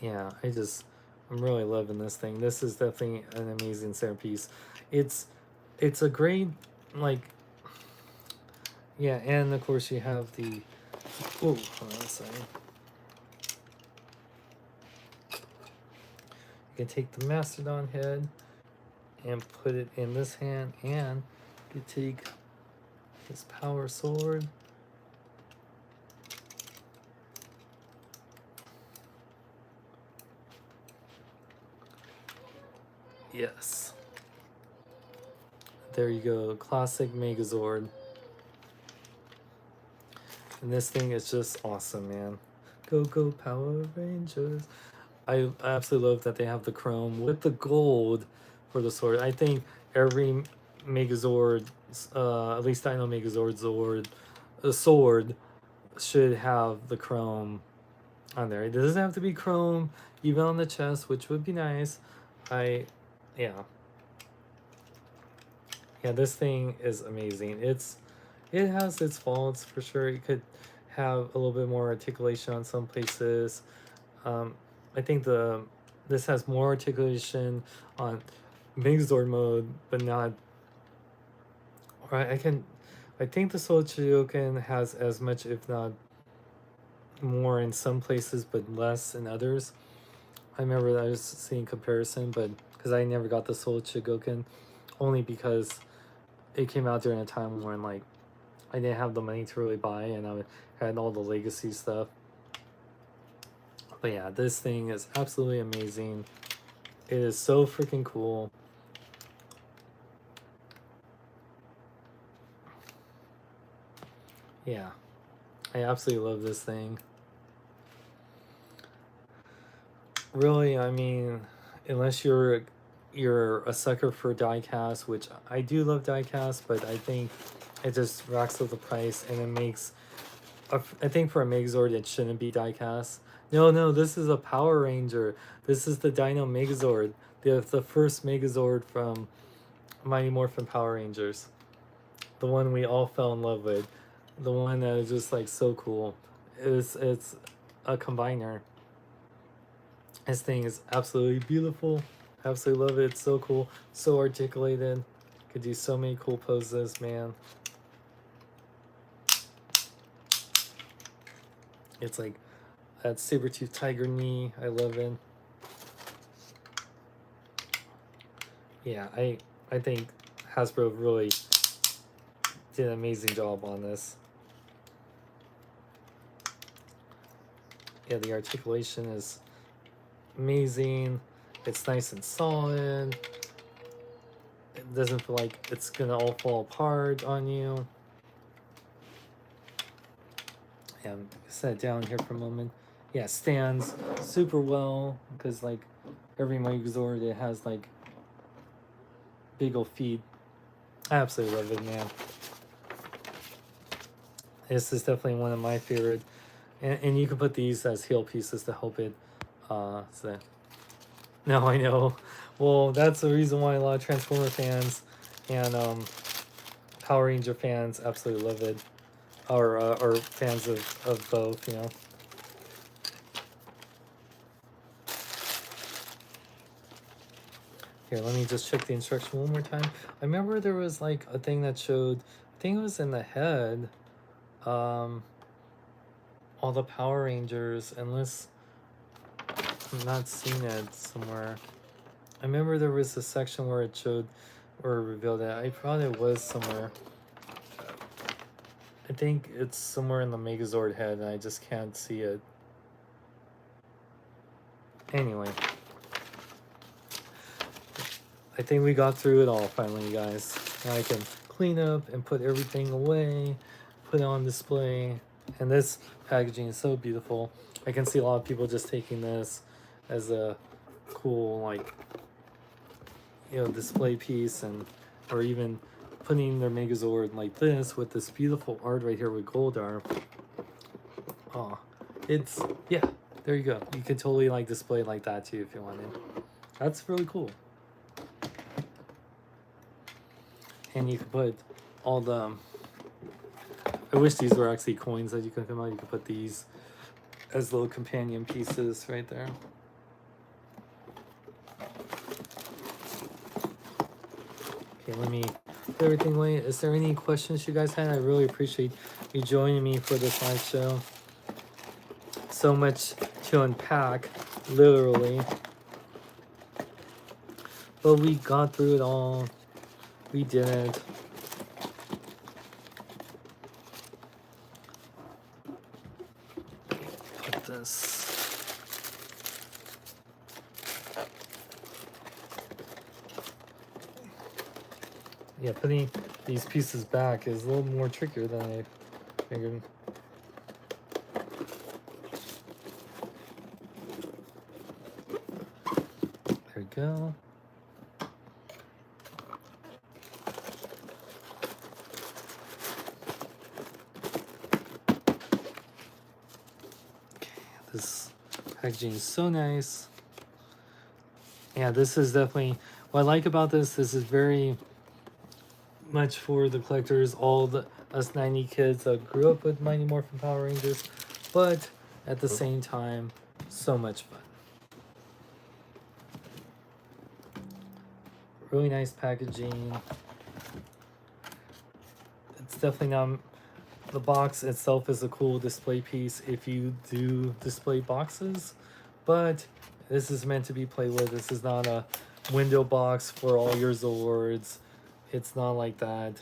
Yeah, I'm really loving this thing. This is definitely an amazing centerpiece. It's a great, like, yeah, and of course you have the, oh, hold on a second. You can take the Mastodon head and put it in this hand, and you take his power sword. Yes. There you go, classic Megazord. And this thing is just awesome, man. Go, go, Power Rangers. I absolutely love that they have the chrome with the gold for the sword. I think every Megazord, at least Dino Megazord Zord, sword should have the chrome on there. It doesn't have to be chrome, even on the chest, which would be nice. Yeah, this thing is amazing. It has its faults for sure. It could have a little bit more articulation on some places. I think this has more articulation on Megazord mode, but not. Right, I think the Soul Chogokin has as much, if not more, in some places, but less in others. I remember I was seeing comparison, but because I never got the Soul Chogokin, only because it came out during a time when like I didn't have the money to really buy, and I had all the legacy stuff. But yeah, this thing is absolutely amazing. It is so freaking cool. Yeah, I absolutely love this thing. Really, I mean, unless you're a sucker for diecast, which I do love diecast, but I think it just racks up the price, and it makes, I think for a Megazord it shouldn't be diecast. No, this is a Power Ranger. This is the Dino Megazord, the first Megazord from Mighty Morphin Power Rangers, the one we all fell in love with, the one that is just like so cool. It's a combiner. This thing is absolutely beautiful. Absolutely love it. It's so cool. So articulated. Could do so many cool poses, man. It's like that Sabertooth Tiger knee. I love it. Yeah, I think Hasbro really did an amazing job on this. Yeah, the articulation is amazing. It's nice and solid. It doesn't feel like it's gonna all fall apart on you. And set it down here for a moment. Yeah, stands super well because like every Megazord, it has like big old feet. I absolutely love it, man. This is definitely one of my favorite, and you can put these as heel pieces to help it. So. No, I know. Well, that's the reason why a lot of Transformer fans and Power Ranger fans absolutely love it, or fans of both, you know. Here, let me just check the instruction one more time. I remember there was like a thing that showed, I think it was in the head, all the Power Rangers, unless I'm not seeing it somewhere. I remember there was a section where it showed or revealed that. I thought it was somewhere. I think it's somewhere in the Megazord head, and I just can't see it. Anyway, I think we got through it all finally, guys. Now I can clean up and put everything away, put it on display, and this packaging is so beautiful. I can see a lot of people just taking this as a cool, like, you know, display piece, and or even putting their Megazord like this with this beautiful art right here with Goldar. Oh, it's, yeah, there you go. You could totally like display it like that too if you wanted. That's really cool. And you can put all the, I wish these were actually coins that you could come out. You could put these as little companion pieces right there. Okay, let me put everything away. Is there any questions you guys had? I really appreciate you joining me for this live show. So much to unpack, literally. But we got through it all. We did it. Put this. Yeah, putting these pieces back is a little more trickier than I figured. There we go. This packaging is so nice. Yeah, this is definitely what I like about this. This is very much for the collectors, all the us 90 kids that grew up with Mighty Morphin Power Rangers, but at the same time, so much fun. Really nice packaging. It's definitely not, the box itself is a cool display piece if you do display boxes, but this is meant to be played with. This is not a window box for all your Zords. It's not like that,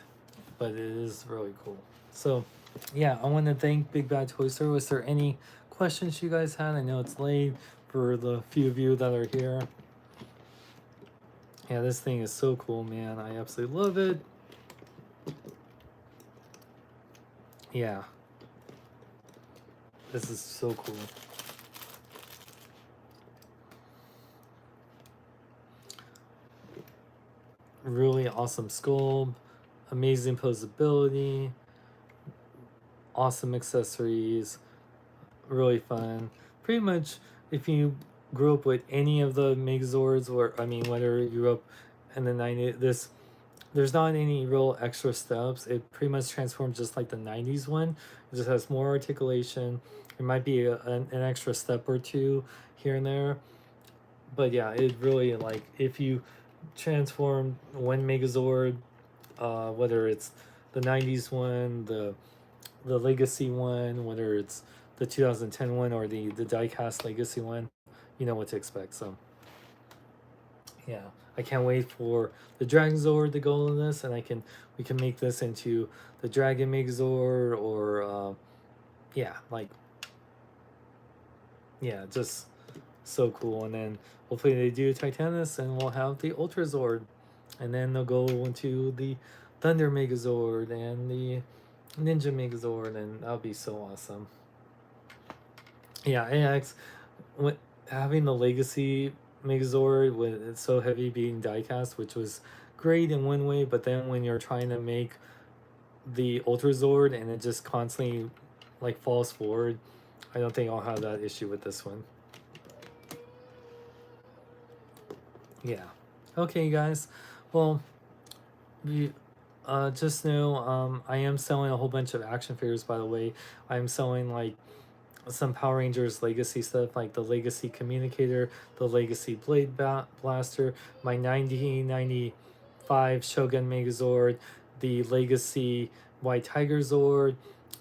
but it is really cool. So yeah, I want to thank Big Bad Toy Store. Was there any questions you guys had? I know it's late for the few of you that are here. Yeah, this thing is so cool, man. I absolutely love it. Yeah. This is so cool. Really awesome sculpt, amazing posability, awesome accessories, really fun. Pretty much, if you grew up with any of the Megazords, or I mean, whether you grew up in the 90s, there's not any real extra steps. It pretty much transforms just like the 90s one. It just has more articulation. It might be an extra step or two here and there. But yeah, it really, like, if you transform one Megazord, whether it's the 90s one, the Legacy one, whether it's the 2010 one or the diecast Legacy one, you know what to expect. So yeah, I can't wait for the Dragon Zord to go in this, and we can make this into the Dragon Megazord, or yeah, like, yeah, just so cool. And then hopefully they do Titanus, and we'll have the Ultra Zord, and then they'll go into the Thunder Megazord and the Ninja Megazord, and that'll be so awesome. Yeah, AX, having the Legacy Megazord with it's so heavy being diecast, which was great in one way, but then when you're trying to make the Ultra Zord and it just constantly like falls forward, I don't think I'll have that issue with this one. Yeah. Okay, guys. Well, we just know I am selling a whole bunch of action figures, by the way. I'm selling like some Power Rangers Legacy stuff, like the Legacy Communicator, the Legacy Blade Blaster, my 1995 Shogun Megazord, the Legacy White Tiger Zord,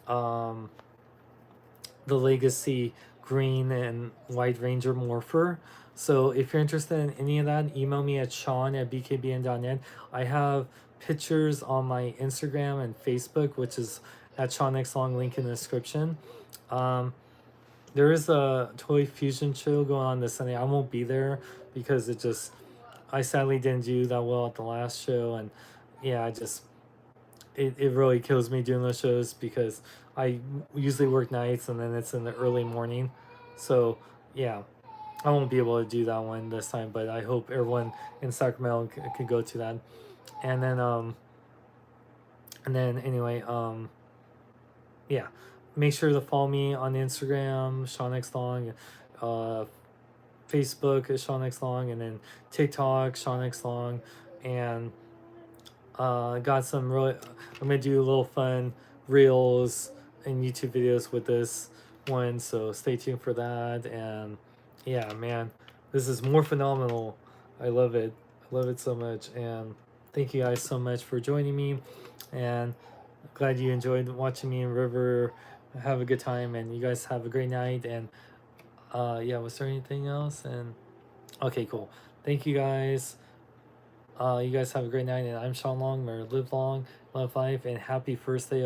the Legacy green and white Ranger Morpher. So if you're interested in any of that, email me at sean@bkbn.net. I have pictures on my Instagram and Facebook, which is at Sean X Long, link in the description. There is a Toy Fusion show going on this Sunday. I won't be there because I sadly didn't do that well at the last show, and yeah, it really kills me doing those shows because I usually work nights and then it's in the early morning. So yeah, I won't be able to do that one this time, but I hope everyone in Sacramento could go to that. And then anyway, yeah, make sure to follow me on Instagram, Sean X Long, Facebook is Sean X Long, and then TikTok, Sean X Long, and got some really. I'm gonna do a little fun reels and YouTube videos with this one, so stay tuned for that. And yeah, man, this is more phenomenal. I love it. I love it so much, and thank you guys so much for joining me. And glad you enjoyed watching me and River have a good time, and you guys have a great night. And yeah, was there anything else? And okay, cool. Thank you guys. You guys have a great night, and I'm Sean Long. Live long, love life, and happy first day